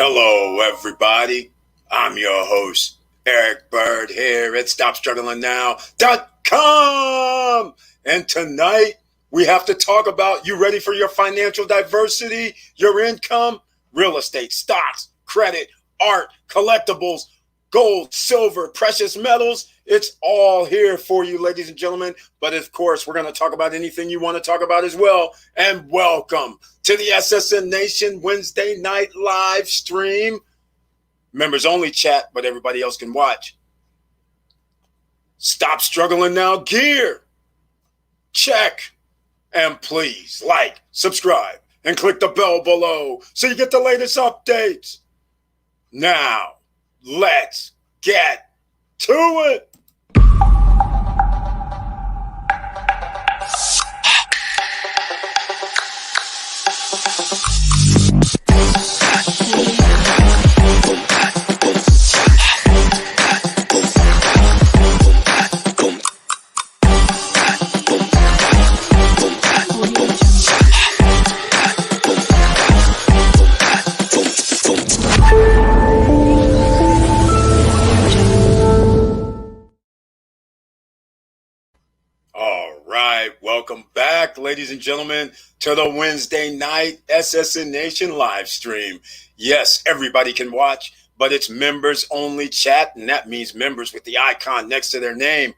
Hello, everybody. I'm your host, Eric Bird, here at StopStrugglingNow.com. And tonight, we have to talk about, you ready for your financial diversity, your income, real estate, stocks, credit, art, collectibles, gold, silver, precious metals. It's all here for you, ladies and gentlemen. But of course, we're going to talk about anything you want to talk about as well. And welcome to the SSN Nation Wednesday night live stream. Members only chat, but everybody else can watch. Stop struggling now gear. Check. And please like, subscribe, and click the bell below so you get the latest updates. Now, let's get to it. Welcome back, ladies and gentlemen, to the Wednesday night SSN Nation live stream. Yes, everybody can watch, but it's members only chat, and that means members with the icon next to their name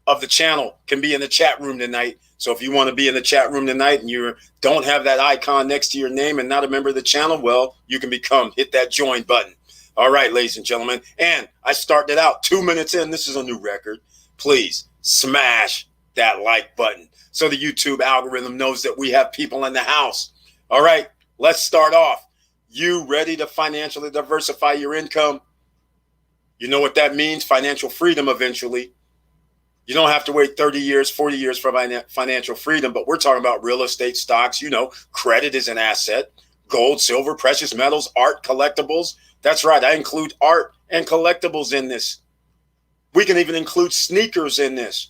of the channel can be in the chat room tonight. So if you want to be in the chat room tonight and you don't have that icon next to your name and not a member of the channel, well, you can hit that join button. All right, ladies and gentlemen, and I started out 2 minutes in. This is a new record. Please smash that like button so the YouTube algorithm knows that we have people in the house. All right, let's start off. You ready to financially diversify your income? You know what that means? Financial freedom eventually. You don't have to wait 30 years, 40 years for financial freedom, but we're talking about real estate, stocks. You know, credit is an asset. Gold, silver, precious metals, art, collectibles. That's right, I include art and collectibles in this. We can even include sneakers in this.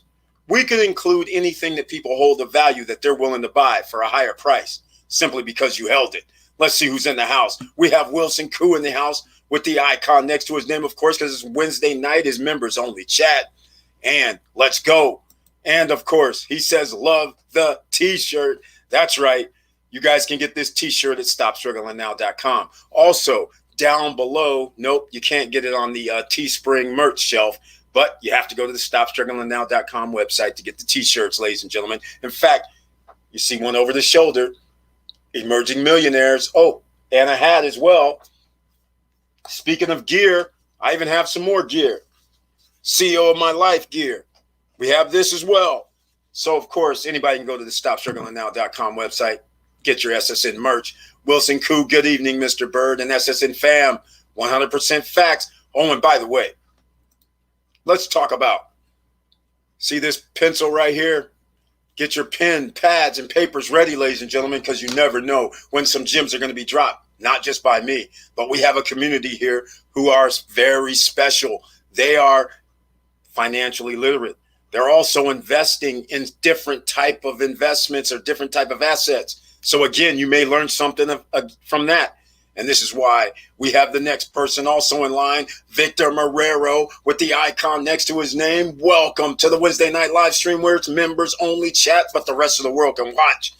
We could include anything that people hold of value that they're willing to buy for a higher price simply because you held it. Let's see who's in the house. We have Wilson Koo in the house with the icon next to his name, of course, because it's Wednesday night, his members only chat. And let's go. And of course, he says, love the t-shirt. That's right. You guys can get this t-shirt at StopStrugglingNow.com. Also, down below, nope, you can't get it on the Teespring merch shelf. But you have to go to the StopStrugglingNow.com website to get the t-shirts, ladies and gentlemen. In fact, you see one over the shoulder, Emerging Millionaires. Oh, and a hat as well. Speaking of gear, I even have some more gear. CEO of My Life gear. We have this as well. So, of course, anybody can go to the StopStrugglingNow.com website, get your SSN merch. Wilson Koo, good evening, Mr. Bird, and SSN fam, 100% facts. Oh, and by the way, let's talk about, see this pencil right here? Get your pen, pads, and papers ready, ladies and gentlemen, because you never know when some gems are going to be dropped, not just by me, but we have a community here who are very special. They are financially literate. They're also investing in different type of investments or different type of assets. So again, you may learn something from that. And this is why we have the next person also in line, Victor Marrero, with the icon next to his name. Welcome to the Wednesday night live stream where it's members only chat, but the rest of the world can watch.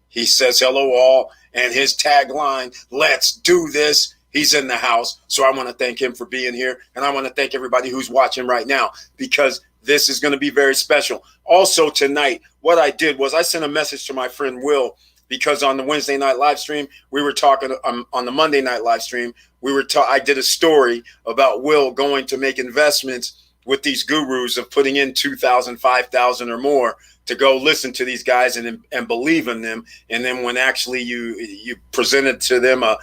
He says hello all, and his tagline, let's do this. He's in the house. So I want to thank him for being here. And I want to thank everybody who's watching right now, because this is going to be very special. Also tonight, what I did was I sent a message to my friend Will, because on the Wednesday night live stream, we were talking on the Monday night live stream. I did a story about Will going to make investments with these gurus of putting in 2,000, 5,000 or more to go listen to these guys and believe in them. And then when actually you presented to them a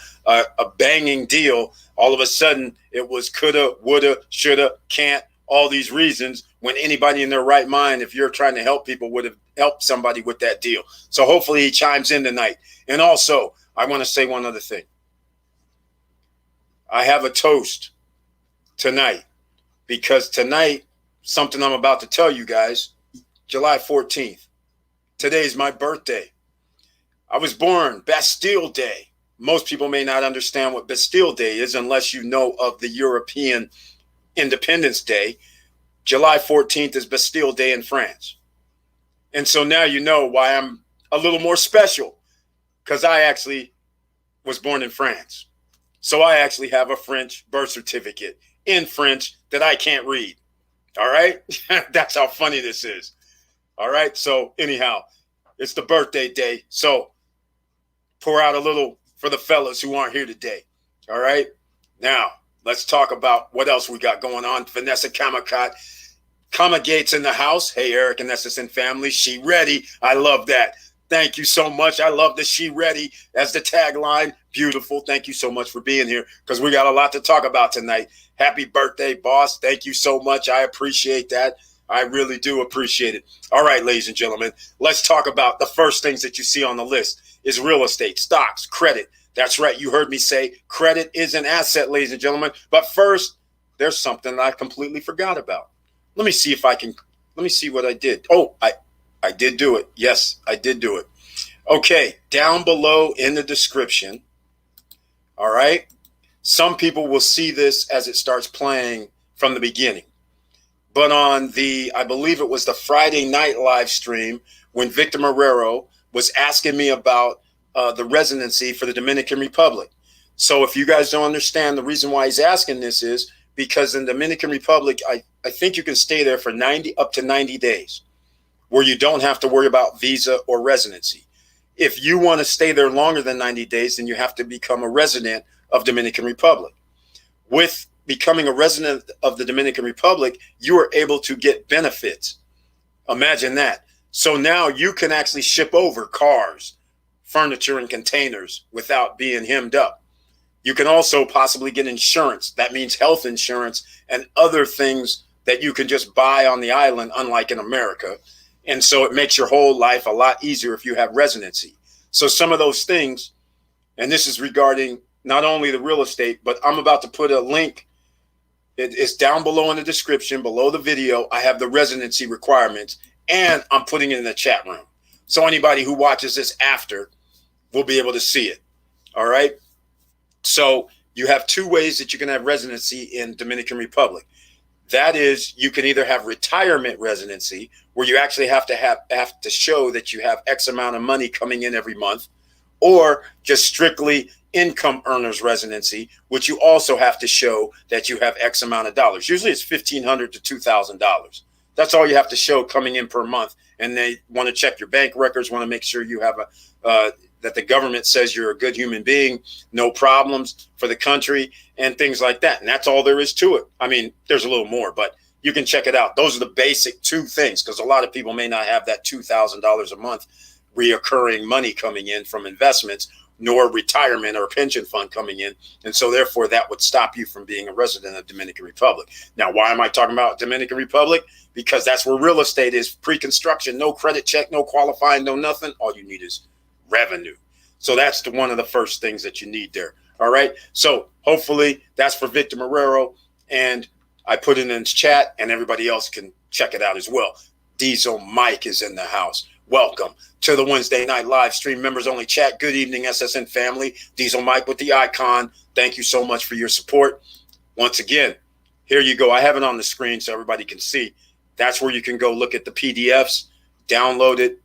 banging deal, all of a sudden it was coulda, woulda, shoulda, can't, all these reasons, when anybody in their right mind, if you're trying to help people, would have helped somebody with that deal. So hopefully he chimes in tonight. And also, I want to say one other thing. I have a toast tonight, because tonight, something I'm about to tell you guys, July 14th, today's my birthday. I was born Bastille Day, most people may not understand what Bastille Day is unless you know of the European Independence Day. July 14th is Bastille Day in France. And so now you know why I'm a little more special, because I actually was born in France. So I actually have a French birth certificate in French that I can't read. All right? That's how funny this is. All right? So anyhow, it's the birthday day. So pour out a little for the fellas who aren't here today. All right? Now, let's talk about what else we got going on. Vanessa Kamagate's in the house. Hey, Eric and SSN family. She ready. I love that. Thank you so much. I love the she ready as the tagline. Beautiful. Thank you so much for being here, because we got a lot to talk about tonight. Happy birthday, boss. Thank you so much. I appreciate that. I really do appreciate it. All right, ladies and gentlemen, let's talk about the first things that you see on the list is real estate, stocks, credit. That's right. You heard me say credit is an asset, ladies and gentlemen. But first, there's something I completely forgot about. Let me see what I did. Oh, I did do it. Yes, I did do it. Okay, down below in the description. All right. Some people will see this as it starts playing from the beginning. But on I believe it was the Friday night live stream when Victor Marrero was asking me about the residency for the Dominican Republic. So if you guys don't understand, the reason why he's asking this is because in the Dominican Republic, I think you can stay there for up to 90 days where you don't have to worry about visa or residency. If you want to stay there longer than 90 days, then you have to become a resident of Dominican Republic. With becoming a resident of the Dominican Republic, you are able to get benefits. Imagine that. So now you can actually ship over cars, furniture, and containers without being hemmed up. You can also possibly get insurance. That means health insurance and other things that you can just buy on the island, unlike in America. And so it makes your whole life a lot easier if you have residency. So some of those things, and this is regarding not only the real estate, but I'm about to put a link. It's down below in the description, below the video. I have the residency requirements, and I'm putting it in the chat room. So anybody who watches this after will be able to see it. All right. So you have two ways that you can have residency in Dominican Republic. That is, you can either have retirement residency, where you actually have to show that you have X amount of money coming in every month, or just strictly income earners residency, which you also have to show that you have X amount of dollars. Usually it's $1,500 to $2,000. That's all you have to show coming in per month. And they want to check your bank records, want to make sure you have that the government says you're a good human being, no problems for the country, and things like that. And that's all there is to it. I mean, there's a little more, but you can check it out. Those are the basic two things, because a lot of people may not have that $2,000 a month reoccurring money coming in from investments, nor retirement or pension fund coming in. And so therefore that would stop you from being a resident of Dominican Republic. Now, why am I talking about Dominican Republic? Because that's where real estate is, pre-construction, no credit check, no qualifying, no nothing. All you need is revenue. So that's one of the first things that you need there. All right. So hopefully that's for Victor Marrero, and I put it in his chat, and everybody else can check it out as well. Diesel Mike is in the house. Welcome to the Wednesday night live stream, members only chat. Good evening, SSN family. Diesel Mike with the icon. Thank you so much for your support. Once again, here you go. I have it on the screen so everybody can see. That's where you can go look at the PDFs, download it,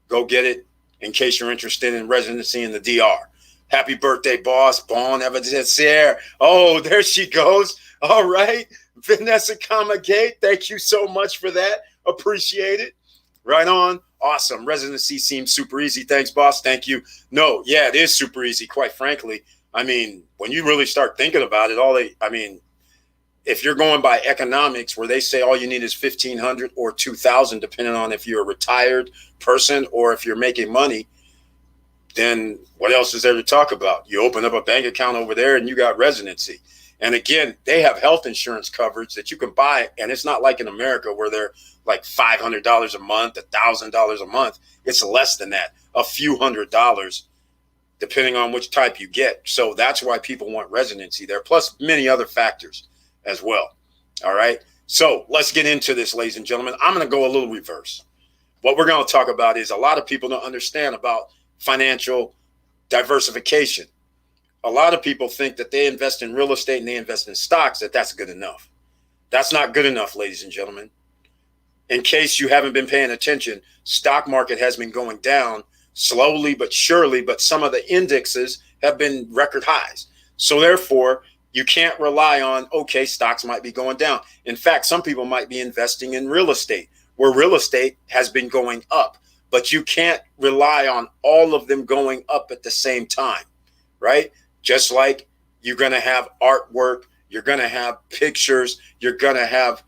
go get it in case you're interested in residency in the DR. Happy birthday, boss. Bon anniversaire. Oh, there she goes. All right. Vanessa Kamagate, thank you so much for that. Appreciate it. Right on. Awesome. Residency seems super easy. Thanks, boss. Thank you. No, yeah, it is super easy, quite frankly. I mean, when you really start thinking about it, if you're going by economics, where they say all you need is $1,500 or $2,000, depending on if you're a retired person or if you're making money, then what else is there to talk about? You open up a bank account over there and you got residency. And again, they have health insurance coverage that you can buy. And it's not like in America where they're like $500 a month, $1,000 a month. It's less than that, a few $100s, depending on which type you get. So that's why people want residency there, plus many other factors as well. All right. So let's get into this, ladies and gentlemen. I'm going to go a little reverse. What we're going to talk about is a lot of people don't understand about financial diversification. a lot of people think that they invest in real estate and they invest in stocks, that's good enough. That's not good enough, ladies and gentlemen. In case you haven't been paying attention, stock market has been going down slowly but surely, but some of the indexes have been record highs. So therefore, you can't rely on, okay, stocks might be going down. In fact, some people might be investing in real estate, where real estate has been going up, but you can't rely on all of them going up at the same time, right? Just like you're going to have artwork, you're going to have pictures, you're going to have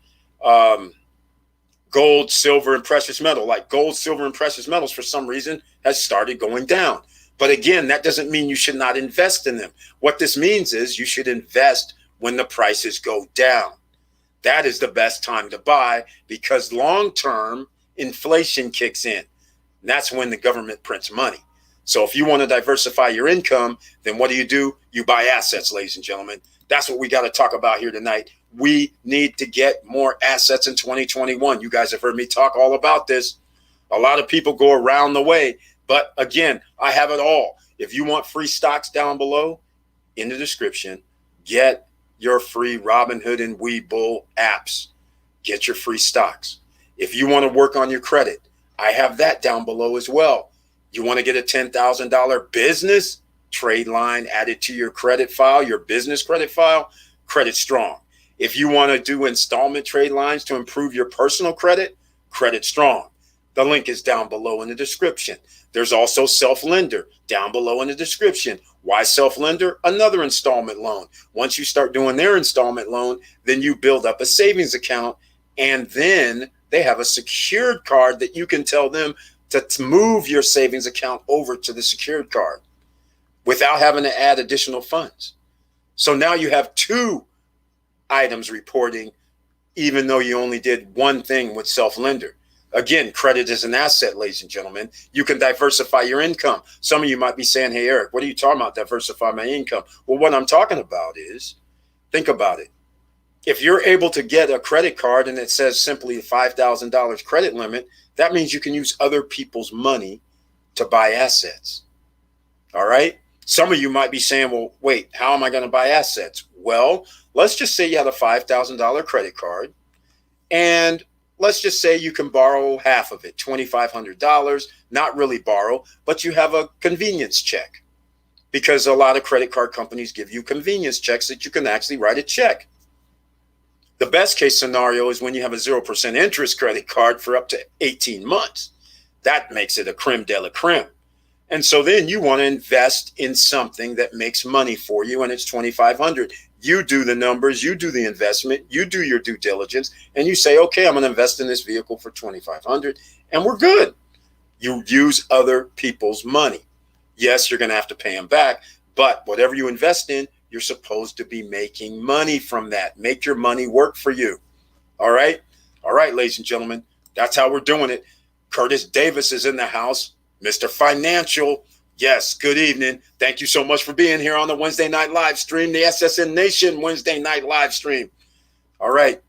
gold, silver, and precious metal. Like gold, silver, and precious metals, for some reason, has started going down. But again, that doesn't mean you should not invest in them. What this means is you should invest when the prices go down. That is the best time to buy, because long-term inflation kicks in. And that's when the government prints money. So if you want to diversify your income, then what do? You buy assets, ladies and gentlemen. That's what we got to talk about here tonight. We need to get more assets in 2021. You guys have heard me talk all about this. A lot of people go around the way. But again, I have it all. If you want free stocks down below, in the description, get your free Robinhood and Webull apps. Get your free stocks. If you want to work on your credit, I have that down below as well. You want to get a $10,000 business trade line added to your credit file, your business credit file, Credit Strong. If you want to do installment trade lines to improve your personal credit, Credit Strong. The link is down below in the description. There's also Self-Lender down below in the description. Why Self-Lender? Another installment loan. Once you start doing their installment loan, then you build up a savings account, and then they have a secured card that you can tell them to move your savings account over to the secured card without having to add additional funds. So now you have two items reporting, even though you only did one thing with Self-Lender. Again, credit is an asset, ladies and gentlemen. You can diversify your income. Some of you might be saying, hey, Eric, what are you talking about, diversify my income? Well, what I'm talking about is, think about it. If you're able to get a credit card and it says simply $5,000 credit limit, that means you can use other people's money to buy assets. All right? Some of you might be saying, well, wait, how am I going to buy assets? Well, let's just say you have a $5,000 credit card, and let's just say you can borrow half of it, $2,500, not really borrow, but you have a convenience check, because a lot of credit card companies give you convenience checks that you can actually write a check. The best case scenario is when you have a 0% interest credit card for up to 18 months. That makes it a creme de la creme. And so then you want to invest in something that makes money for you, and it's $2,500. You do the numbers, you do the investment, you do your due diligence, and you say, okay, I'm going to invest in this vehicle for $2,500, and we're good. You use other people's money. Yes, you're going to have to pay them back, but whatever you invest in, you're supposed to be making money from that. Make your money work for you. All right? All right, ladies and gentlemen, that's how we're doing it. Curtis Davis is in the house, Mr. Financial. Yes, good evening. Thank you so much for being here on the Wednesday night live stream, the SSN Nation Wednesday night live stream. All right.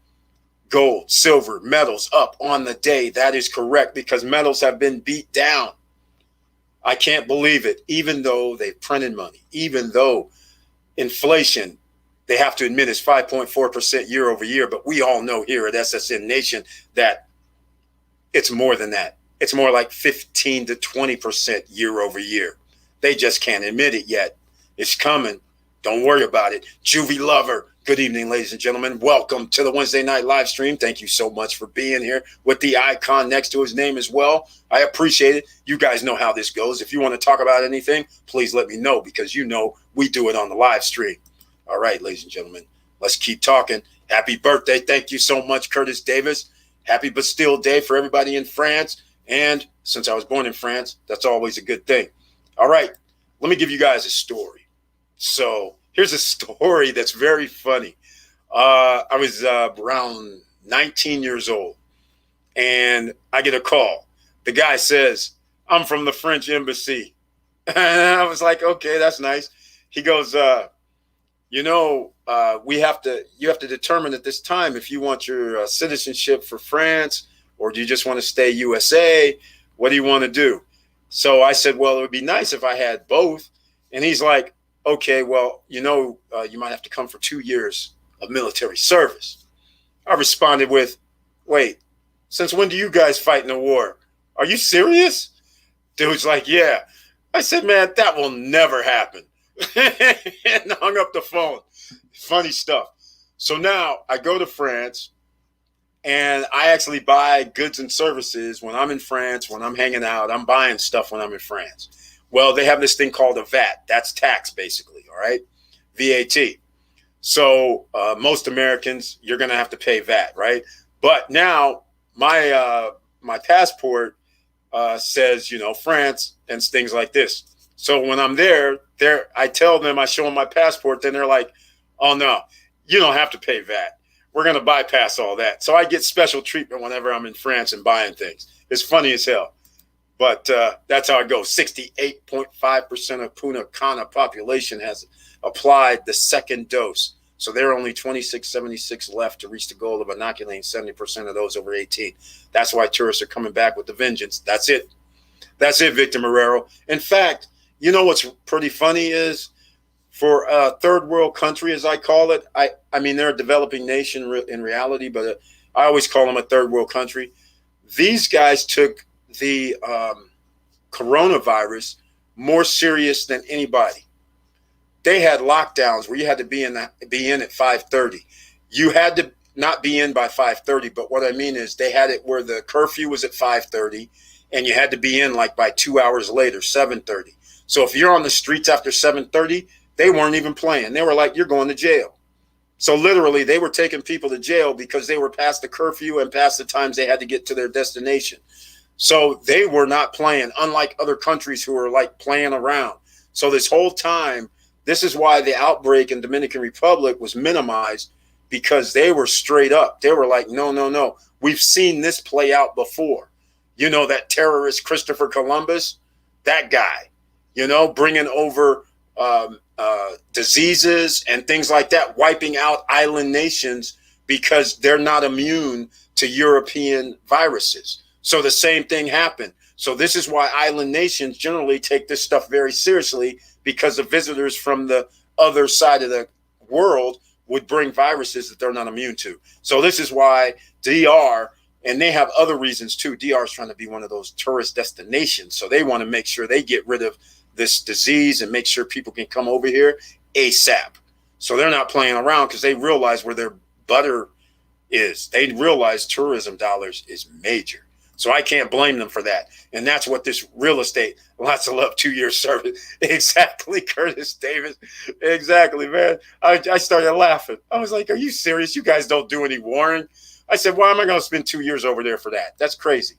Gold, silver, metals up on the day. That is correct, because metals have been beat down. I can't believe it. Even though they've printed money, even though inflation, they have to admit, is 5.4% year over year. But we all know here at SSN Nation that it's more than that. It's more like 15 to 20% year over year. They just can't admit it yet. It's coming. Don't worry about it. Juvie Lover. Good evening, ladies and gentlemen. Welcome to the Wednesday night live stream. Thank you so much for being here with the icon next to his name as well. I appreciate it. You guys know how this goes. If you want to talk about anything, please let me know, because you know we do it on the live stream. All right, ladies and gentlemen, let's keep talking. Happy birthday. Thank you so much, Curtis Davis. Happy Bastille Day for everybody in France. And since I was born in France, that's always a good thing. All right, let me give you guys a story. So here's a story that's very funny. I was around 19 years old, and I get a call. The guy says, I'm from the French embassy. And I was like, okay, that's nice. He goes, you have to determine at this time if you want your citizenship for France, or do you just want to stay USA? What do you want to do? So I said, well, it would be nice if I had both. And he's like, okay, well, you might have to come for 2 years of military service. I responded with, wait, since when do you guys fight in a war? Are you serious? Dude's like, yeah. I said, man, that will never happen. And hung up the phone. Funny stuff. So now I go to France and I actually buy goods and services when I'm in France, when I'm hanging out. I'm buying stuff when I'm in France. Well, they have this thing called a VAT. That's tax, basically, all right? VAT. So most Americans, you're going to have to pay VAT, right? But now my passport says, France and things like this. So when I'm there, I tell them, I show them my passport, then they're like, oh, no, you don't have to pay VAT. We're going to bypass all that. So I get special treatment whenever I'm in France and buying things. It's funny as hell. But that's how it goes. 68.5% of Punta Cana population has applied the second dose. So there are only 2676 left to reach the goal of inoculating 70% of those over 18. That's why tourists are coming back with the vengeance. That's it. That's it, Victor Marrero. In fact, you know what's pretty funny is for a third world country, as I call it, I mean, they're a developing nation in reality, but I always call them a third world country. These guys took the coronavirus more serious than anybody. They had lockdowns where you had to be in at 5:30. You had to not be in by 5:30, but what I mean is they had it where the curfew was at 5:30 and you had to be in like by 2 hours later, 7:30. So if you're on the streets after 7:30, they weren't even playing. They were like, you're going to jail. So literally they were taking people to jail because they were past the curfew and past the times they had to get to their destination. So they were not playing, unlike other countries who were like playing around. So this whole time, this is why the outbreak in Dominican Republic was minimized, because they were straight up. They were like, no, no, no. We've seen this play out before. You know, that terrorist Christopher Columbus, that guy, bringing over diseases and things like that, wiping out island nations because they're not immune to European viruses. So the same thing happened. So this is why island nations generally take this stuff very seriously, because the visitors from the other side of the world would bring viruses that they're not immune to. So this is why DR, and they have other reasons too. DR is trying to be one of those tourist destinations. So they want to make sure they get rid of this disease and make sure people can come over here ASAP. So they're not playing around because they realize where their butter is. They realize tourism dollars is major. So I can't blame them for that. And that's what this real estate, lots of love, 2-year service. Exactly, Curtis Davis. Exactly, man. I started laughing. I was like, are you serious? You guys don't do any warring? I said, why am I going to spend 2 years over there for that? That's crazy.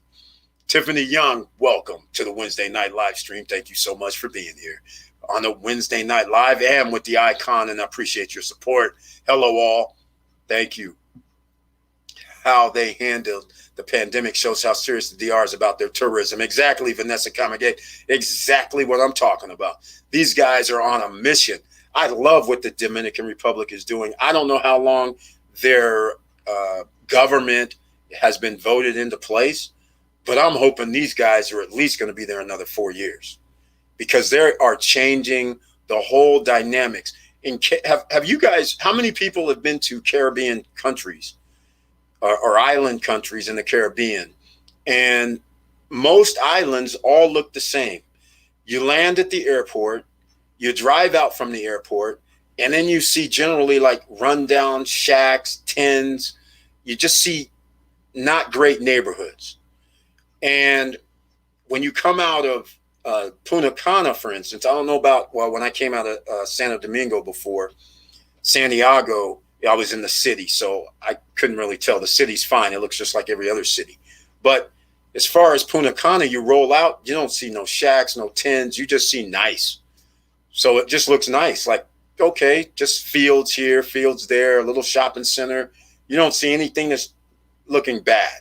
Tiffany Young, welcome to the Wednesday night live stream. Thank you so much for being here on the Wednesday night live and with the icon, and I appreciate your support. Hello, all. Thank you. How they handled the pandemic shows how serious the DR is about their tourism. Exactly, Vanessa Kamagate. Exactly what I'm talking about. These guys are on a mission. I love what the Dominican Republic is doing. I don't know how long their government has been voted into place, but I'm hoping these guys are at least going to be there another 4 years, because they are changing the whole dynamics. Have you guys, how many people have been to Caribbean countries? Or island countries in the Caribbean, and most islands all look the same. You land at the airport, you drive out from the airport, and then you see generally like rundown shacks, tents. You just see not great neighborhoods. And when you come out of Punta Cana, for instance, I don't know about, well, when I came out of Santo Domingo before, Santiago, I was in the city, so I couldn't really tell. The city's fine. It looks just like every other city. But as far as Punta Cana, you roll out, you don't see no shacks, no tents. You just see nice. So it just looks nice. Like, okay, just fields here, fields there, a little shopping center. You don't see anything that's looking bad.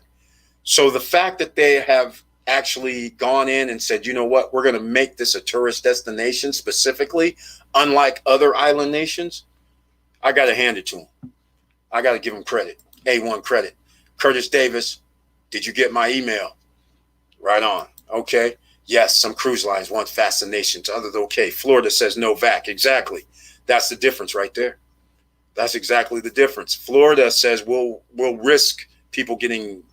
So the fact that they have actually gone in and said, you know what, we're going to make this a tourist destination specifically, unlike other island nations, I got to hand it to him. I got to give him credit. A1 credit. Curtis Davis, did you get my email? Right on. Okay. Yes, some cruise lines want vaccinations. Others, okay. Florida says no vac. Exactly. That's the difference right there. That's exactly the difference. Florida says we'll risk people getting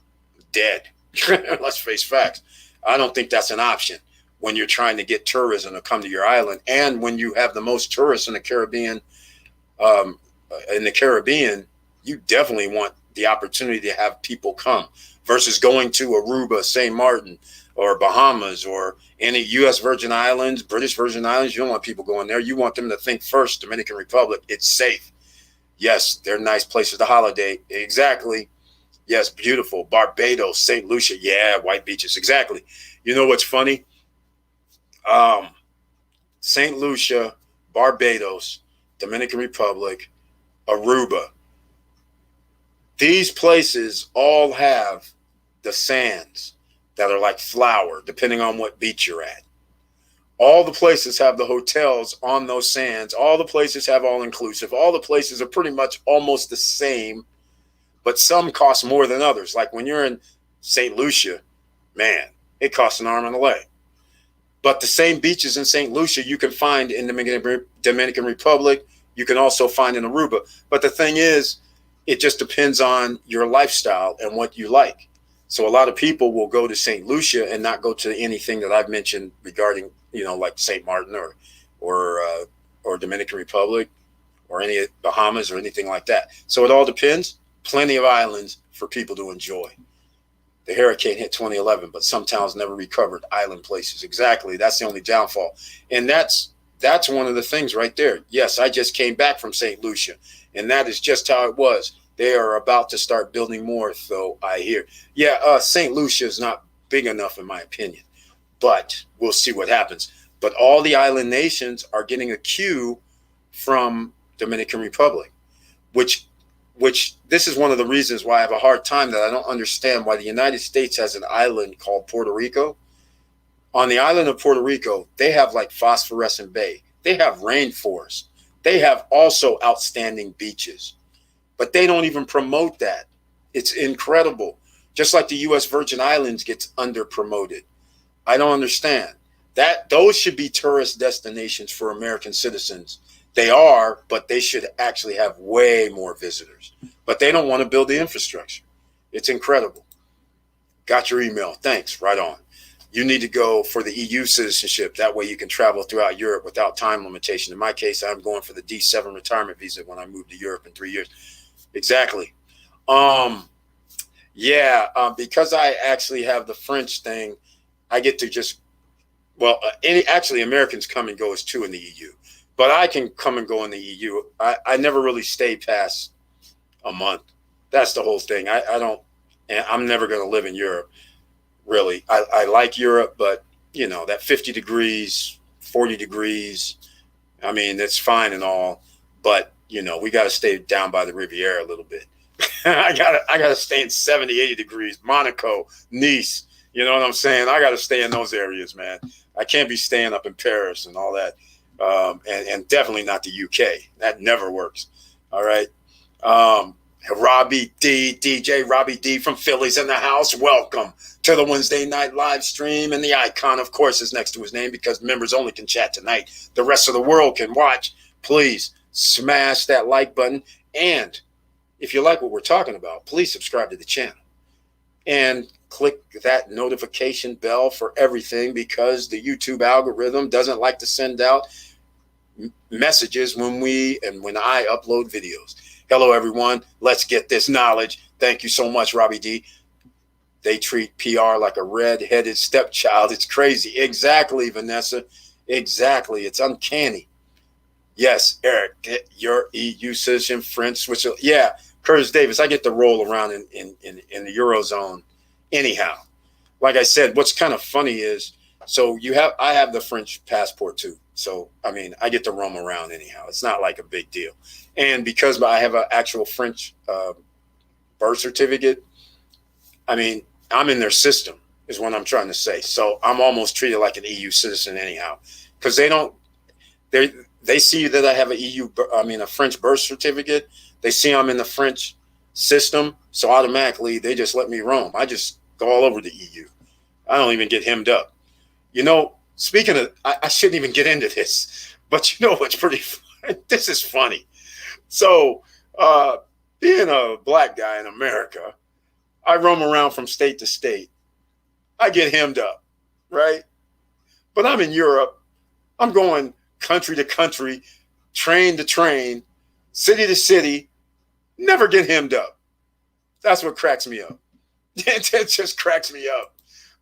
dead. Let's face facts. I don't think that's an option when you're trying to get tourism to come to your island, and when you have the most tourists in the Caribbean. Um, you definitely want the opportunity to have people come versus going to Aruba, St. Martin, or Bahamas, or any U.S. Virgin Islands, British Virgin Islands. You don't want people going there. You want them to think first, Dominican Republic, it's safe. Yes, they're nice places to holiday. Exactly. Yes, beautiful. Barbados, St. Lucia. Yeah, white beaches. Exactly. You know what's funny? St. Lucia, Barbados, Dominican Republic, Aruba. These places all have the sands that are like flour, depending on what beach you're at. All the places have the hotels on those sands. All the places have all-inclusive. All the places are pretty much almost the same, but some cost more than others. Like when you're in St. Lucia, man, it costs an arm and a leg. But the same beaches in St. Lucia you can find in the Dominican Republic. You can also find in Aruba. But the thing is, it just depends on your lifestyle and what you like. So a lot of people will go to St. Lucia and not go to anything that I've mentioned regarding, like St. Martin or Dominican Republic or any Bahamas or anything like that. So it all depends. Plenty of islands for people to enjoy. The hurricane hit 2011, but some towns never recovered. Island places. Exactly. That's the only downfall. And that's one of the things right there. Yes, I just came back from St. Lucia, and that is just how it was. They are about to start building more, though, I hear. Yeah, St. Lucia is not big enough, in my opinion, but we'll see what happens. But all the island nations are getting a cue from Dominican Republic, which this is one of the reasons why I have a hard time that I don't understand why the United States has an island called Puerto Rico. On the island of Puerto Rico, they have like Phosphorescent Bay. They have rainforests. They have also outstanding beaches. But they don't even promote that. It's incredible. Just like the U.S. Virgin Islands gets under-promoted. I don't understand. Those should be tourist destinations for American citizens. They are, but they should actually have way more visitors. But they don't want to build the infrastructure. It's incredible. Got your email. Thanks. Right on. You need to go for the EU citizenship. That way you can travel throughout Europe without time limitation. In my case, I'm going for the D7 retirement visa when I move to Europe in 3 years. Exactly. Because I actually have the French thing, I get to just, actually Americans come and go as two in the EU, but I can come and go in the EU. I never really stay past a month. That's the whole thing. I'm never going to live in Europe. Really. I like Europe, but that 50 degrees, 40 degrees, I mean, it's fine and all, but we got to stay down by the Riviera a little bit. I gotta stay in 70, 80 degrees, Monaco, Nice. You know what I'm saying? I got to stay in those areas, man. I can't be staying up in Paris and all that. And definitely not the UK. That never works. All right. Robbie D, DJ Robbie D from Philly's in the house. Welcome to the Wednesday night live stream. And the icon, of course, is next to his name because members only can chat tonight. The rest of the world can watch. Please smash that like button. And if you like what we're talking about, please subscribe to the channel. And click that notification bell for everything because the YouTube algorithm doesn't like to send out messages when I upload videos. Hello, everyone. Let's get this knowledge. Thank you so much, Robbie D. They treat PR like a red-headed stepchild. It's crazy. Exactly, Vanessa. Exactly. It's uncanny. Yes, Eric, get your EU citizen, French, Switzerland. Yeah, Curtis Davis, I get to roll around in the Eurozone anyhow. Like I said, what's kind of funny is, I have the French passport too. So, I mean, I get to roam around anyhow. It's not like a big deal. And because I have an actual French birth certificate, I mean, I'm in their system is what I'm trying to say. So I'm almost treated like an EU citizen anyhow, because they see that I have a French birth certificate. They see I'm in the French system. So automatically they just let me roam. I just go all over the EU. I don't even get hemmed up. Speaking of, I shouldn't even get into this, but what's pretty funny? This is funny. So, being a black guy in America, I roam around from state to state. I get hemmed up, right? But I'm in Europe. I'm going country to country, train to train, city to city, never get hemmed up. That's what cracks me up. It just cracks me up.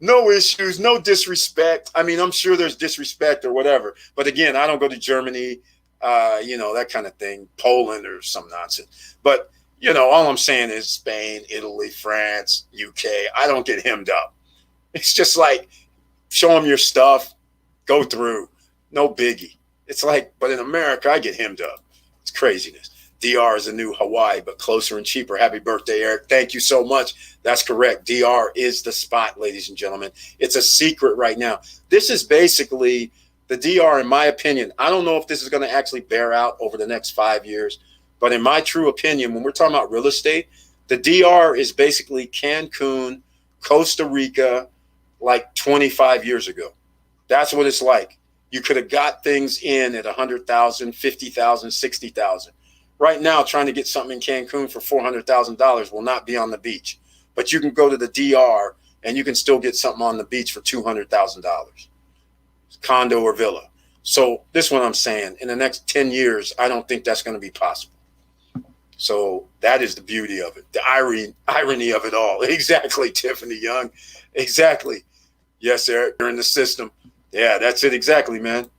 No issues, no disrespect. I mean, I'm sure there's disrespect or whatever. But again, I don't go to Germany, that kind of thing, Poland or some nonsense. But, all I'm saying is Spain, Italy, France, UK. I don't get hemmed up. It's just like, show them your stuff, go through. No biggie. It's like, but in America, I get hemmed up. It's craziness. DR is a new Hawaii, but closer and cheaper. Happy birthday, Eric. Thank you so much. That's correct. DR is the spot, ladies and gentlemen. It's a secret right now. This is basically the DR, in my opinion. I don't know if this is going to actually bear out over the next 5 years, but in my true opinion, when we're talking about real estate, the DR is basically Cancun, Costa Rica, like 25 years ago. That's what it's like. You could have got things in at 100,000, 50,000, 60,000. Right now, trying to get something in Cancun for $400,000 will not be on the beach. But you can go to the DR and you can still get something on the beach for $200,000. Condo or villa. So this is what I'm saying. In the next 10 years, I don't think that's going to be possible. So that is the beauty of it. The irony of it all. Exactly, Tiffany Young. Exactly. Yes, Eric, you're in the system. Yeah, that's it. Exactly, man.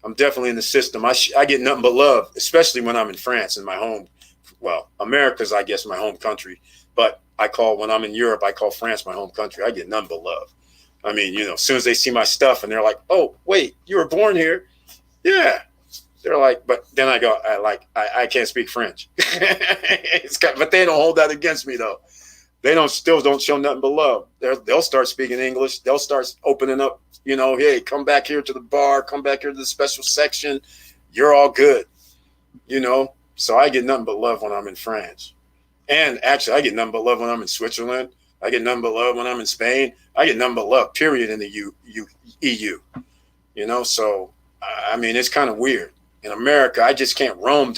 I'm definitely in the system. I get nothing but love, especially when I'm in France, in my home. Well, America's, I guess, my home country. But when I'm in Europe, I call France my home country. I get nothing but love. I mean, as soon as they see my stuff and they're like, oh, wait, you were born here? Yeah. They're like, but then I go, I can't speak French. But they don't hold that against me, though. They still don't show nothing but love. They'll start speaking English. They'll start opening up, hey, come back here to the bar, come back here to the special section. You're all good, So I get nothing but love when I'm in France. And actually, I get nothing but love when I'm in Switzerland. I get nothing but love when I'm in Spain. I get nothing but love, period, in the EU. So, I mean, it's kind of weird. In America, I just can't roam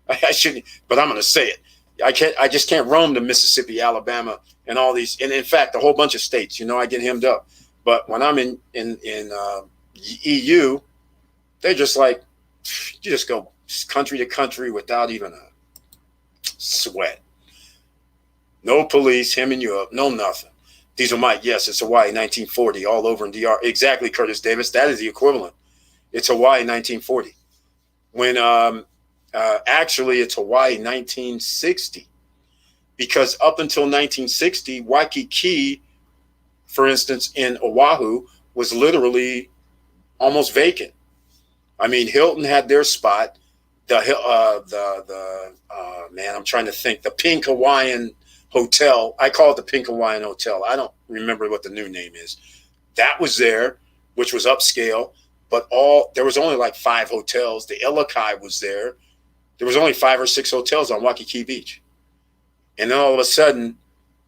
I shouldn't, but I'm going to say it. I just can't roam to Mississippi, Alabama, and all these, and in fact, a whole bunch of states. I get hemmed up. But when I'm in EU, they're just like, you just go country to country without even a sweat. No police hemming you up, no nothing. Diesel Mike, yes, it's Hawaii, 1940, all over in DR. Exactly, Curtis Davis. That is the equivalent. It's Hawaii, 1940. When actually, it's Hawaii 1960, because up until 1960, Waikiki, for instance, in Oahu, was literally almost vacant. I mean, Hilton had their spot. I'm trying to think. The Pink Hawaiian Hotel. I call it the Pink Hawaiian Hotel. I don't remember what the new name is. That was there, which was upscale, but there was only like 5 hotels. The Ilokai was there. There was only 5 or 6 hotels on Waikiki Beach. And then all of a sudden,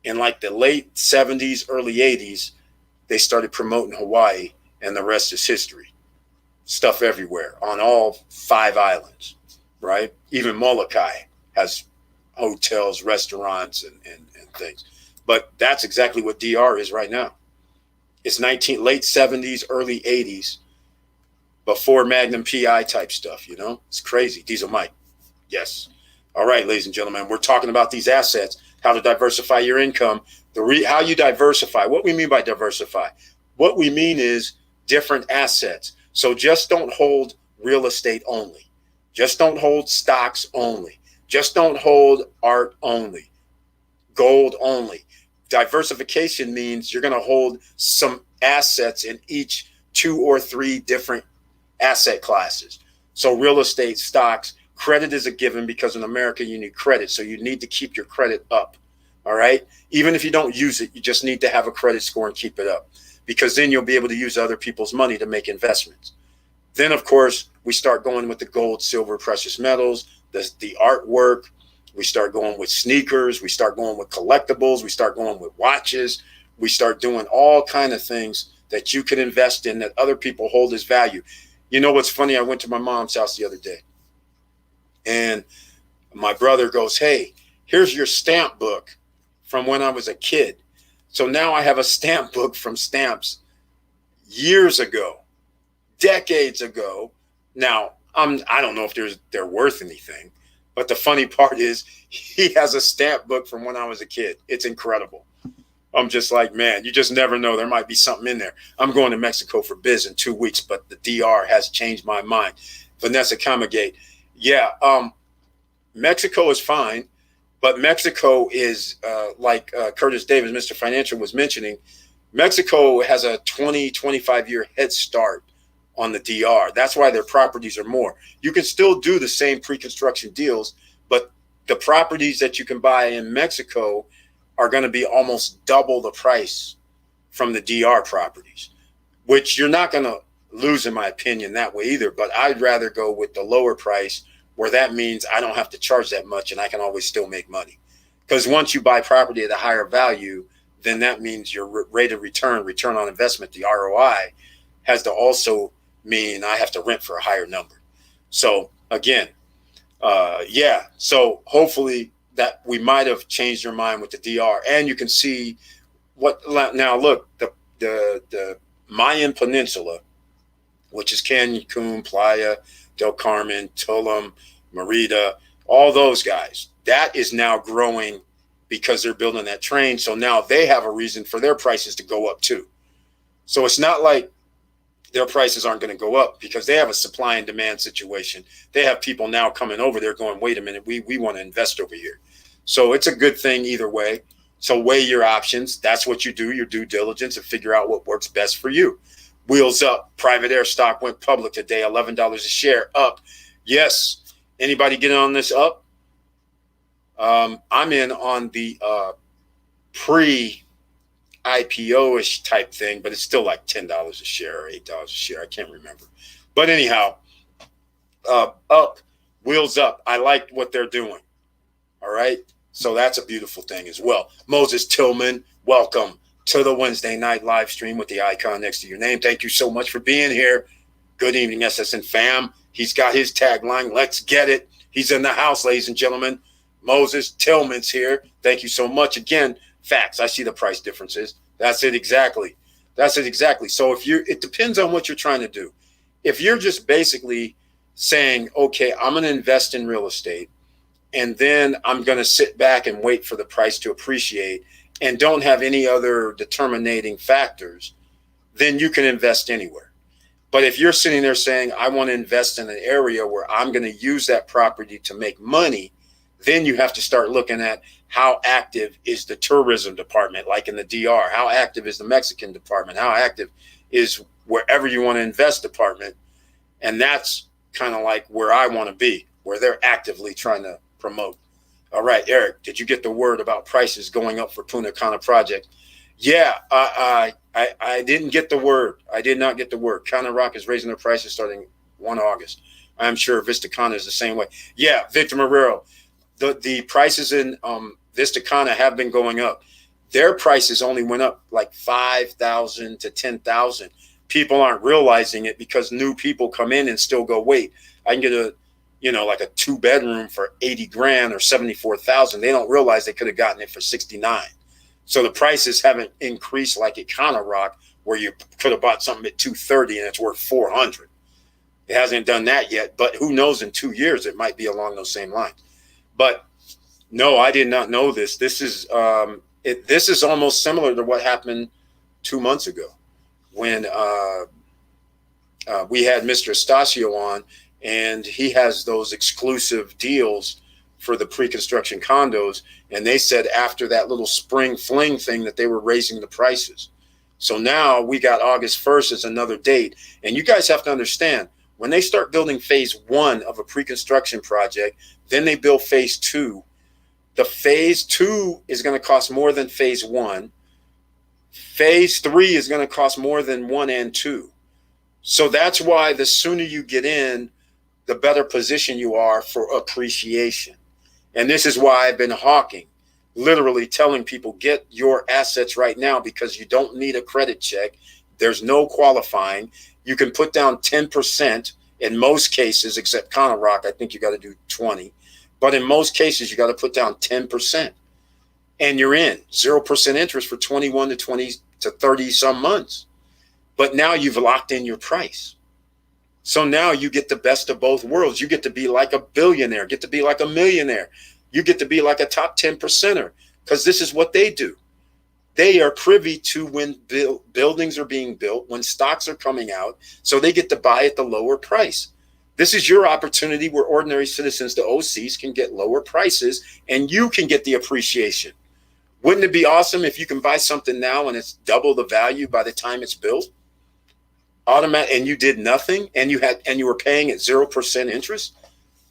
in like the late 70s, early 80s, they started promoting Hawaii, and the rest is history. Stuff everywhere on all 5 islands, right? Even Molokai has hotels, restaurants, and things. But that's exactly what DR is right now. It's late 70s, early 80s, before Magnum PI type stuff, It's crazy. Diesel Mike. Yes. All right, ladies and gentlemen, we're talking about these assets, how to diversify your income, how you diversify. What we mean by diversify? What we mean is different assets. So just don't hold real estate only. Just don't hold stocks only. Just don't hold art only, gold only. Diversification means you're going to hold some assets in each 2 or 3 different asset classes. So real estate, stocks, credit is a given, because in America you need credit. So you need to keep your credit up. All right. Even if you don't use it, you just need to have a credit score and keep it up, because then you'll be able to use other people's money to make investments. Then, of course, we start going with the gold, silver, precious metals, the artwork. We start going with sneakers. We start going with collectibles. We start going with watches. We start doing all kind of things that you can invest in that other people hold as value. You know what's funny? I went to my mom's house the other day, and my brother goes, "Hey, here's your stamp book from when I was a kid." So now I have a stamp book from stamps years ago, decades ago. Now, I don't know if they're worth anything, but the funny part is he has a stamp book from when I was a kid. It's incredible. I'm just like, man, you just never know. There might be something in there. I'm going to Mexico for biz in 2 weeks, but the DR has changed my mind. Vanessa Camagate. Yeah, Mexico is fine, but Mexico is like Curtis Davis, Mr. Financial, was mentioning. Mexico has a 20, 25-year head start on the DR. That's why their properties are more. You can still do the same pre-construction deals, but the properties that you can buy in Mexico are going to be almost double the price from the DR properties, which you're not going to lose, in my opinion, that way either. But I'd rather go with the lower price, where that means I don't have to charge that much and I can always still make money. Because once you buy property at a higher value, then that means your rate of return on investment, the ROI, has to also mean I have to rent for a higher number. So again, yeah. So hopefully that we might have changed your mind with the DR, and you can see what now. Look, the Mayan Peninsula, which is Cancun, Playa del Carmen, Tulum, Merida, all those guys, that is now growing because they're building that train. So now they have a reason for their prices to go up too. So it's not like their prices aren't going to go up, because they have a supply and demand situation. They have people now coming over there going, wait a minute, we want to invest over here. So it's a good thing either way. So weigh your options. That's what you do, your due diligence, and figure out what works best for you. Wheels up. Private Air stock went public today, $11 a share, up. Yes. Anybody get on this up? I'm in on the pre-IPO-ish type thing, but it's still like $10 a share or $8 a share. I can't remember. But anyhow, up, wheels up. I like what they're doing. All right. So that's a beautiful thing as well. Moses Tillman, welcome to the Wednesday night live stream with the icon next to your name. Thank you so much for being here. Good evening, SSN fam. He's got his tagline, let's get it. He's in the house, ladies and gentlemen. Moses Tillman's here. Thank you so much. Again, facts. I see the price differences. That's it exactly. That's it exactly. So it depends on what you're trying to do. If you're just basically saying, okay, I'm going to invest in real estate, and then I'm going to sit back and wait for the price to appreciate, and don't have any other determining factors, then you can invest anywhere. But if you're sitting there saying, I want to invest in an area where I'm going to use that property to make money, then you have to start looking at how active is the tourism department, like in the DR, how active is the Mexican department, how active is wherever you want to invest department. And that's kind of like where I want to be, where they're actively trying to promote. All right, Eric, did you get the word about prices going up for Punta Cana project? Yeah, I didn't get the word. I did not get the word. Cana Rock is raising their prices starting 1 August. I'm sure Vista Cana is the same way. Yeah, Victor Marrero, the prices in Vista Cana have been going up. Their prices only went up like 5,000 to 10,000. People aren't realizing it because new people come in and still go, wait, I can get like a 2-bedroom for 80 grand or 74,000. They don't realize they could have gotten it for 69. So the prices haven't increased like at Cana Rock, where you could have bought something at 230 and it's worth 400. It hasn't done that yet, but who knows, in 2 years it might be along those same lines. But no, I did not know this. This is this is almost similar to what happened 2 months ago when we had Mr. Estacio on, and he has those exclusive deals for the pre-construction condos. And they said after that little spring fling thing that they were raising the prices. So now we got August 1st as another date. And you guys have to understand, when they start building phase 1 of a pre-construction project, then they build phase 2. The phase 2 is going to cost more than phase 1. Phase 3 is going to cost more than 1 and 2. So that's why the sooner you get in, the better position you are for appreciation. And this is why I've been hawking, literally telling people, get your assets right now, because you don't need a credit check. There's no qualifying. You can put down 10% in most cases, except Counter Rock. I think you got to do 20. But in most cases, you got to put down 10%. And you're in 0% interest for 21 to 20 to 30 some months. But now you've locked in your price. So now you get the best of both worlds. You get to be like a billionaire, get to be like a millionaire. You get to be like a top 10%er, because this is what they do. They are privy to when buildings are being built, when stocks are coming out, so they get to buy at the lower price. This is your opportunity where ordinary citizens, the OCs, can get lower prices and you can get the appreciation. Wouldn't it be awesome if you can buy something now and it's double the value by the time it's built? Automatic, and you did nothing, and you were paying at 0% interest.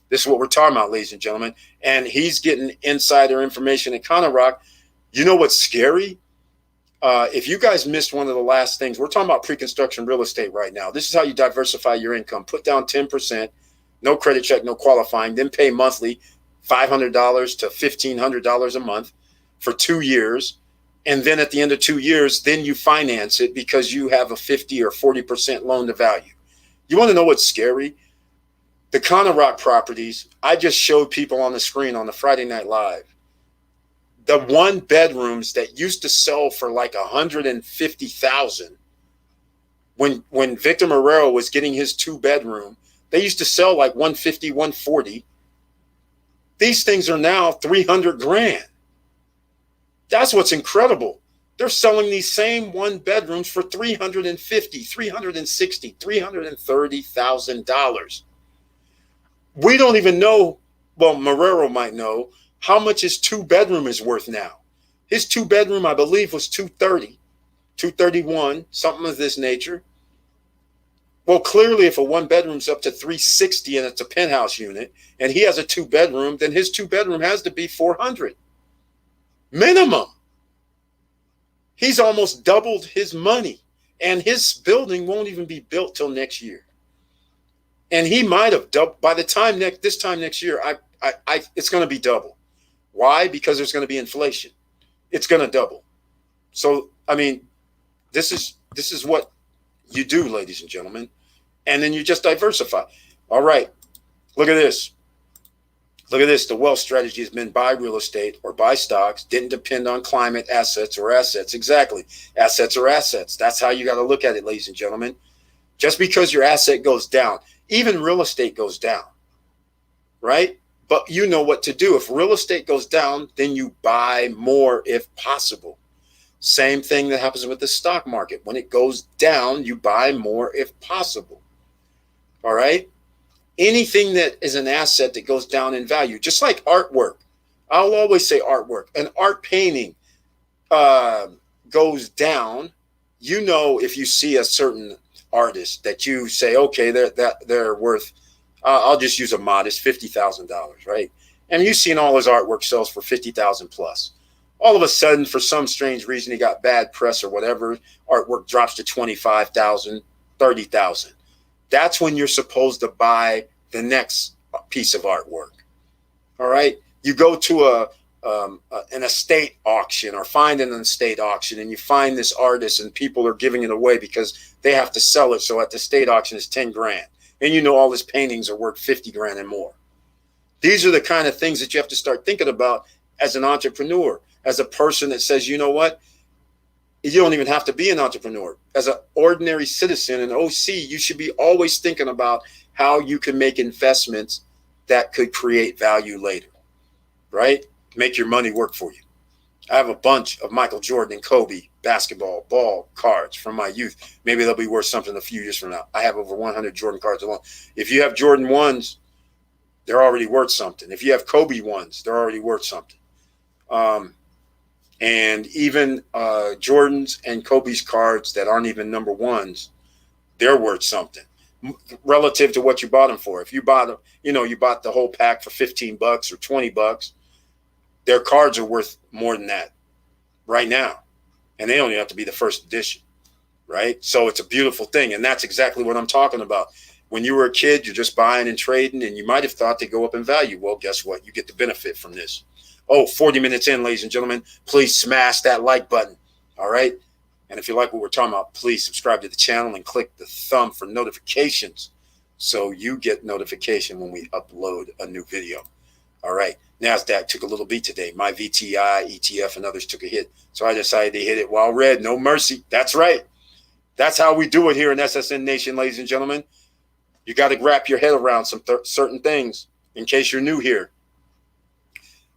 This is what we're talking about, ladies and gentlemen. And he's getting insider information at Counter Rock. You know what's scary? If you guys missed one of the last things, we're talking about pre-construction real estate right now. This is how you diversify your income. Put down 10%, no credit check, no qualifying, then pay monthly $500 to $1,500 a month for 2 years. And then at the end of 2 years, then you finance it because you have a 50 or 40% loan to value. You want to know what's scary? The Counter Rock properties, I just showed people on the screen on the Friday Night Live. The one bedrooms that used to sell for like $150,000 when Victor Marrero was getting his 2-bedroom, they used to sell like $150,000, $140,000. These things are now $300,000. That's what's incredible. They're selling these same 1-bedrooms for $350,000, $360,000, $330,000. We don't even know. Well, Marrero might know how much his 2-bedroom is worth now. His 2-bedroom, I believe, was $230,000, $231,000, something of this nature. Well, clearly, if a 1-bedroom's up to $360,000 and it's a penthouse unit, and he has a 2-bedroom, then his 2-bedroom has to be $400,000 minimum. He's almost doubled his money, and his building won't even be built till next year. And he might have doubled by the time this time next year. It's going to be double. Why? Because there's going to be inflation. It's going to double. So, I mean, this is what you do, ladies and gentlemen. And then you just diversify. All right. Look at this. Look at this. The wealth strategy has been buy real estate or buy stocks. Didn't depend on climate, assets, or assets. Exactly. Assets or assets. That's how you got to look at it, ladies and gentlemen. Just because your asset goes down, even real estate goes down, right? But you know what to do. If real estate goes down, then you buy more if possible. Same thing that happens with the stock market. When it goes down, you buy more if possible. All right? Anything that is an asset that goes down in value, just like artwork. I'll always say artwork. An art painting goes down. You know, if you see a certain artist that you say, okay, they're worth, I'll just use a modest $50,000, right? And you've seen all his artwork sells for $50,000 plus. All of a sudden, for some strange reason, he got bad press or whatever, artwork drops to $25,000, $30,000. That's when you're supposed to buy the next piece of artwork. All right. You go to an estate auction or find an estate auction, and you find this artist, and people are giving it away because they have to sell it. So at the estate auction, it's $10,000, and you know all his paintings are worth $50,000 and more. These are the kind of things that you have to start thinking about as an entrepreneur, as a person that says, you know what? You don't even have to be an entrepreneur. As an ordinary citizen, an OC, you should be always thinking about how you can make investments that could create value later, right? Make your money work for you. I have a bunch of Michael Jordan and Kobe basketball ball cards from my youth. Maybe they'll be worth something a few years from now. I have over 100 Jordan cards alone. If you have Jordan 1s, they're already worth something. If you have Kobe 1s, they're already worth something. And even Jordan's and Kobe's cards that aren't even number 1s, they're worth something relative to what you bought them for. If you bought them, you bought the whole pack for $15 or $20, their cards are worth more than that right now. And they don't even have to be the first edition, right? So it's a beautiful thing. And that's exactly what I'm talking about. When you were a kid, you're just buying and trading, and you might have thought they go up in value. Well, guess what? You get the benefit from this. 40 minutes in, ladies and gentlemen, please smash that like button. All right. And if you like what we're talking about, please subscribe to the channel and click the thumb for notifications so you get notification when we upload a new video. All right. NASDAQ took a little beat today. My VTI, ETF, and others took a hit. So I decided to hit it while red. No mercy. That's right. That's how we do it here in SSN Nation, ladies and gentlemen. You got to wrap your head around some certain things in case you're new here.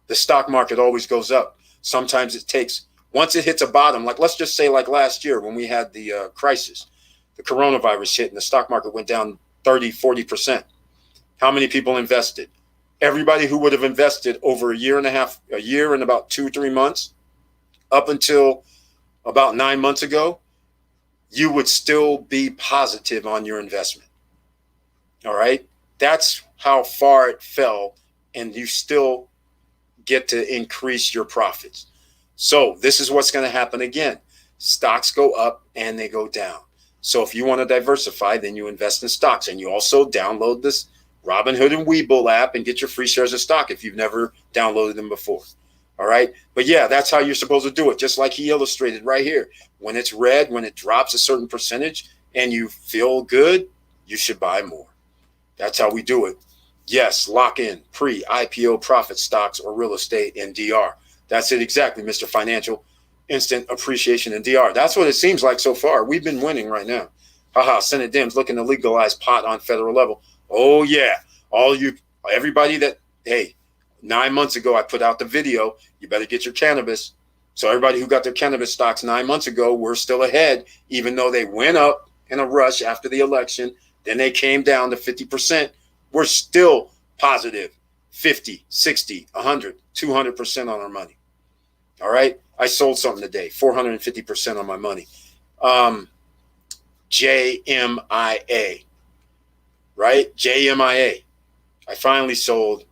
The stock market always goes up. Sometimes it takes, once it hits a bottom, like let's just say like last year when we had the crisis, the coronavirus hit and the stock market went down 30-40%. How many people invested? Everybody who would have invested over a year and about 2-3 months, up until about 9 months ago, you would still be positive on your investment. All right. That's how far it fell, and you still get to increase your profits. So this is what's going to happen again. Stocks go up and they go down. So if you want to diversify, then you invest in stocks, and you also download this Robinhood and Webull app and get your free shares of stock if you've never downloaded them before. All right. But yeah, that's how you're supposed to do it. Just like he illustrated right here. When it's red, when it drops a certain percentage and you feel good, you should buy more. That's how we do it. Yes, lock in pre-IPO profit stocks or real estate in DR. That's it exactly, Mr. Financial. Instant appreciation in DR. That's what it seems like so far. We've been winning right now. Haha, Senate Dems looking to legalize pot on federal level. Oh, yeah. Everybody that, hey, 9 months ago, I put out the video. You better get your cannabis. So everybody who got their cannabis stocks 9 months ago, we're still ahead, even though they went up in a rush after the election. Then they came down to 50%. We're still positive 50, 60, 100, 200% on our money. All right. I sold something today, 450% on my money. JMIA, right? JMIA. I finally sold.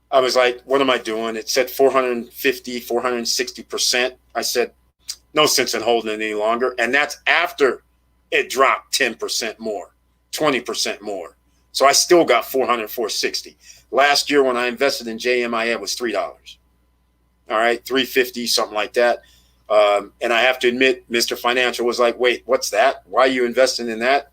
I was like, what am I doing? It said 450, 460%. I said, no sense in holding it any longer. And that's after it dropped 10% more, 20% more. So I still got 400, 460. Last year when I invested in JMIA, it was $3. All right, 350, something like that. And I have to admit, Mr. Financial was like, wait, what's that? Why are you investing in that?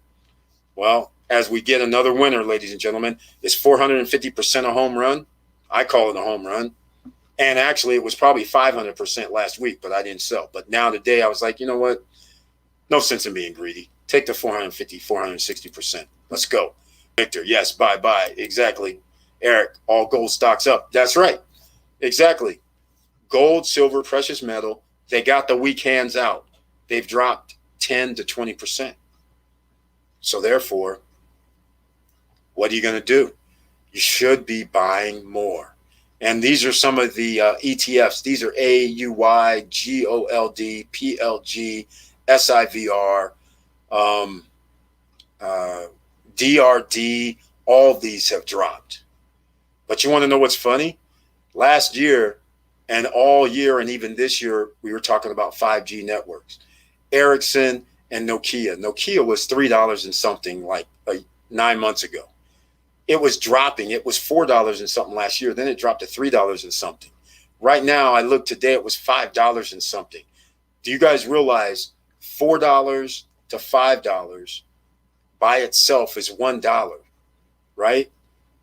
Well, as we get another winner, ladies and gentlemen, is 450% a home run? I call it a home run. And actually, it was probably 500% last week, but I didn't sell. But now today, I was like, you know what? No sense in being greedy. Take the 450, 460%. Let's go. Victor, yes, bye. Exactly. Eric, all gold stocks up. That's right. Exactly. Gold, silver, precious metal, they got the weak hands out. They've dropped 10 to 20%. So therefore, what are you going to do? You should be buying more. And these are some of the ETFs. These are AUY, GOLD, PLG, SIVR, DRD. All of these have dropped. But you want to know what's funny? Last year and all year and even this year, we were talking about 5G networks. Ericsson and Nokia. Nokia was $3 and something like 9 months ago. It was dropping. It was $4 and something last year. Then it dropped to $3 and something. Right now, I looked today, it was $5 and something. Do you guys realize $4 to $5 by itself is $1, right?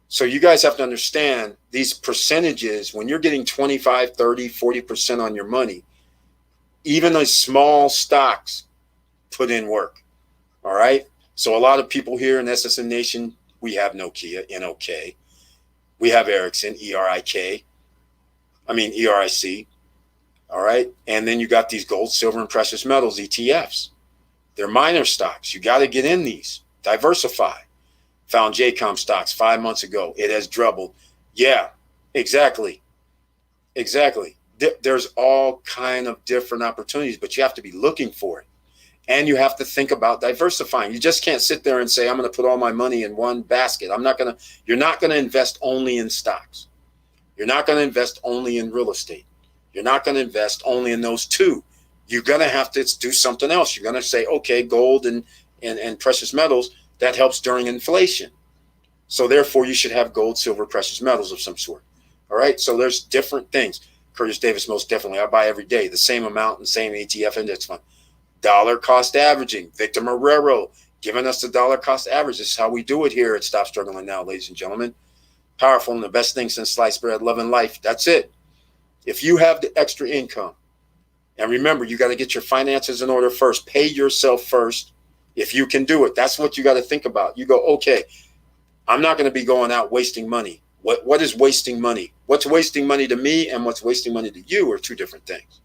So you guys have to understand these percentages, when you're getting 25, 30, 40% on your money, even those small stocks put in work. All right. So a lot of people here in SSN Nation, we have Nokia, NOK. We have Ericsson, ERIC. All right. And then you got these gold, silver, and precious metals, ETFs. They're minor stocks. You got to get in these. Diversify. Found JCOM stocks 5 months ago. It has doubled. Yeah, exactly. There's all kind of different opportunities, but you have to be looking for it. And you have to think about diversifying. You just can't sit there and say, I'm going to put all my money in one basket. You're not going to invest only in stocks. You're not going to invest only in real estate. You're not going to invest only in those two. You're going to have to do something else. You're going to say, okay, gold and precious metals, that helps during inflation. So therefore, you should have gold, silver, precious metals of some sort. All right. So there's different things. Curtis Davis, most definitely. I buy every day the same amount and same ETF index fund. Dollar cost averaging. Victor Marrero giving us the dollar cost average. This is how we do it here at Stop Struggling Now, ladies and gentlemen. Powerful and the best thing since sliced bread, love and life. That's it. If you have the extra income, and remember, you got to get your finances in order first. Pay yourself first if you can do it. That's what you got to think about. You go, okay, I'm not going to be going out wasting money. What is wasting money? What's wasting money to me and what's wasting money to you are two different things,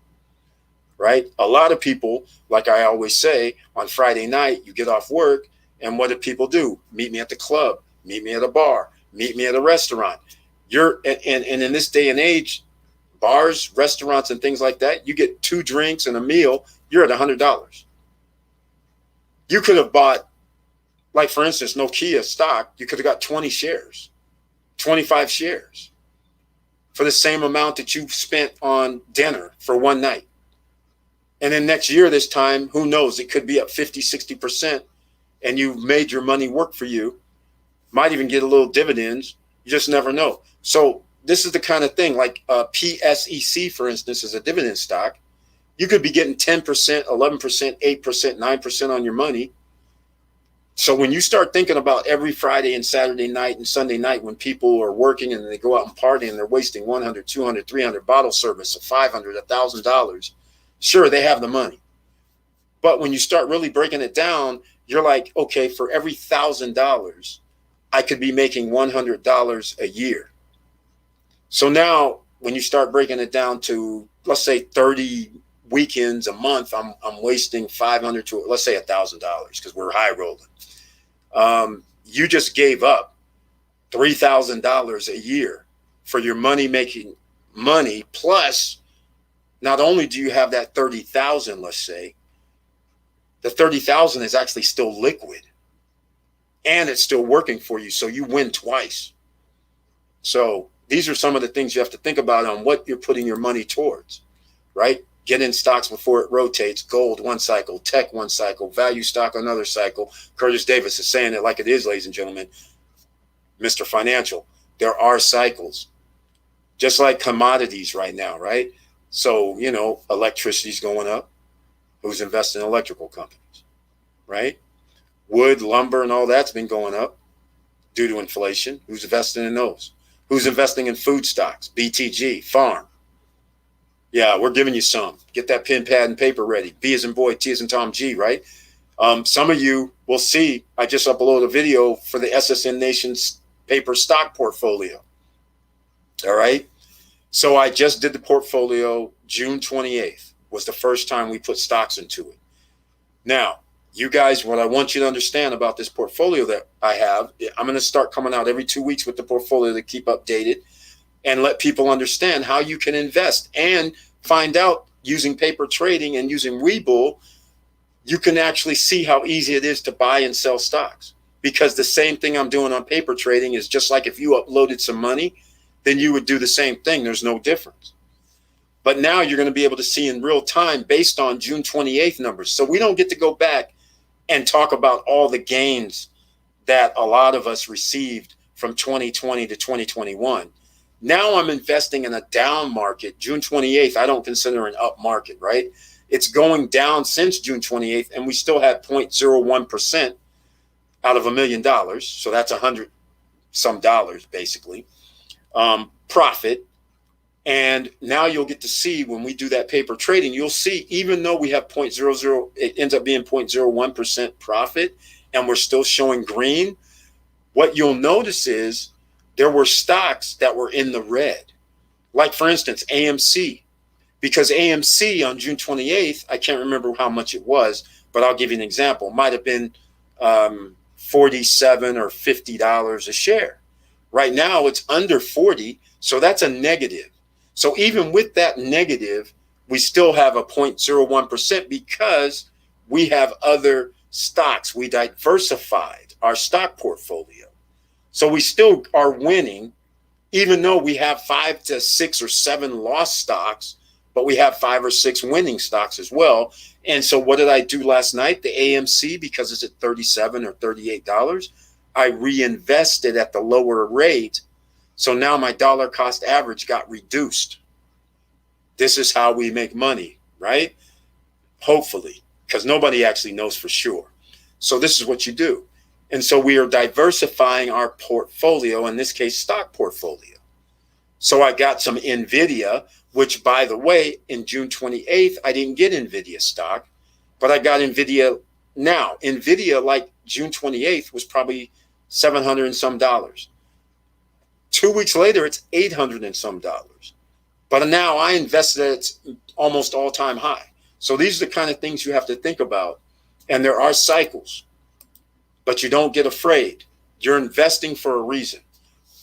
right? A lot of people, like I always say, on Friday night, you get off work, and what do people do? Meet me at the club, meet me at a bar, meet me at a restaurant. And in this day and age, bars, restaurants, and things like that, you get 2 drinks and a meal, you're at $100. You could have bought, like for instance, Nokia stock, you could have got 20 shares, 25 shares for the same amount that you spent on dinner for one night. And then next year, this time, who knows, it could be up 50, 60%, and you've made your money work for you. Might even get a little dividends. You just never know. So this is the kind of thing, like PSEC, for instance, is a dividend stock. You could be getting 10%, 11%, 8%, 9% on your money. So when you start thinking about every Friday and Saturday night and Sunday night when people are working and they go out and party and they're wasting 100, 200, 300 bottle service of $500, $1,000, sure, they have the money. But when you start really breaking it down, you're like, okay, for every $1,000, I could be making $100 a year. So now when you start breaking it down to, let's say 30 weekends a month, I'm wasting $500 to, let's say $1,000, because we're high rolling. You just gave up $3,000 a year for your making money. Plus, not only do you have that 30,000, let's say, the 30,000 is actually still liquid and it's still working for you. So you win twice. So these are some of the things you have to think about on what you're putting your money towards, right? Get in stocks before it rotates. Gold, one cycle. Tech, one cycle. Value stock, another cycle. Curtis Davis is saying it like it is, ladies and gentlemen. Mr. Financial, there are cycles. Just like commodities right now, right? So, you know, electricity's going up. Who's investing in electrical companies, right? Wood, lumber, and all that's been going up due to inflation. Who's investing in those? Who's investing in food stocks? BTG, farm. Yeah, we're giving you some. Get that pen, pad, and paper ready. B as in boy, T as in Tom, G, right? Some of you will see, I just uploaded a video for the SSN Nation's paper stock portfolio. All right? So I just did the portfolio June 28th. Was the first time we put stocks into it. Now, you guys, what I want you to understand about this portfolio that I have, I'm going to start coming out every 2 weeks with the portfolio to keep updated and let people understand how you can invest and find out using paper trading and using Webull, you can actually see how easy it is to buy and sell stocks. Because the same thing I'm doing on paper trading is just like if you uploaded some money, then you would do the same thing. There's no difference. But now you're going to be able to see in real time based on June 28th numbers. So we don't get to go back and talk about all the gains that a lot of us received from 2020 to 2021. Now I'm investing in a down market. June 28th, I don't consider an up market, right? It's going down since June 28th, and we still have 0.01% out of $1 million. So that's $100 some dollars, basically, profit. And now you'll get to see when we do that paper trading, you'll see even though we have 0.00, it ends up being 0.01% profit, and we're still showing green. What you'll notice is there were stocks that were in the red, like for instance, AMC, because AMC on June 28th, I can't remember how much it was, but I'll give you an example. It might have been $47 or $50 a share. Right now it's under 40, so that's a negative. So even with that negative, we still have a 0.01% because we have other stocks. We diversified our stock portfolio. So we still are winning, even though we have 5 to 6 or 7 lost stocks, but we have 5 or 6 winning stocks as well. And so what did I do last night? The AMC, because it's at $37 or $38, I reinvested at the lower rate. So now my dollar cost average got reduced. This is how we make money, right? Hopefully, because nobody actually knows for sure. So this is what you do. And so we are diversifying our portfolio, in this case, stock portfolio. So I got some NVIDIA, which, by the way, in June 28th, I didn't get NVIDIA stock, but I got NVIDIA now. NVIDIA, like June 28th, was probably $700 and some dollars. 2 weeks later, it's $800 and some dollars. But now I invested at its almost all-time high. So these are the kind of things you have to think about. And there are cycles, but you don't get afraid. You're investing for a reason.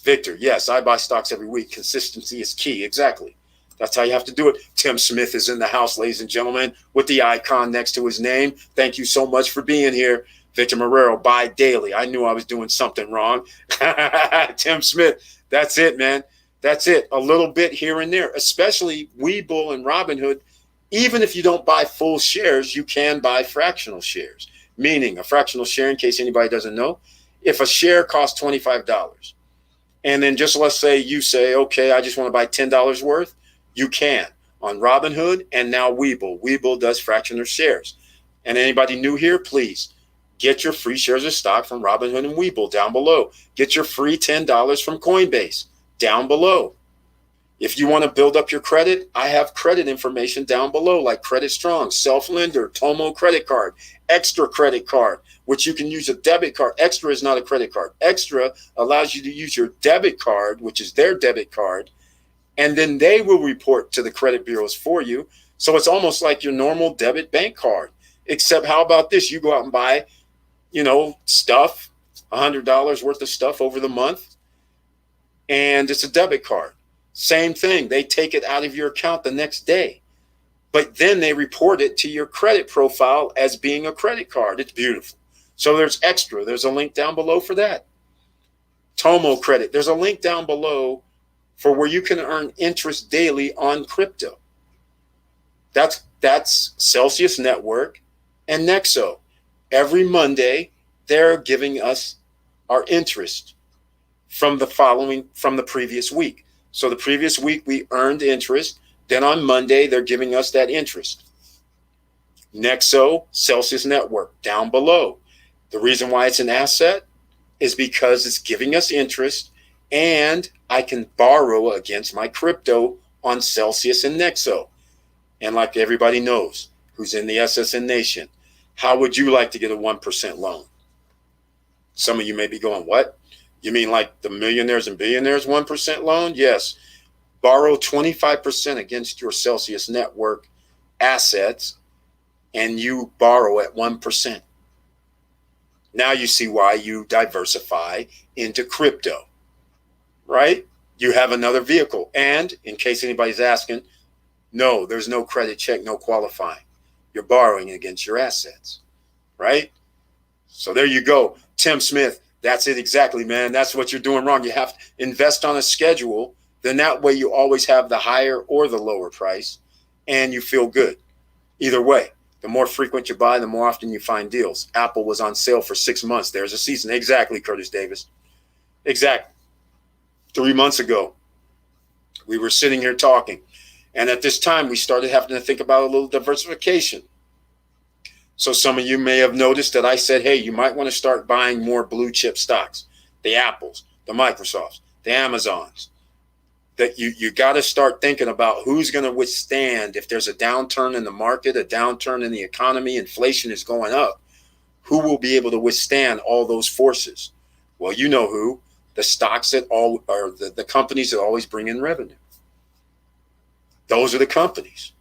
Victor, yes, I buy stocks every week. Consistency is key. Exactly. That's how you have to do it. Tim Smith is in the house, ladies and gentlemen, with the icon next to his name. Thank you so much for being here. Victor Marrero, buy daily. I knew I was doing something wrong. Tim Smith, that's it, man. That's it. A little bit here and there, especially Webull and Robinhood. Even if you don't buy full shares, you can buy fractional shares. Meaning a fractional share, in case anybody doesn't know, if a share costs $25, and then just let's say you say, okay, I just want to buy $10 worth, you can on Robinhood and now Webull. Webull does fractional shares. And anybody new here, please get your free shares of stock from Robinhood and Webull down below. Get your free $10 from Coinbase down below. If you want to build up your credit, I have credit information down below, like Credit Strong, Self-Lender, Tomo credit card, Extra credit card, which you can use a debit card. Extra is not a credit card. Extra allows you to use your debit card, which is their debit card, and then they will report to the credit bureaus for you. So it's almost like your normal debit bank card, except how about this? You go out and buy, stuff, $100 worth of stuff over the month, and it's a debit card. Same thing. They take it out of your account the next day, but then they report it to your credit profile as being a credit card. It's beautiful. So there's Extra. There's a link down below for that. Tomo Credit. There's a link down below for where you can earn interest daily on crypto. That's Celsius Network and Nexo. Every Monday, they're giving us our interest from the previous week. So the previous week we earned interest. Then on Monday, they're giving us that interest. Nexo, Celsius Network, down below. The reason why it's an asset is because it's giving us interest, and I can borrow against my crypto on Celsius and Nexo. And like everybody knows who's in the SSN Nation, how would you like to get a 1% loan? Some of you may be going, what? You mean like the millionaires and billionaires 1% loan? Yes. Borrow 25% against your Celsius Network assets, and you borrow at 1%. Now you see why you diversify into crypto, right? You have another vehicle. And in case anybody's asking, no, there's no credit check, no qualifying. You're borrowing against your assets, right? So there you go. Tim Smith, that's it exactly, man. That's what you're doing wrong. You have to invest on a schedule. Then that way you always have the higher or the lower price, and you feel good. Either way, the more frequent you buy, the more often you find deals. Apple was on sale for 6 months. There's a season. Exactly, Curtis Davis. Exactly. 3 months ago, we were sitting here talking. And at this time, we started having to think about a little diversification. So some of you may have noticed that I said, hey, you might want to start buying more blue chip stocks. The Apples, the Microsofts, the Amazons. That you got to start thinking about who's going to withstand if there's a downturn in the market, a downturn in the economy, inflation is going up. Who will be able to withstand all those forces? Well, you know who. The stocks that all are the companies that always bring in revenue. Those are the companies.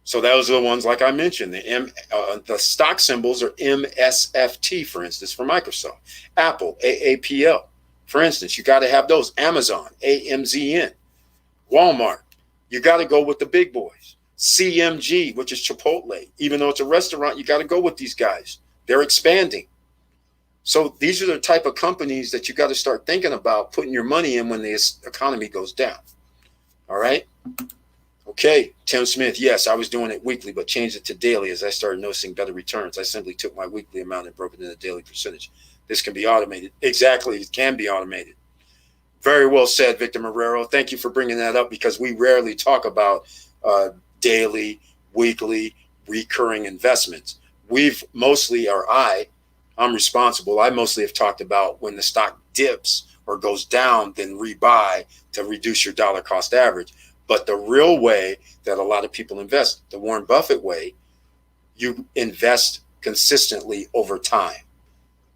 So those are the ones like I mentioned. The stock symbols are MSFT, for instance, for Microsoft. Apple, AAPL. For instance, you got to have those. Amazon, AMZN. Walmart, you got to go with the big boys. CMG, which is Chipotle. Even though it's a restaurant, you got to go with these guys. They're expanding. So these are the type of companies that you got to start thinking about putting your money in when the economy goes down. All right? Okay, Tim Smith, yes, I was doing it weekly, but changed it to daily as I started noticing better returns. I simply took my weekly amount and broke it into a daily percentage. This can be automated. Exactly, it can be automated. Very well said, Victor Marrero. Thank you for bringing that up because we rarely talk about daily, weekly, recurring investments. I'm responsible. I mostly have talked about when the stock dips or goes down, then rebuy to reduce your dollar cost average. But the real way that a lot of people invest, the Warren Buffett way, you invest consistently over time.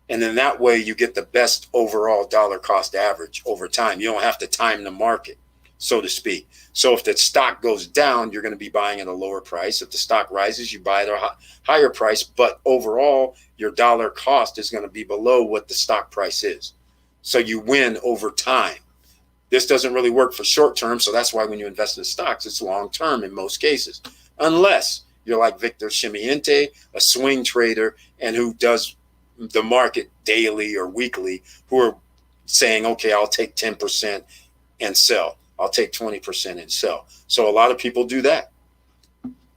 And in that way, you get the best overall dollar cost average over time. You don't have to time the market, so to speak. So if the stock goes down, you're going to be buying at a lower price. If the stock rises, you buy at a higher price. But overall, your dollar cost is going to be below what the stock price is. So you win over time. This doesn't really work for short term. So that's why when you invest in stocks, it's long term in most cases, unless you're like Victor Chimiente, a swing trader, and who does the market daily or weekly, who are saying, okay, I'll take 10% and sell. I'll take 20% and sell. So a lot of people do that.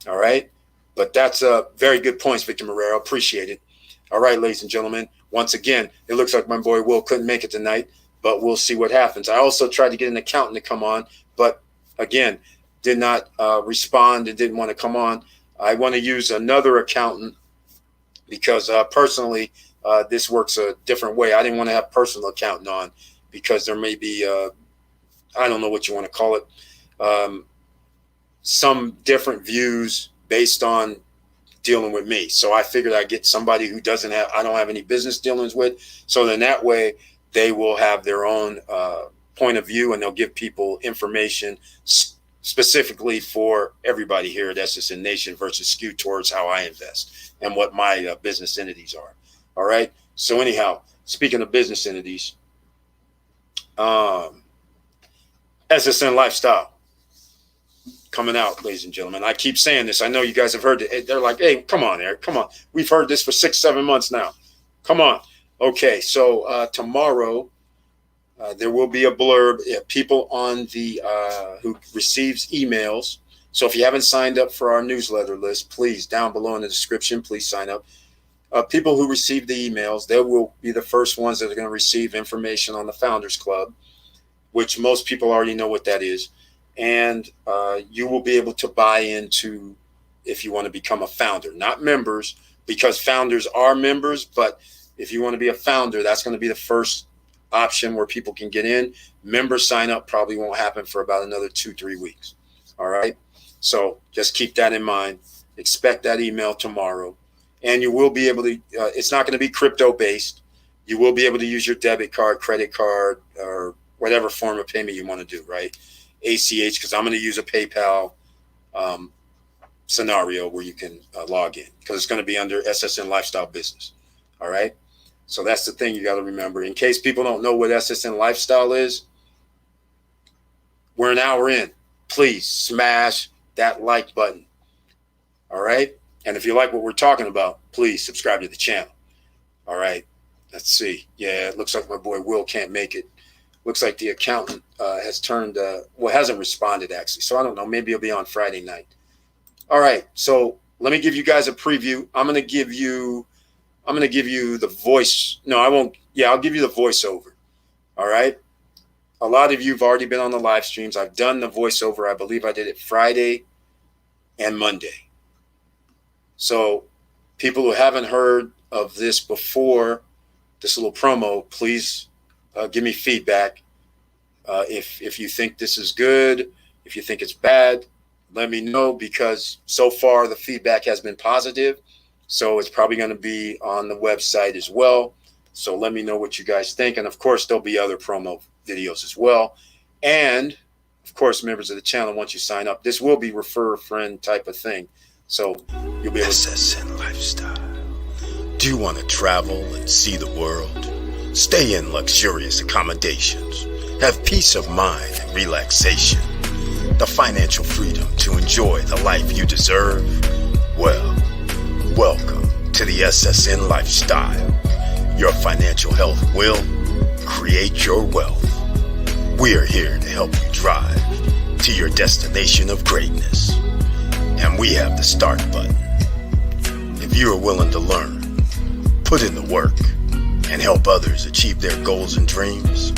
All right. But that's very good points, Victor Marrero. Appreciate it. All right, ladies and gentlemen. Once again, it looks like my boy Will couldn't make it tonight, but we'll see what happens. I also tried to get an accountant to come on, but again, did not respond and didn't want to come on. I want to use another accountant because personally, this works a different way. I didn't want to have personal accountant on because there may be, I don't know what you want to call it, some different views based on dealing with me. So I figured I'd get somebody who I don't have any business dealings with. So then that way they will have their own point of view and they'll give people information specifically for everybody here at SSN Nation versus skewed towards how I invest and what my business entities are. All right. So anyhow, speaking of business entities, SSN Lifestyle coming out, ladies and gentlemen. I keep saying this. I know you guys have heard it. They're like, hey, come on, Eric. Come on. We've heard this for 6-7 months now. Come on. Okay. So tomorrow there will be a blurb. People on the who receives emails. So if you haven't signed up for our newsletter list, please, down below in the description, please sign up. People who receive the emails, they will be the first ones that are going to receive information on the Founders Club, which most people already know what that is. And you will be able to buy into, if you want to become a founder, not members, because founders are members. But if you want to be a founder, that's going to be the first option where people can get in. Member sign up probably won't happen for about another 2-3 weeks. All right. So just keep that in mind. Expect that email tomorrow. And you will be able to, it's not going to be crypto based. You will be able to use your debit card, credit card, or whatever form of payment you want to do, right? ACH, because I'm going to use a PayPal scenario where you can log in, because it's going to be under SSN Lifestyle Business. All right. So that's the thing you got to remember. In case people don't know what SSN Lifestyle is, we're an hour in. Please smash that like button. All right. And if you like what we're talking about, please subscribe to the channel. All right. Let's see. Yeah, it looks like my boy Will can't make it. Looks like the accountant has turned, hasn't responded actually. So I don't know. Maybe he'll be on Friday night. All right. So let me give you guys a preview. I'm going to give you the voice. No, I won't. Yeah, I'll give you the voiceover. All right. A lot of you have already been on the live streams. I've done the voiceover. I believe I did it Friday and Monday. So people who haven't heard of this before, this little promo, please give me feedback. If you think this is good, if you think it's bad, let me know, because so far the feedback has been positive. So it's probably going to be on the website as well. So let me know what you guys think. And of course, there'll be other promo videos as well. And of course, members of the channel, once you sign up, this will be refer a friend type of thing. So you'll be able to SSN Lifestyle. Do you want to travel and see the world? Stay in luxurious accommodations. Have peace of mind and relaxation. The financial freedom to enjoy the life you deserve? Well, welcome to the SSN Lifestyle. Your financial health will create your wealth. We are here to help you drive to your destination of greatness. And we have the start button. If you are willing to learn, put in the work, and help others achieve their goals and dreams,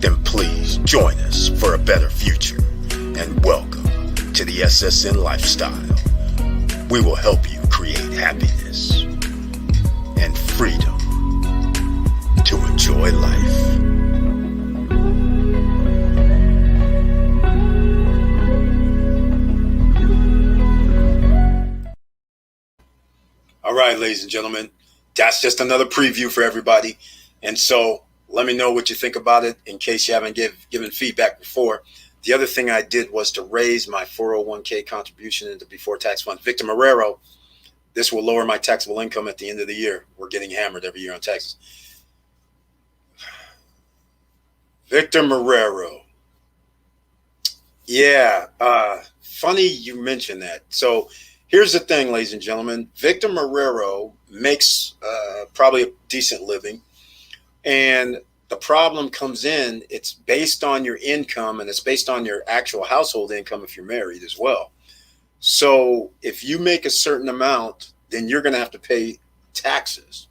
then please join us for a better future, and welcome to the SSN Lifestyle. We will help you create happiness. happiness and freedom to enjoy life. All right, ladies and gentlemen, that's just another preview for everybody. And so let me know what you think about it in case you haven't given feedback before. The other thing I did was to raise my 401k contribution into before tax fund. Victor Marrero, this will lower my taxable income at the end of the year. We're getting hammered every year on taxes. Victor Marrero. Yeah, funny you mentioned that. So here's the thing, ladies and gentlemen. Victor Marrero makes probably a decent living. And the problem comes in, it's based on your income and it's based on your actual household income if you're married as well. So if you make a certain amount, then you're going to have to pay taxes.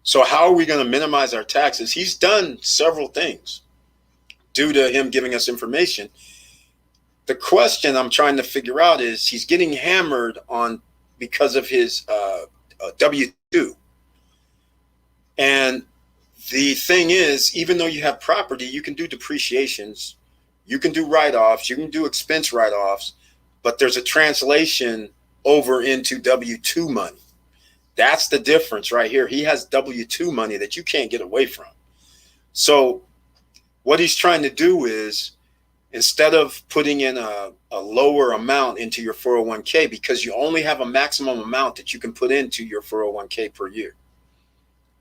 So how are we going to minimize our taxes? He's done several things due to him giving us information. The question I'm trying to figure out is he's getting hammered on because of his W-2. And the thing is, even though you have property, you can do depreciations, you can do write-offs, you can do expense write-offs, but there's a translation over into W-2 money. That's the difference right here. He has W-2 money that you can't get away from. So what he's trying to do is, instead of putting in a lower amount into your 401k, because you only have a maximum amount that you can put into your 401k per year.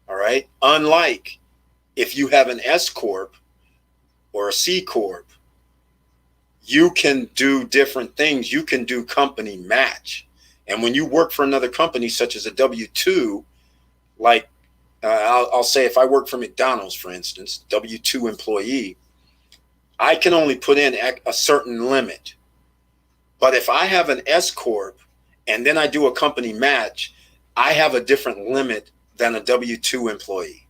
All right. Unlike if you have an S Corp or a C Corp, you can do different things. You can do company match. And when you work for another company, such as a W-2, like I'll say if I work for McDonald's, for instance, W-2 employee, I can only put in a certain limit. But if I have an S Corp and then I do a company match, I have a different limit than a W-2 employee.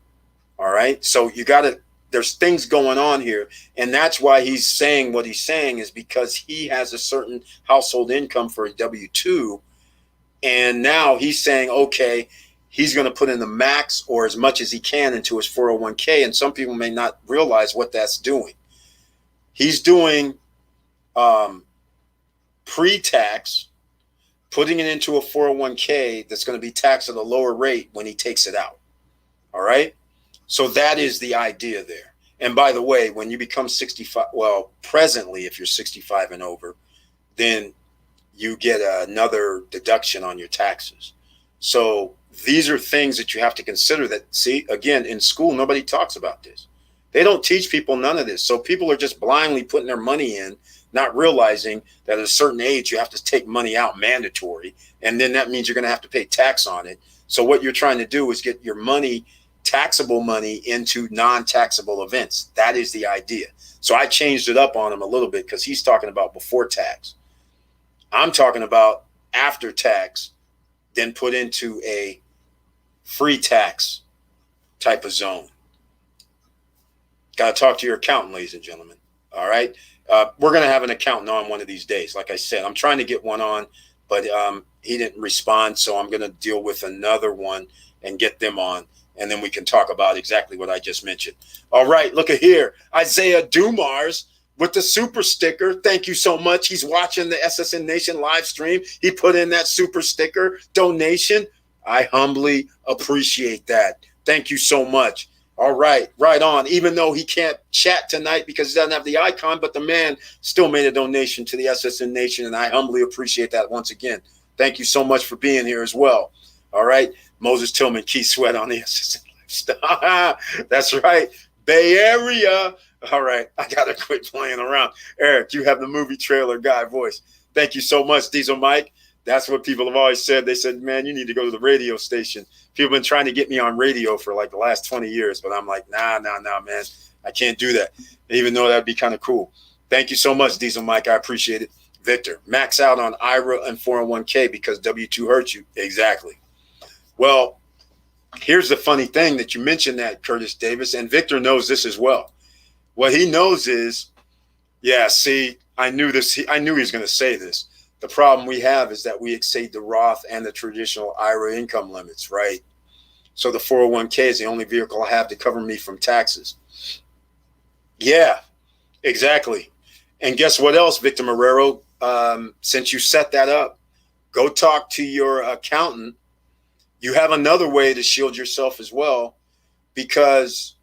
All right. So there's things going on here. And that's why he's saying what he's saying, is because he has a certain household income for a W-2. And now he's saying, okay, he's going to put in the max or as much as he can into his 401k. And some people may not realize what that's doing. He's doing pre-tax, putting it into a 401k that's going to be taxed at a lower rate when he takes it out. All right. So that is the idea there. And by the way, when you become 65, well, presently, if you're 65 and over, then you get another deduction on your taxes. So these are things that you have to consider that, see, again, in school, nobody talks about this. They don't teach people none of this. So people are just blindly putting their money in, not realizing that at a certain age, you have to take money out mandatory. And then that means you're going to have to pay tax on it. So what you're trying to do is get your money, taxable money, into non-taxable events. That is the idea. So I changed it up on him a little bit because he's talking about before tax. I'm talking about after tax, then put into a free tax type of zone. Got to talk to your accountant, ladies and gentlemen. All right. We're going to have an accountant on one of these days. Like I said, I'm trying to get one on, but he didn't respond. So I'm going to deal with another one and get them on. And then we can talk about exactly what I just mentioned. All right. Look at here. Isaiah Dumars with the super sticker. Thank you so much. He's watching the SSN Nation live stream. He put in that super sticker donation. I humbly appreciate that. Thank you so much. All right, right on. Even though he can't chat tonight because he doesn't have the icon, but the man still made a donation to the SSN Nation, and I humbly appreciate that once again. Thank you so much for being here as well. All right, Moses Tillman, Keith Sweat on the SSN Lifestyle. That's right, Bay Area. All right, I got to quit playing around. Eric, you have the movie trailer guy voice. Thank you so much, Diesel Mike. That's what people have always said. They said, man, you need to go to the radio station. People have been trying to get me on radio for like the last 20 years, but I'm like, nah, man. I can't do that, even though that'd be kind of cool. Thank you so much, Diesel Mike. I appreciate it. Victor, max out on IRA and 401k because W-2 hurts you. Exactly. Well, here's the funny thing that you mentioned that, Curtis Davis, and Victor knows this as well. What he knows is, yeah, see, I knew this. I knew he was going to say this. The problem we have is that we exceed the Roth and the traditional IRA income limits, right? So the 401k is the only vehicle I have to cover me from taxes. Yeah, exactly. And guess what else, Victor Marrero? Since you set that up, go talk to your accountant. You have another way to shield yourself as well, because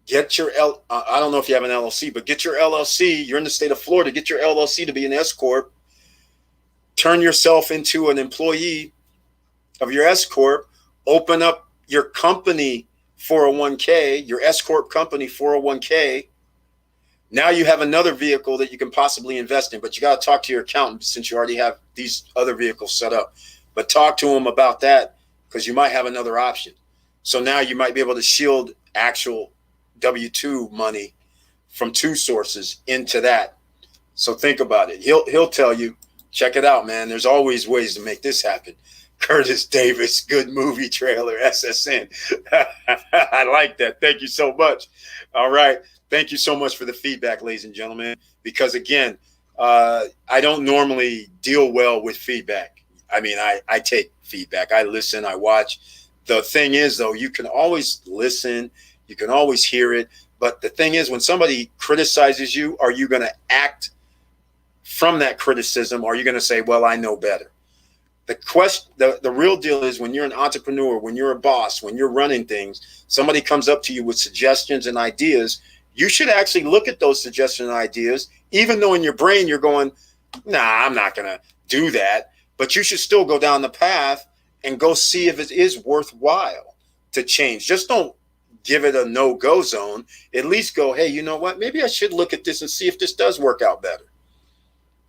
get your I don't know if you have an LLC, but get your LLC. You're in the state of Florida. Get your LLC to be an S corp. Turn yourself into an employee of your S corp. Open up your company 401k, your S corp company 401k. Now you have another vehicle that you can possibly invest in, but you got to talk to your accountant since you already have these other vehicles set up. But talk to them about that, because you might have another option. So now you might be able to shield actual W-2 money from two sources into that. So think about it. He'll tell you, check it out, man. There's always ways to make this happen. Curtis Davis, good movie trailer, SSN. I like that. Thank you so much. All right. Thank you so much for the feedback, ladies and gentlemen, because again, I don't normally deal well with feedback. I mean, I take feedback. I listen, I watch. The thing is, though, you can always listen. You can always hear it. But the thing is, when somebody criticizes you, are you going to act from that criticism? Or are you going to say, well, I know better? The real deal is, when you're an entrepreneur, when you're a boss, when you're running things, somebody comes up to you with suggestions and ideas. You should actually look at those suggestions and ideas, even though in your brain you're going, nah, I'm not going to do that. But you should still go down the path and go see if it is worthwhile to change. Just don't give it a no-go zone. At least go, hey, you know what? Maybe I should look at this and see if this does work out better.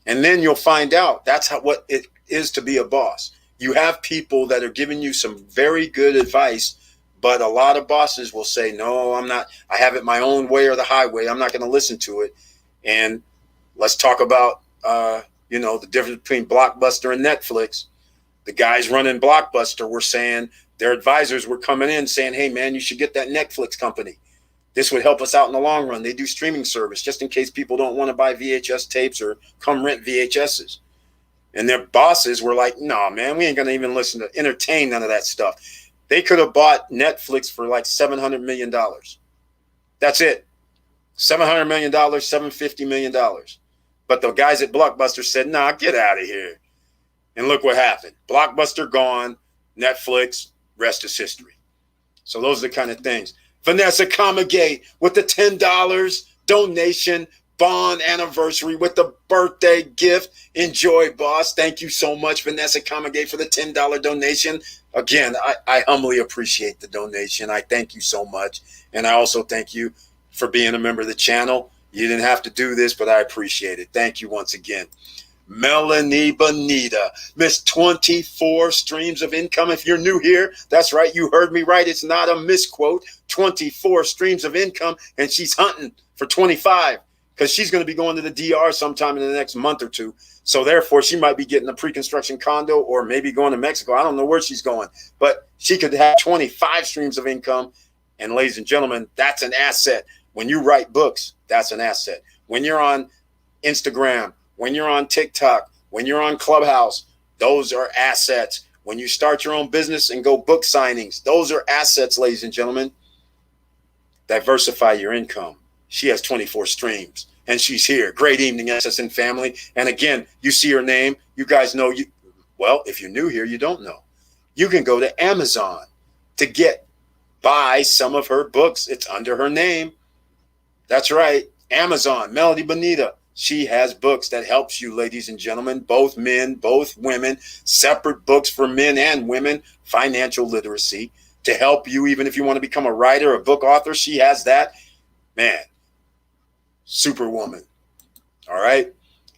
And then you'll find out that's what it is to be a boss. You have people that are giving you some very good advice, but a lot of bosses will say, no, I'm not. I have it my own way or the highway. I'm not going to listen to it. And let's talk about, the difference between Blockbuster and Netflix. The guys running Blockbuster were saying, their advisors were coming in saying, hey, man, you should get that Netflix company. This would help us out in the long run. They do streaming service just in case people don't want to buy VHS tapes or come rent VHSs. And their bosses were like, no, man, we ain't going to even entertain none of that stuff. They could have bought Netflix for like $700 million. That's it. $700 million, $750 million. But the guys at Blockbuster said, nah, get out of here. And look what happened. Blockbuster gone, Netflix, rest is history. So those are the kind of things. Vanessa Comagate with the $10 donation, bond anniversary with the birthday gift. Enjoy, boss. Thank you so much, Vanessa Comagate, for the $10 donation. Again, I humbly appreciate the donation. I thank you so much. And I also thank you for being a member of the channel. You didn't have to do this, but I appreciate it. Thank you once again. Melanie Bonita, Miss 24 streams of income. If you're new here, that's right. You heard me right. It's not a misquote. 24 streams of income, and she's hunting for 25 because she's going to be going to the DR sometime in the next month or two. So therefore, she might be getting a pre-construction condo or maybe going to Mexico. I don't know where she's going, but she could have 25 streams of income. And ladies and gentlemen, that's an asset. When you write books, that's an asset. When you're on Instagram, when you're on TikTok, when you're on Clubhouse, those are assets. When you start your own business and go book signings, those are assets, ladies and gentlemen. Diversify your income. She has 24 streams, and she's here. Great evening, SSN family. And again, you see her name. You guys know you. Well, if you're new here, you don't know. You can go to Amazon to buy some of her books. It's under her name. That's right. Amazon, Melody Bonita. She has books that helps you, ladies and gentlemen, both men, both women, separate books for men and women, financial literacy to help you, even if you want to become a writer, a book author. She has that. Man, superwoman. All right.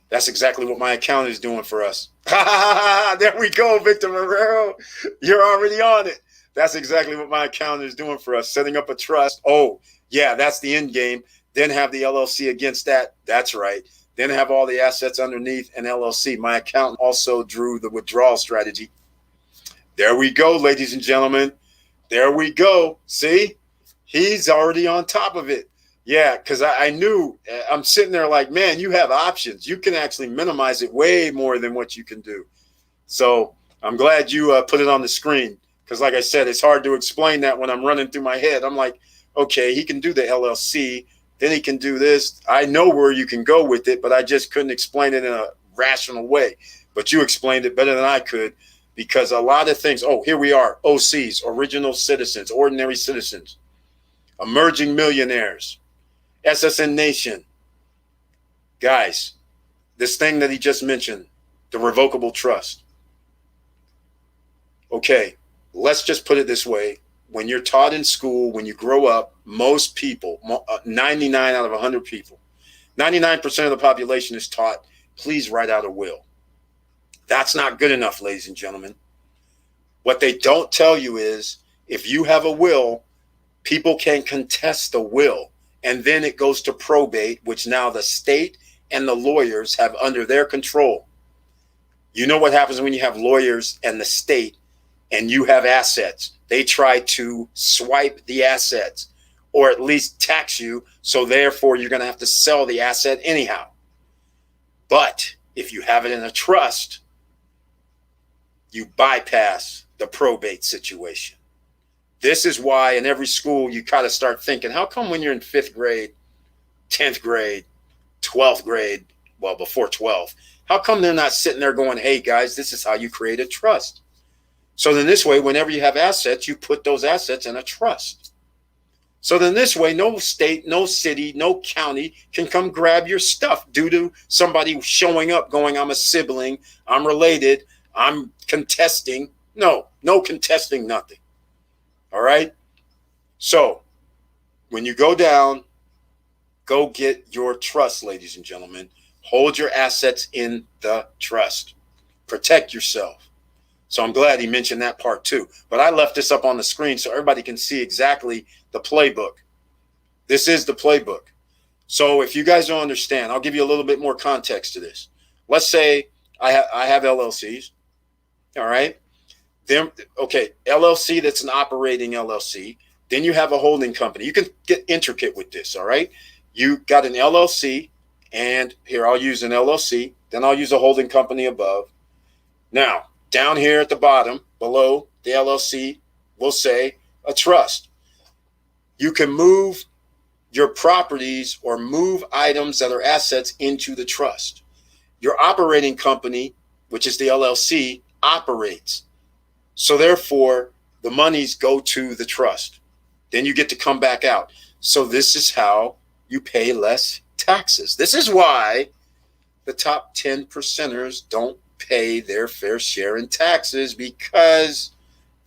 That's exactly what my account is doing for us. There we go, Victor Marrero. You're already on it. That's exactly what my account is doing for us, setting up a trust. Oh, yeah, that's the end game. Then have the LLC against that. That's right. Then have all the assets underneath an LLC. My accountant also drew the withdrawal strategy. There we go, ladies and gentlemen. There we go. See, he's already on top of it. Yeah, because I knew I'm sitting there like, man, you have options. You can actually minimize it way more than what you can do. So I'm glad you put it on the screen because, like I said, it's hard to explain that when I'm running through my head. I'm like, okay, he can do the LLC, then he can do this. I know where you can go with it, but I just couldn't explain it in a rational way. But you explained it better than I could because a lot of things. Oh, here we are: OCs, original citizens, ordinary citizens, emerging millionaires, SSN Nation, guys. This thing that he just mentioned, the revocable trust. Okay, let's just put it this way. When you're taught in school, when you grow up, most people, 99 out of 100 people, 99% of the population is taught, please write out a will. That's not good enough, ladies and gentlemen. What they don't tell you is if you have a will, people can contest the will. And then it goes to probate, which now the state and the lawyers have under their control. You know what happens when you have lawyers and the state and you have assets? They try to swipe the assets or at least tax you. So therefore, you're going to have to sell the asset anyhow. But if you have it in a trust, you bypass the probate situation. This is why in every school you got to start thinking, how come when you're in 5th grade, 10th grade, 12th grade, well, before 12, how come they're not sitting there going, hey, guys, this is how you create a trust? So then this way, whenever you have assets, you put those assets in a trust. So then this way, no state, no city, no county can come grab your stuff due to somebody showing up going, I'm a sibling, I'm related, I'm contesting. No contesting, nothing. All right? So when you go down, go get your trust, ladies and gentlemen. Hold your assets in the trust. Protect yourself. So I'm glad he mentioned that part too. But I left this up on the screen so everybody can see exactly the playbook. This is the playbook. So if you guys don't understand, I'll give you a little bit more context to this. Let's say I have LLCs. All right. Then, okay, LLC, that's an operating LLC. Then you have a holding company. You can get intricate with this. All right. You got an LLC, and here I'll use an LLC. Then I'll use a holding company above. Now, down here at the bottom, below the LLC, we'll say a trust. You can move your properties or move items that are assets into the trust. Your operating company, which is the LLC, operates. So therefore, the monies go to the trust. Then you get to come back out. So this is how you pay less taxes. This is why the top 10 percenters don't pay their fair share in taxes, because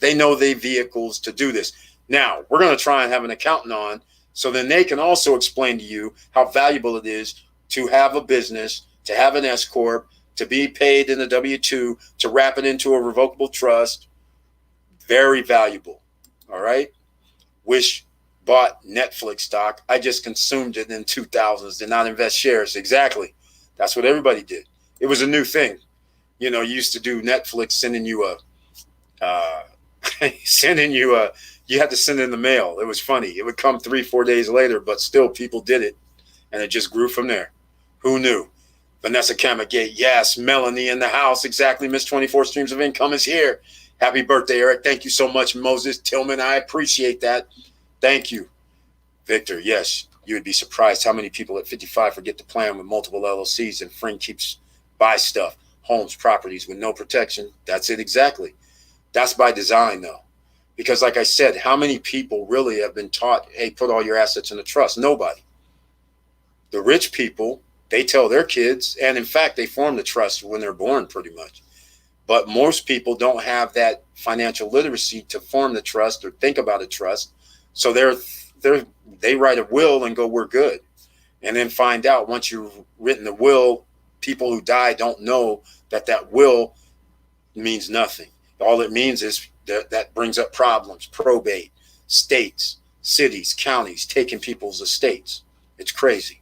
they know they vehicles to do this. Now, we're going to try and have an accountant on so then they can also explain to you how valuable it is to have a business, to have an S Corp, to be paid in a W-2, to wrap it into a revocable trust. Very valuable. All right. Wish bought Netflix stock. I just consumed it in 2000s, did not invest shares. Exactly. That's what everybody did. It was a new thing. You know, you used to do Netflix sending you you had to send in the mail. It was funny. It would come 3-4 days later, but still people did it. And it just grew from there. Who knew? Vanessa Kamagate. Yes. Melanie in the house. Exactly. Miss 24 Streams of Income is here. Happy birthday, Eric. Thank you so much, Moses Tillman. I appreciate that. Thank you. Victor, yes, you would be surprised how many people at 55 forget to plan with multiple LLCs and friend keeps buy stuff, homes, properties with no protection. That's it exactly. That's by design, though. Because like I said, how many people really have been taught, hey, put all your assets in a trust? Nobody. The rich people, they tell their kids, and in fact, they form the trust when they're born pretty much. But most people don't have that financial literacy to form the trust or think about a trust. So they write a will and go, we're good. And then find out once you've written the will, people who die don't know that will means nothing. All it means is that brings up problems, probate, states, cities, counties, taking people's estates. It's crazy.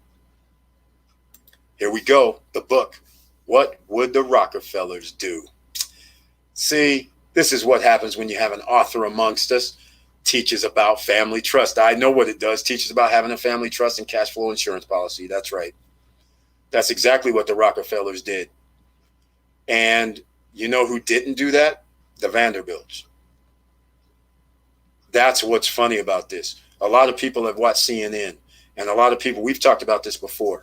Here we go. The book. What would the Rockefellers do? See, this is what happens when you have an author amongst us. Teaches about family trust. I know what it does. Teaches about having a family trust and cash flow insurance policy. That's right. That's exactly what the Rockefellers did. And you know who didn't do that? The Vanderbilts. That's what's funny about this. A lot of people have watched CNN, and a lot of people, we've talked about this before.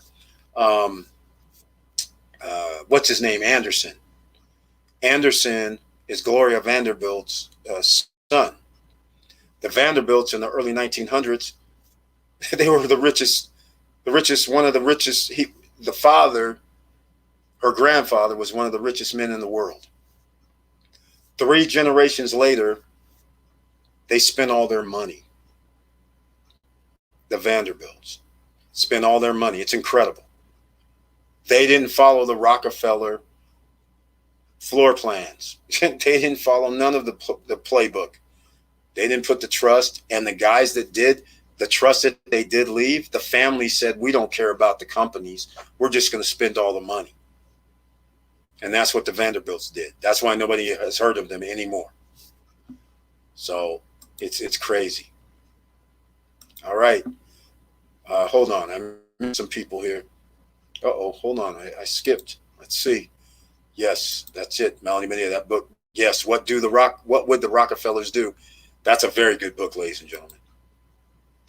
What's his name? Anderson. Anderson is Gloria Vanderbilt's son. The Vanderbilts in the early 1900s, they were the richest, one of the richest. The father, her grandfather, was one of the richest men in the world. 3 generations later, they spent all their money. The Vanderbilts spent all their money. It's incredible. They didn't follow the Rockefeller floor plans. They didn't follow none of the playbook. They didn't put the trust. And the guys that did, the trust that they did leave, the family said, we don't care about the companies. We're just going to spend all the money. And that's what the Vanderbilts did. That's why nobody has heard of them anymore. So it's crazy. All right. Hold on. I missed some people here. Uh-oh, hold on. I skipped. Let's see. Yes, that's it. Melanie Medina, that book. Yes, what would the Rockefellers do? That's a very good book, ladies and gentlemen.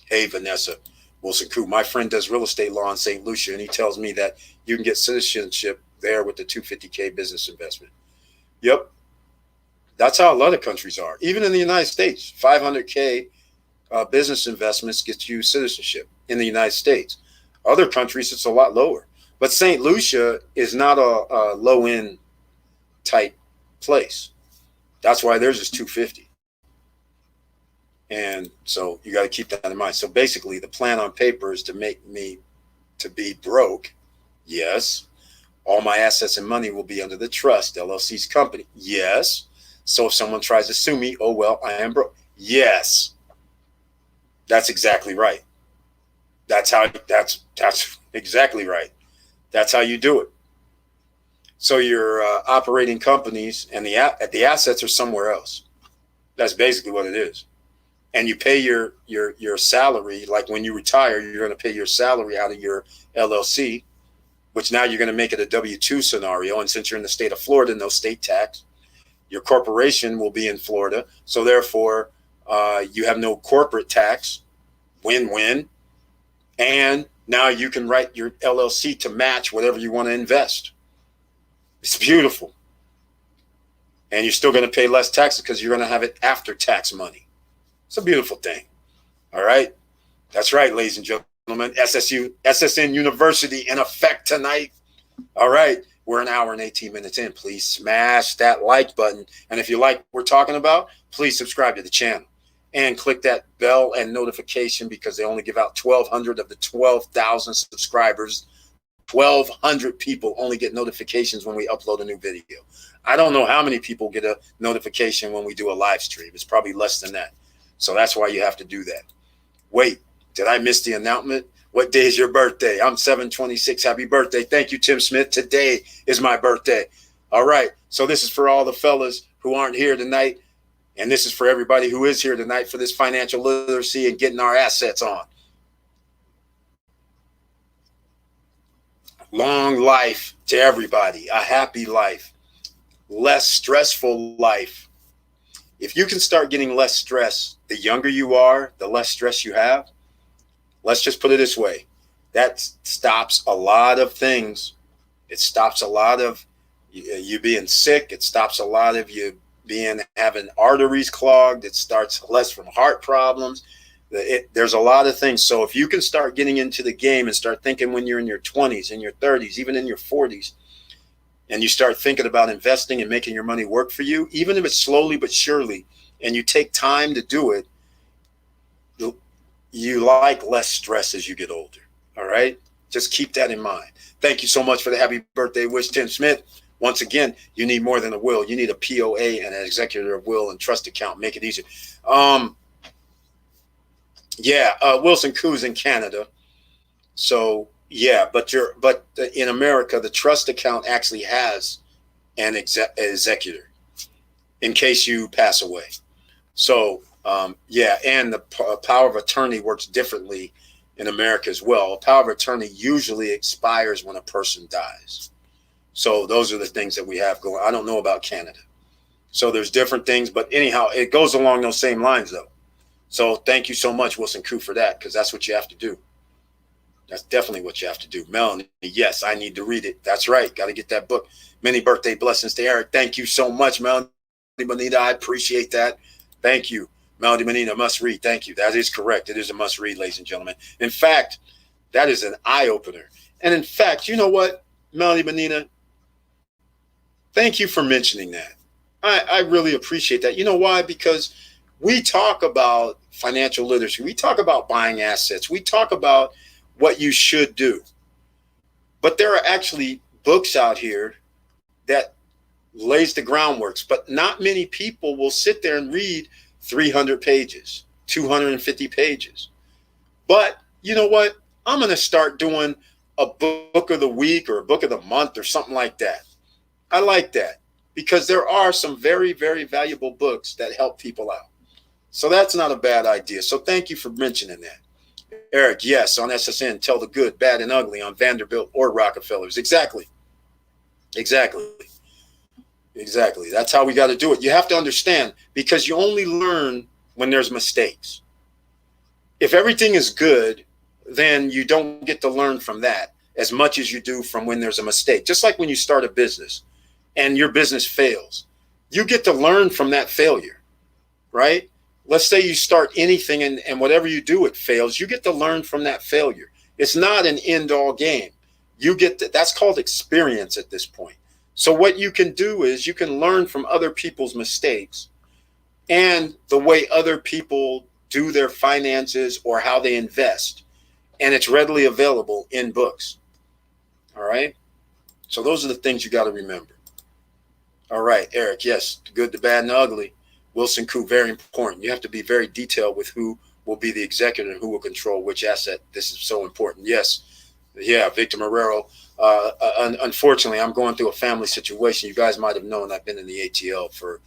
Hey, Vanessa Wilson Koo. My friend does real estate law in St. Lucia, and he tells me that you can get citizenship there with the $250K business investment. Yep. That's how a lot of countries are. Even in the United States, $500K business investments get you citizenship in the United States. Other countries, it's a lot lower. But St. Lucia is not a low-end type place. That's why theirs is $250. And so you got to keep that in mind. So basically, the plan on paper is to make me to be broke. Yes. All my assets and money will be under the trust, LLC's company. Yes. So if someone tries to sue me, oh, well, I am broke. Yes. That's exactly right. That's exactly right. That's how you do it. So your operating companies and the assets are somewhere else. That's basically what it is. And you pay your salary, like when you retire, you're going to pay your salary out of your LLC, which now you're going to make it a W-2 scenario. And since you're in the state of Florida, no state tax, your corporation will be in Florida. So therefore, you have no corporate tax. Win-win. And now you can write your LLC to match whatever you want to invest. It's beautiful. And you're still going to pay less taxes because you're going to have it after tax money. It's a beautiful thing. All right. That's right, ladies and gentlemen. SSN University in effect tonight. All right. We're an hour and 18 minutes in. Please smash that like button. And if you like what we're talking about, please subscribe to the channel and click that bell and notification, because they only give out 1,200 of the 12,000 subscribers. 1,200 people only get notifications when we upload a new video. I don't know how many people get a notification when we do a live stream. It's probably less than that. So that's why you have to do that. Wait, did I miss the announcement? What day is your birthday? I'm 7/26. Happy birthday. Thank you, Tim Smith. Today is my birthday. All right. So this is for all the fellas who aren't here tonight. And this is for everybody who is here tonight for this financial literacy and getting our assets on. Long life to everybody. A happy life. Less stressful life. If you can start getting less stress, the younger you are, the less stress you have. Let's just put it this way. That stops a lot of things. It stops a lot of you being sick. It stops a lot of you having arteries clogged. It starts less from heart problems. There's a lot of things. So if you can start getting into the game and start thinking when you're in your 20s, in your 30s, even in your 40s, and you start thinking about investing and making your money work for you, even if it's slowly but surely, and you take time to do it, you like less stress as you get older. All right? Just keep that in mind. Thank you so much for the happy birthday wish, Tim Smith. Once again, you need more than a will. You need a POA and an executor of will and trust account. Make it easier. Wilson Koo's in Canada. So yeah, but in America, the trust account actually has an executor in case you pass away. So Yeah, and the power of attorney works differently in America as well. A power of attorney usually expires when a person dies. So those are the things that we have going. I don't know about Canada. So there's different things, but anyhow, it goes along those same lines though. So thank you so much, Wilson Koo, for that, because that's what you have to do. That's definitely what you have to do. Melanie, yes, I need to read it. That's right. Got to get that book. Many birthday blessings to Eric. Thank you so much, Melanie Bonita. I appreciate that. Thank you. Melody Bonita, must read. Thank you. That is correct. It is a must read, ladies and gentlemen. In fact, that is an eye opener. And in fact, you know what, Melody Bonita? Thank you for mentioning that. I really appreciate that. You know why? Because we talk about financial literacy. We talk about buying assets. We talk about what you should do. But there are actually books out here that lays the groundworks, but not many people will sit there and read 300 pages, 250 pages. But you know what? I'm going to start doing a book of the week or a book of the month or something like that. I like that because there are some very, very valuable books that help people out. So that's not a bad idea. So thank you for mentioning that. Eric, yes, on SSN, tell the good, bad, and ugly on Vanderbilt or Rockefellers. Exactly. That's how we got to do it. You have to understand, because you only learn when there's mistakes. If everything is good, then you don't get to learn from that as much as you do from when there's a mistake. Just like when you start a business and your business fails, you get to learn from that failure, right? Let's say you start anything and whatever you do, it fails. You get to learn from that failure. It's not an end-all game. You get to, that's called experience at this point. So what you can do is you can learn from other people's mistakes and the way other people do their finances or how they invest. And it's readily available in books. All right. So those are the things you got to remember. All right, Eric. Yes. The good, the bad, and the ugly. Wilson Koo, very important. You have to be very detailed with who will be the executor and who will control which asset. This is so important. Yes. Yeah. Victor Marrero. Unfortunately, I'm going through a family situation. You guys might have known I've been in the ATL for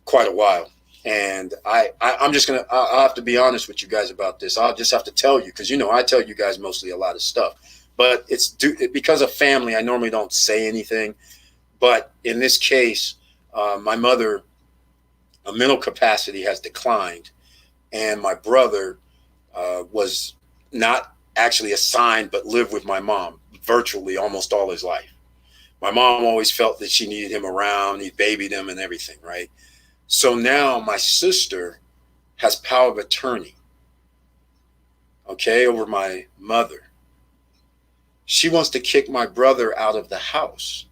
quite a while. And I'm just going to, I'll have to be honest with you guys about this. I'll just have to tell you, because, you know, I tell you guys mostly a lot of stuff. But because of family, I normally don't say anything. But in this case, my mother, a mental capacity has declined. And my brother was not actually assigned, but lived with my mom virtually almost all his life. My mom always felt that she needed him around. He babied him and everything, right? So now my sister has power of attorney, okay, over my mother. She wants to kick my brother out of the house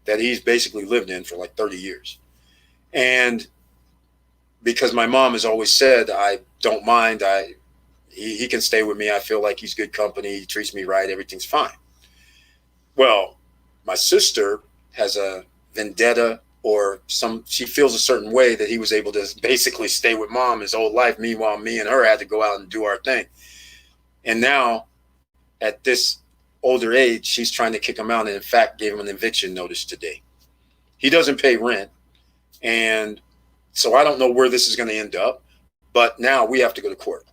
that he's basically lived in for like 30 years. And because my mom has always said, I don't mind, he can stay with me. I feel like he's good company. He treats me right. Everything's fine. Well, my sister has a vendetta, or she feels a certain way that he was able to basically stay with mom his whole life. Meanwhile, me and her had to go out and do our thing. And now at this older age, she's trying to kick him out. And in fact, gave him an eviction notice today. He doesn't pay rent. And so I don't know where this is going to end up, but now we have to go to court.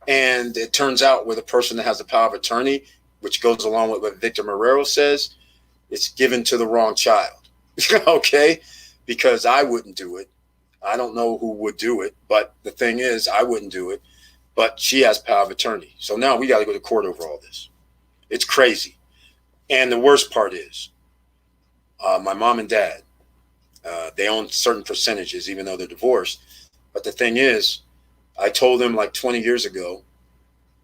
And it turns out with a person that has the power of attorney, which goes along with what Victor Marrero says, it's given to the wrong child. Okay, because I wouldn't do it. I don't know who would do it, but the thing is, I wouldn't do it. But she has power of attorney. So now we got to go to court over all this. It's crazy. And the worst part is, my mom and dad, they own certain percentages, even though they're divorced. But the thing is, I told them like 20 years ago,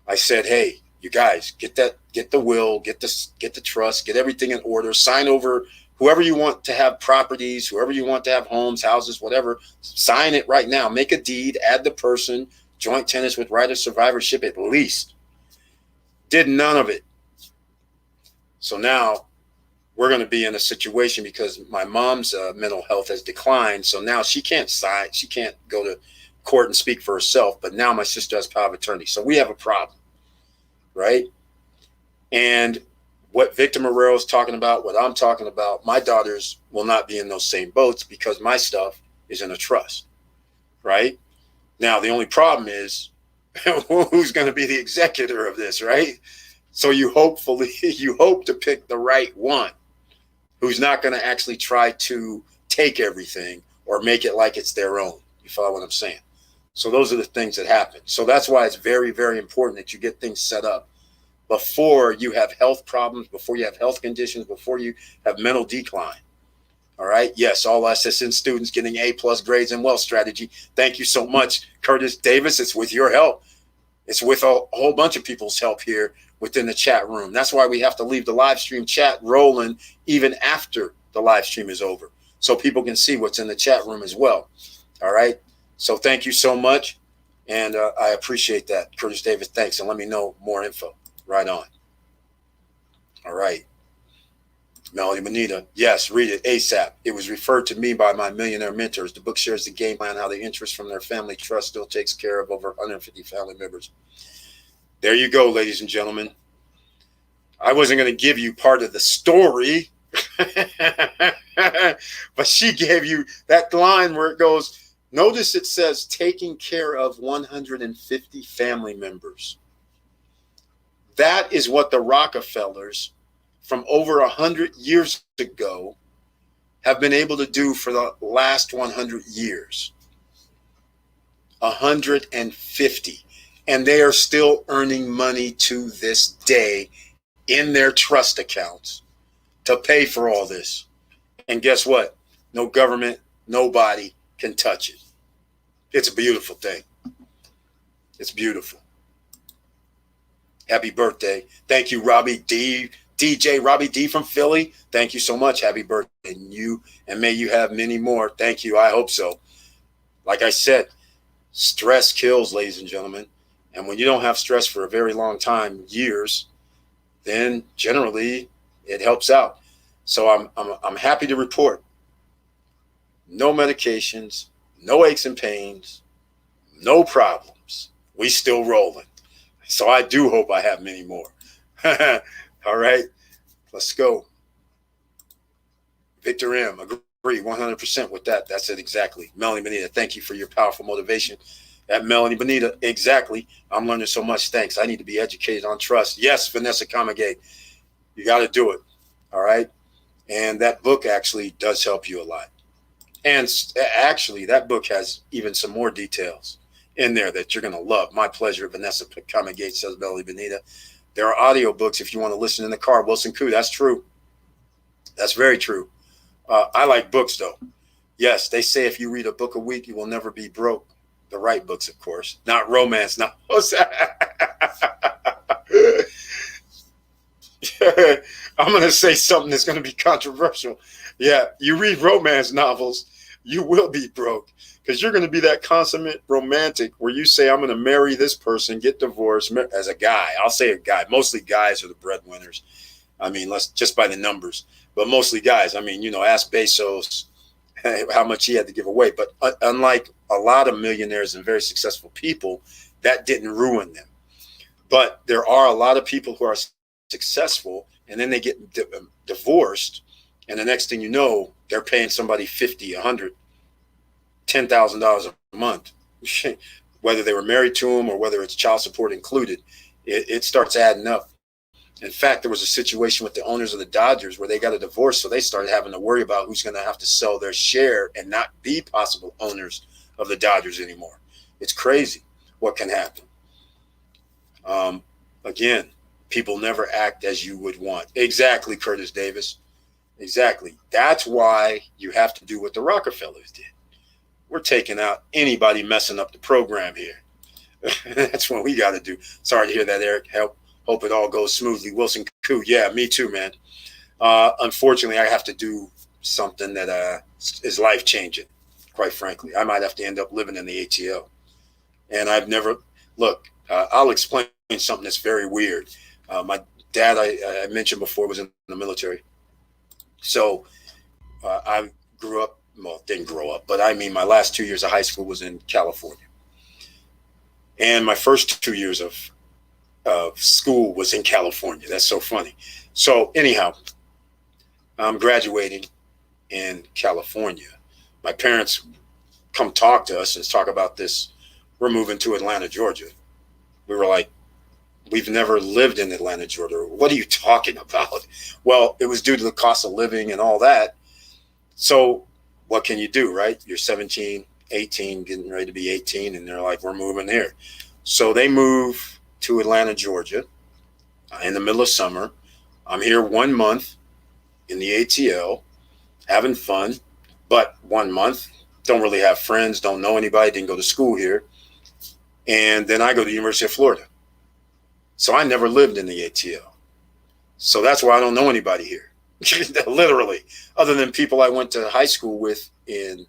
I said, hey, you guys, get the will, get the trust, get everything in order, sign over. Whoever you want to have properties, whoever you want to have homes, houses, whatever, sign it right now. Make a deed, add the person, joint tenants with right of survivorship at least. Did none of it. So now we're going to be in a situation because my mom's mental health has declined. So now she can't sign. She can't go to court and speak for herself. But now my sister has power of attorney. So we have a problem, right? And what Victor Marrero is talking about, what I'm talking about, my daughters will not be in those same boats because my stuff is in a trust. right? Now, the only problem is who's going to be the executor of this, right? So you hope to pick the right one who's not going to actually try to take everything or make it like it's their own. You follow what I'm saying? So those are the things that happen. So that's why it's very, very important that you get things set up before you have health problems, before you have health conditions, before you have mental decline. All right. Yes, all SSN students getting A+ grades and wealth strategy. Thank you so much, Curtis Davis. It's with your help. It's with a whole bunch of people's help here within the chat room. That's why we have to leave the live stream chat rolling even after the live stream is over, so people can see what's in the chat room as well. All right. So thank you so much. And I appreciate that. Curtis Davis, thanks. And let me know more info. Right on. All right. Melody Bonita, yes, read it ASAP. It was referred to me by my millionaire mentors. The book shares the game plan, how the interest from their family trust still takes care of over 150 family members. There you go, ladies and gentlemen. I wasn't going to give you part of the story, but she gave you that line where it goes, notice it says taking care of 150 family members. That is what the Rockefellers from over 100 years ago have been able to do for the last 100 years. 150. And they are still earning money to this day in their trust accounts to pay for all this. And guess what? No government, nobody can touch it. It's a beautiful thing. It's beautiful. Happy birthday. Thank you, Robbie D. DJ Robbie D from Philly. Thank you so much. Happy birthday. And may you have many more. Thank you. I hope so. Like I said, stress kills, ladies and gentlemen. And when you don't have stress for a very long time, years, then generally it helps out. So I'm happy to report no medications, no aches and pains, no problems. We still rolling. So I do hope I have many more. All right, let's go. Victor M, agree 100% with that. That's it exactly. Melanie Bonita, thank you for your powerful motivation. At Melanie Bonita, exactly. I'm learning so much. Thanks. I need to be educated on trust. Yes, Vanessa Comagate, you got to do it. All right. And that book actually does help you a lot. And actually, that book has even some more details in there that you're going to love. My pleasure. Vanessa Comagate, says Melanie Bonita. There are audiobooks if you want to listen in the car. Wilson Koo, that's true. That's very true. I like books, though. Yes, they say if you read a book a week, you will never be broke. The right books, of course. Not romance. Not. I'm going to say something that's going to be controversial. Yeah, you read romance novels, you will be broke. Because you're going to be that consummate romantic where you say, I'm going to marry this person, get divorced as a guy. I'll say a guy. Mostly guys are the breadwinners. I mean, let's just by the numbers. But mostly guys. I mean, ask Bezos how much he had to give away. But unlike a lot of millionaires and very successful people, that didn't ruin them. But there are a lot of people who are successful and then they get divorced. And the next thing you know, they're paying somebody $50, $100, $10,000 a month, whether they were married to him or whether it's child support included. It starts adding up. In fact, there was a situation with the owners of the Dodgers where they got a divorce, so they started having to worry about who's going to have to sell their share and not be possible owners of the Dodgers anymore. It's crazy what can happen. Again, people never act as you would want. Exactly, Curtis Davis. Exactly. That's why you have to do what the Rockefellers did. We're taking out anybody messing up the program here. That's what we got to do. Sorry to hear that, Eric. Hope it all goes smoothly. Wilson Koo, yeah, me too, man. Unfortunately, I have to do something that is life-changing, quite frankly. I might have to end up living in the ATL. And I've never, I'll explain something that's very weird. My dad, I mentioned before, was in the military. So I grew up, didn't grow up, but I mean my last 2 years of high school was in California. And my first 2 years of school was in California. That's so funny. So anyhow, I'm graduating in California. My parents come talk to us and talk about this. We're moving to Atlanta, Georgia. We were like, we've never lived in Atlanta, Georgia. What are you talking about? Well, it was due to the cost of living and all that. So what can you do, right? You're 17, 18, getting ready to be 18, and they're like, we're moving here. So they move to Atlanta, Georgia in the middle of summer. I'm here 1 month in the ATL, having fun, but 1 month, don't really have friends, don't know anybody, didn't go to school here. And then I go to the University of Florida. So I never lived in the ATL. So that's why I don't know anybody here, literally, other than people I went to high school with in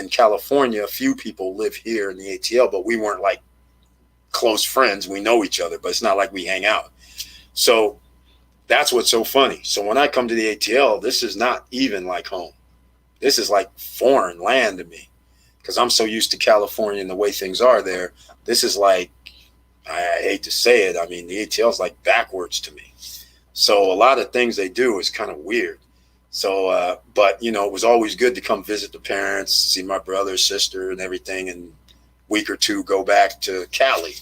California. A few people live here in the ATL, but we weren't like close friends. We know each other, but it's not like we hang out. So that's what's so funny. So when I come to the ATL, this is not even like home. This is like foreign land to me because I'm so used to California and the way things are there. This is like, I hate to say it, I mean, the ATL is like backwards to me. So a lot of things they do is kind of weird. So, but, you know, it was always good to come visit the parents, see my brother, sister, and everything, and week or two go back to Cali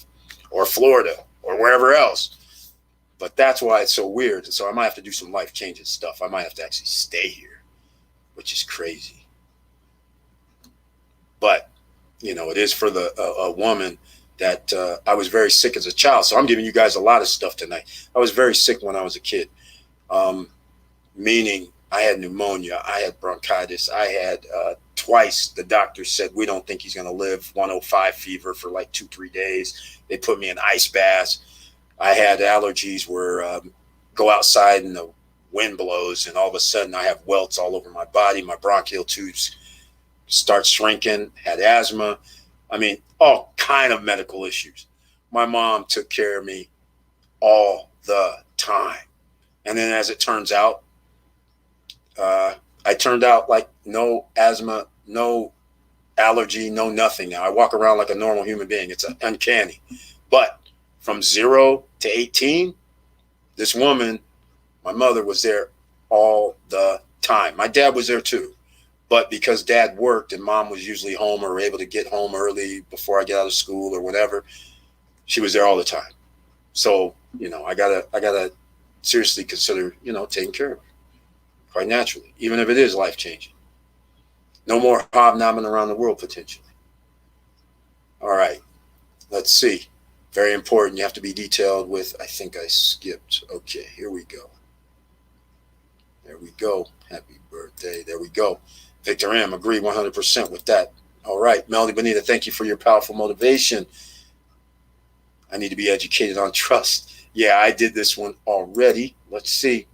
or Florida or wherever else. But that's why it's so weird. And so I might have to do some life-changing stuff. I might have to actually stay here, which is crazy. But, you know, it is for the a woman that I was very sick as a child. So I'm giving you guys a lot of stuff tonight. I was very sick when I was a kid, meaning I had pneumonia, I had bronchitis, I had twice the doctor said, we don't think he's going to live, 105 fever for like 2-3 days. They put me in ice baths. I had allergies where go outside and the wind blows and all of a sudden I have welts all over my body. My bronchial tubes start shrinking, had asthma. I mean, all kind of medical issues. My mom took care of me all the time. And then as it turns out, I turned out like no asthma, no allergy, no nothing. Now I walk around like a normal human being. It's uncanny. But from 0 to 18, this woman, my mother, was there all the time. My dad was there too. But because dad worked and mom was usually home or able to get home early before I get out of school or whatever, she was there all the time. So, you know, I gotta seriously consider, you know, taking care of her quite naturally, even if it is life-changing. No more hobnobbing around the world potentially. All right, let's see. Very important. You have to be detailed with, I think I skipped. Okay, here we go. There we go. Happy birthday. There we go. Victor M. Agree 100% with that. All right. Melody Bonita, thank you for your powerful motivation. I need to be educated on trust. Yeah, I did this one already. Let's see.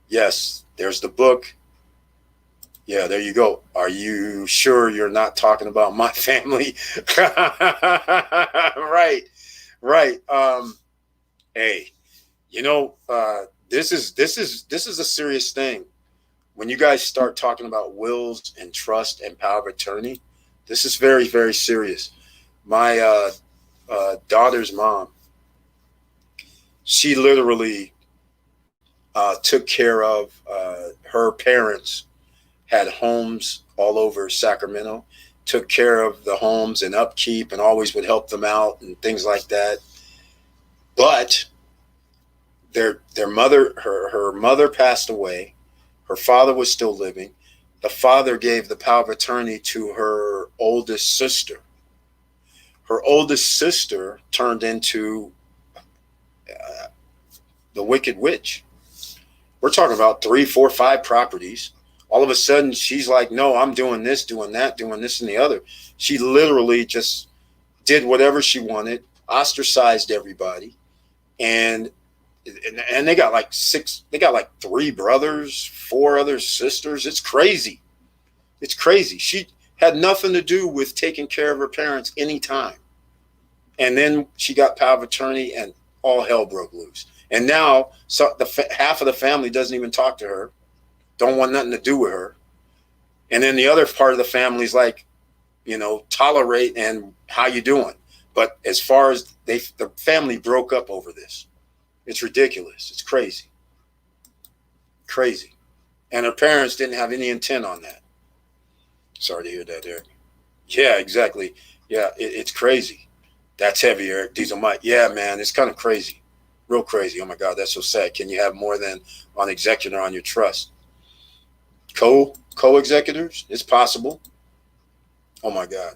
Yes, there's the book. Yeah, there you go. Are you sure you're not talking about my family? Right. Hey, you know, this is a serious thing. When you guys start talking about wills and trust and power of attorney, this is very, very serious. My daughter's mom, she literally took care of her parents, had homes all over Sacramento, took care of the homes and upkeep and always would help them out and things like that. But their mother, her mother passed away. Her father was still living. The father gave the power of attorney to her oldest sister. Her oldest sister turned into the Wicked Witch. We're talking about 3, 4, 5 properties. All of a sudden, she's like, no, I'm doing this, doing that, doing this and the other. She literally just did whatever she wanted, ostracized everybody. And they got like 3 brothers, 4 other sisters. It's crazy. It's crazy. She had nothing to do with taking care of her parents anytime. And then she got power of attorney and all hell broke loose. And now half of the family doesn't even talk to her, don't want nothing to do with her. And then the other part of the family is like, you know, tolerate and how you doing. But as far as the family broke up over this. It's ridiculous. It's crazy. Crazy. And her parents didn't have any intent on that. Sorry to hear that, Eric. Yeah, exactly. Yeah, it's crazy. That's heavy, Eric. Diesel Mike. Yeah, man, it's kind of crazy. Real crazy. Oh my God, that's so sad. Can you have more than one executor on your trust? Co-executors? It's possible. Oh my God.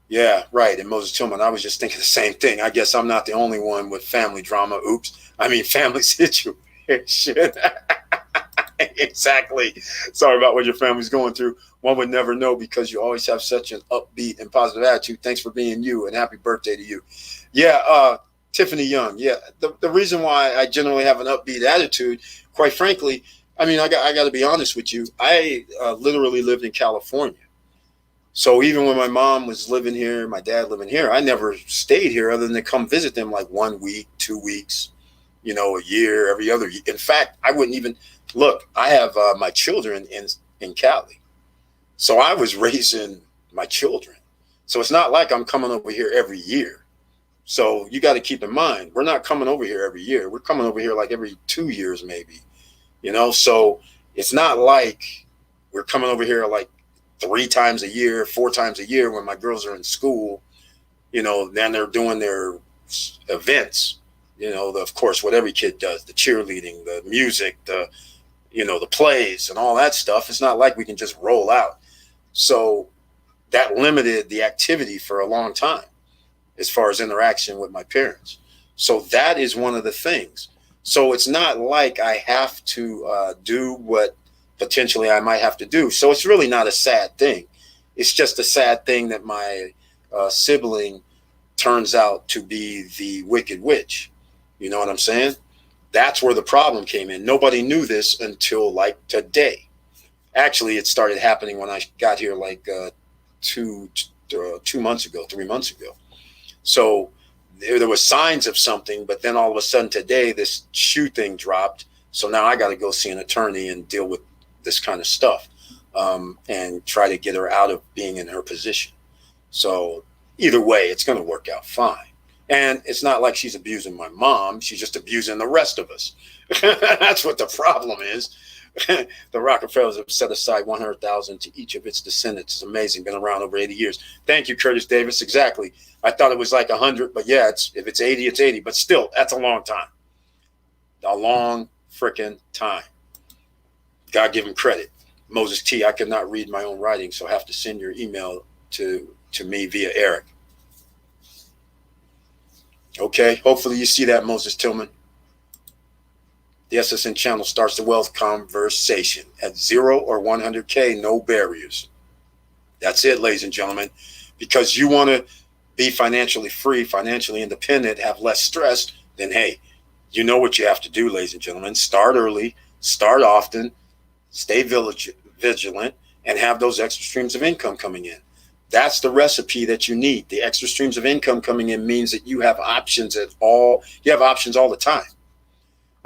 Yeah, right. And Moses Tillman, I was just thinking the same thing. I guess I'm not the only one with family drama. Oops. I mean, family situation. Exactly. Sorry about what your family's going through. One would never know because you always have such an upbeat and positive attitude. Thanks for being you, and happy birthday to you. Yeah, Tiffany Young. Yeah, the reason why I generally have an upbeat attitude, quite frankly, I mean, I got to be honest with you. I literally lived in California. So even when my mom was living here, my dad living here, I never stayed here other than to come visit them like 1 week, 2 weeks, a year, every other year. In fact, I wouldn't even look. I have my children in Cali, so I was raising my children. So it's not like I'm coming over here every year. So you got to keep in mind, we're not coming over here every year. We're coming over here like every 2 years, maybe. So it's not like we're coming over here like 3 times a year, 4 times a year when my girls are in school. Then they're doing their events. Of course, what every kid does, the cheerleading, the music, the plays and all that stuff. It's not like we can just roll out. So that limited the activity for a long time as far as interaction with my parents. So that is one of the things. So it's not like I have to do what potentially I might have to do. So it's really not a sad thing. It's just a sad thing that my sibling turns out to be the wicked witch. You know what I'm saying? That's where the problem came in. Nobody knew this until like today. Actually, it started happening when I got here like 2 months ago, 3 months ago. So there was signs of something, but then all of a sudden today, this shoe thing dropped. So now I got to go see an attorney and deal with this kind of stuff and try to get her out of being in her position. So either way, it's going to work out fine. And it's not like she's abusing my mom. She's just abusing the rest of us. That's what the problem is. The Rockefellers have set aside $100,000 to each of its descendants. It's amazing. Been around over 80 years. Thank you, Curtis Davis. Exactly. I thought it was like 100, but yeah, if it's 80, it's 80. But still, that's a long time. A long freaking time. God give him credit. Moses T, I cannot read my own writing, so I have to send your email to me via Eric. Okay, hopefully you see that, Moses Tillman. The SSN channel starts the wealth conversation at 0 or 100K, no barriers. That's it, ladies and gentlemen. Because you want to be financially free, financially independent, have less stress, then hey, you know what you have to do, ladies and gentlemen. Start early, start often, stay vigilant, and have those extra streams of income coming in. That's the recipe that you need. The extra streams of income coming in means that you have options all the time.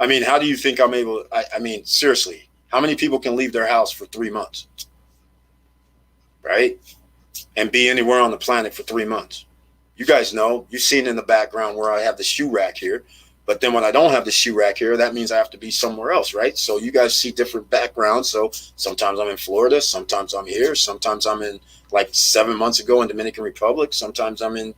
I mean, how do you think I'm able? I mean, seriously, how many people can leave their house for 3 months, right? And be anywhere on the planet for 3 months? You guys know, you've seen in the background where I have the shoe rack here. But then when I don't have the shoe rack here, that means I have to be somewhere else, right? So you guys see different backgrounds. So sometimes I'm in Florida, sometimes I'm here, sometimes I'm in like 7 months ago in Dominican Republic, sometimes I'm in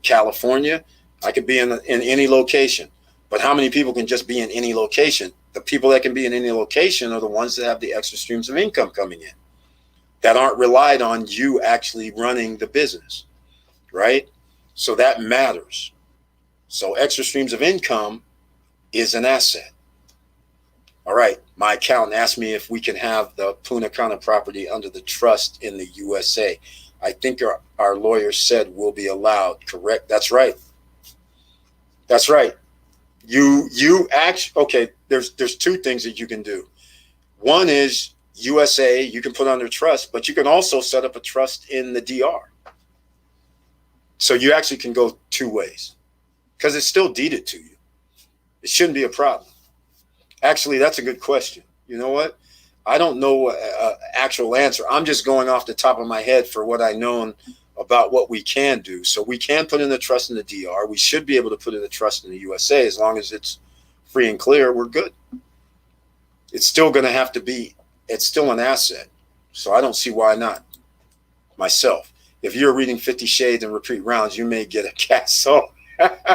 California. I could be in any location. But how many people can just be in any location? The people that can be in any location are the ones that have the extra streams of income coming in that aren't relied on you actually running the business, right? So that matters. So extra streams of income is an asset. All right. My accountant asked me if we can have the Punta Cana property under the trust in the USA. I think our lawyer said will be allowed. Correct. That's right. That's right. You actually, okay, there's 2 things that you can do. One is USA, you can put under trust, but you can also set up a trust in the DR. So you actually can go 2 ways because it's still deeded to you. It shouldn't be a problem. Actually, that's a good question. You know what? I don't know an actual answer. I'm just going off the top of my head for what I know about what we can do. So we can put in the trust in the DR. We should be able to put in the trust in the USA as long as it's free and clear. We're good. It's still going to have to be, it's still an asset. So I don't see why not myself. if you're reading 50 Shades and repeat rounds, you may get a castle. I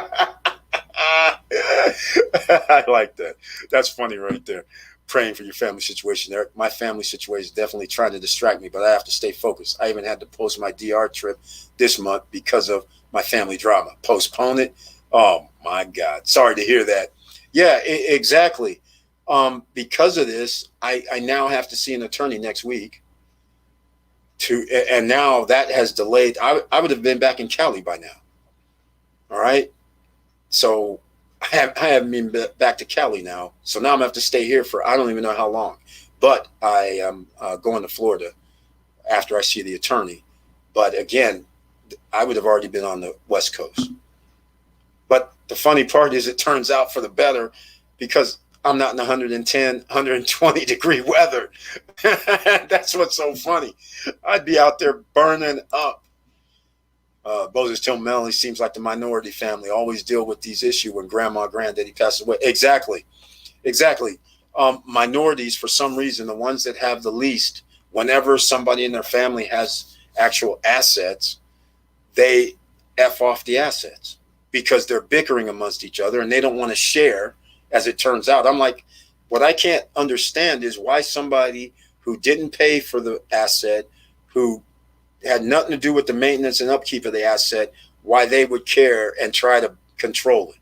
like that. That's funny right there. Praying for your family situation there. My family situation is definitely trying to distract me, but I have to stay focused. I even had to post my DR trip this month because of my family drama. Postpone it. Oh my God. Sorry to hear that. Yeah, exactly. Because of this, I now have to see an attorney next week. And now that has delayed. I would have been back in Cali by now. All right. So I haven't been back to Cali now. So now I'm going to have to stay here for I don't even know how long. But I am going to Florida after I see the attorney. But again, I would have already been on the West Coast. But the funny part is it turns out for the better because I'm not in 110, 120 degree weather. That's what's so funny. I'd be out there burning up. Moses Till Melanie seems like the minority family always deal with these issues when grandma, granddaddy passes away. Exactly. Minorities, for some reason, the ones that have the least, whenever somebody in their family has actual assets, they F off the assets because they're bickering amongst each other and they don't want to share, as it turns out. I'm like, what I can't understand is why somebody who didn't pay for the asset, who had nothing to do with the maintenance and upkeep of the asset, why they would care and try to control it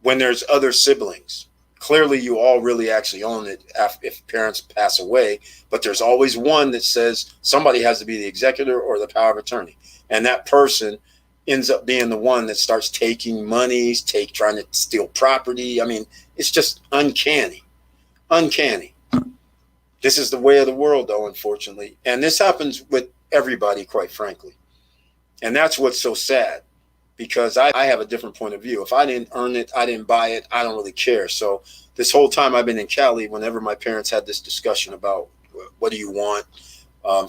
when there's other siblings. Clearly, you all really actually own it if parents pass away, but there's always one that says somebody has to be the executor or the power of attorney. And that person ends up being the one that starts taking monies, trying to steal property. I mean, it's just uncanny. This is the way of the world, though, unfortunately. And this happens with everybody, quite frankly. And that's what's so sad, because I have a different point of view. If I didn't earn it, I didn't buy it, I don't really care. So this whole time I've been in Cali, whenever my parents had this discussion about what do you want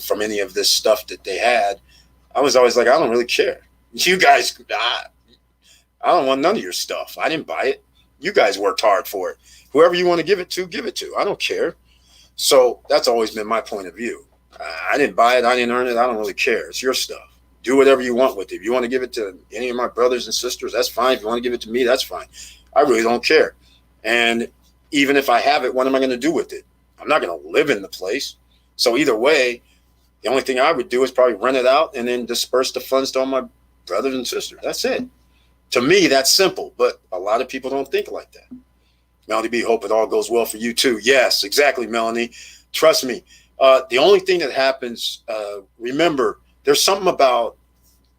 from any of this stuff that they had, I was always like, I don't really care. You guys, I don't want none of your stuff. I didn't buy it. You guys worked hard for it. Whoever you want to give it to, give it to. I don't care. So that's always been my point of view. I didn't buy it. I didn't earn it. I don't really care. It's your stuff. Do whatever you want with it. If you want to give it to any of my brothers and sisters, that's fine. If you want to give it to me, that's fine. I really don't care. And even if I have it, what am I going to do with it? I'm not going to live in the place. So either way, the only thing I would do is probably rent it out and then disperse the funds to all my brothers and sisters. That's it. To me, that's simple. But a lot of people don't think like that. Melanie B, hope it all goes well for you too. Yes, exactly, Melanie. Trust me. The only thing that happens, remember, there's something about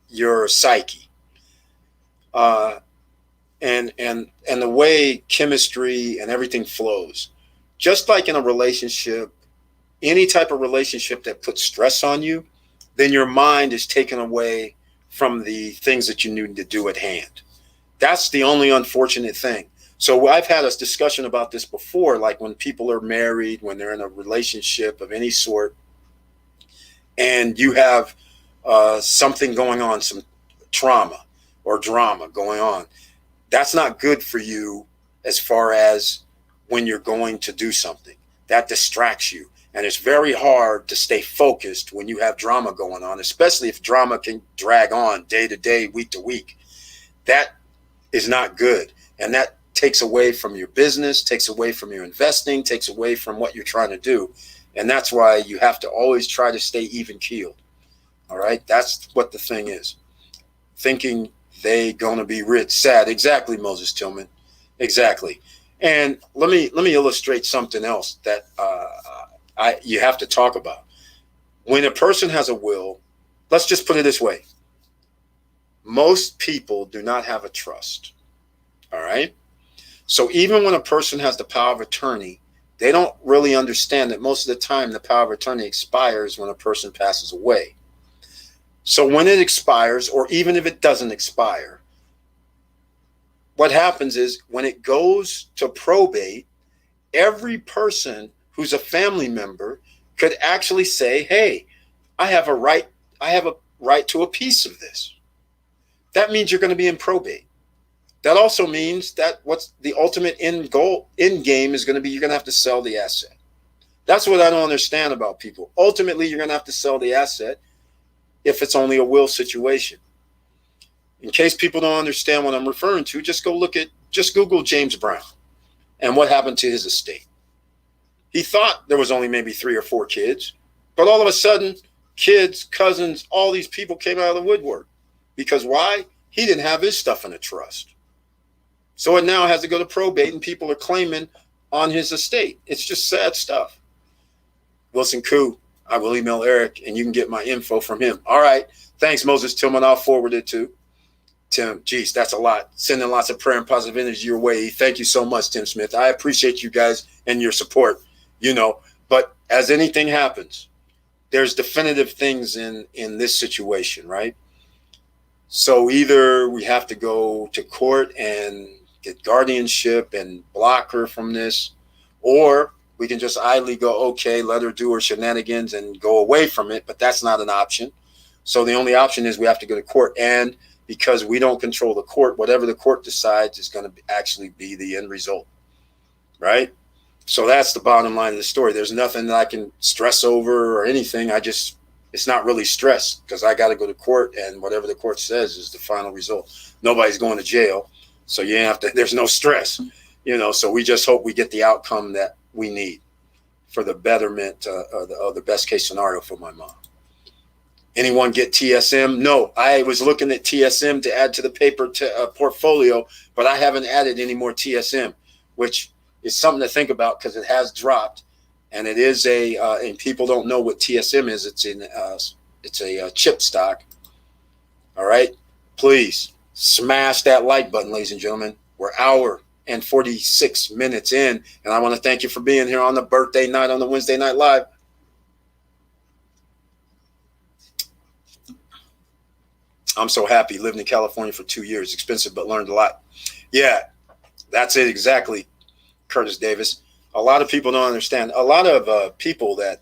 your psyche and the way chemistry and everything flows. Just like in a relationship, any type of relationship that puts stress on you, then your mind is taken away from the things that you need to do at hand. That's the only unfortunate thing. So I've had a discussion about this before, like when people are married, when they're in a relationship of any sort, and you have something going on, some trauma or drama going on. That's not good for you as far as when you're going to do something. That distracts you. And it's very hard to stay focused when you have drama going on, especially if drama can drag on day to day, week to week. That is not good. And that takes away from your business, takes away from your investing, takes away from what you're trying to do. And that's why you have to always try to stay even keeled. All right. That's what the thing is. Thinking they gonna be rich, sad. Exactly, Moses Tillman. Exactly. And let me illustrate something else that you have to talk about. When a person has a will, let's just put it this way. Most people do not have a trust. All right. So even when a person has the power of attorney, they don't really understand that most of the time the power of attorney expires when a person passes away. So when it expires, or even if it doesn't expire, what happens is when it goes to probate, every person who's a family member could actually say, hey, I have a right to a piece of this. That means you're going to be in probate. That also means that what's the ultimate end game is going to be, you're going to have to sell the asset. That's what I don't understand about people. Ultimately, you're going to have to sell the asset. if it's only a will situation. In case people don't understand what I'm referring to, just Google James Brown and what happened to his estate. He thought there was only maybe 3 or 4 kids, but all of a sudden, kids, cousins, all these people came out of the woodwork. Because why? He didn't have his stuff in a trust. So it now has to go to probate, and people are claiming on his estate. It's just sad stuff. Wilson Koo, I will email Eric, and you can get my info from him. All right. Thanks, Moses Tillman. I'll forward it to Tim. Geez, that's a lot. Sending lots of prayer and positive energy your way. Thank you so much, Tim Smith. I appreciate you guys and your support, But as anything happens, there's definitive things in this situation, right? So either we have to go to court and get guardianship and block her from this, or we can just idly go, okay, let her do her shenanigans and go away from it. But that's not an option. So the only option is we have to go to court. And because we don't control the court, whatever the court decides is going to actually be the end result, right? So that's the bottom line of the story. There's nothing that I can stress over or anything. It's not really stress because I got to go to court, and whatever the court says is the final result. Nobody's going to jail. So there's no stress, so we just hope we get the outcome that we need for the betterment of the best case scenario for my mom. Anyone get TSM? No, I was looking at TSM to add to the paper portfolio, but I haven't added any more TSM, which is something to think about because it has dropped, and it is and people don't know what TSM is. It's a chip stock. All right, please smash that like button, ladies and gentlemen. We're hour and 46 minutes in, and I want to thank you for being here on the birthday night on the Wednesday Night Live. I'm so happy. Lived in California for 2 years. Expensive, but learned a lot. Yeah, that's it exactly, Curtis Davis. A lot of people don't understand. A lot of people that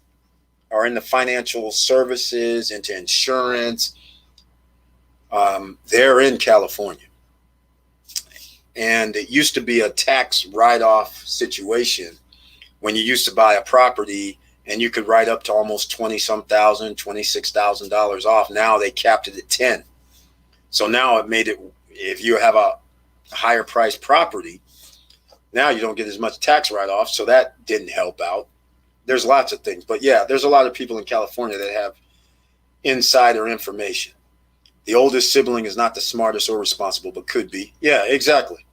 are in the financial services, into insurance, they're in California. And it used to be a tax write-off situation when you used to buy a property and you could write up to almost $26,000 off. Now they capped it at 10. So now it made it, if you have a higher priced property, now you don't get as much tax write-off. So that didn't help out. There's lots of things. But yeah, there's a lot of people in California that have insider information. The oldest sibling is not the smartest or responsible, but could be. Yeah, exactly.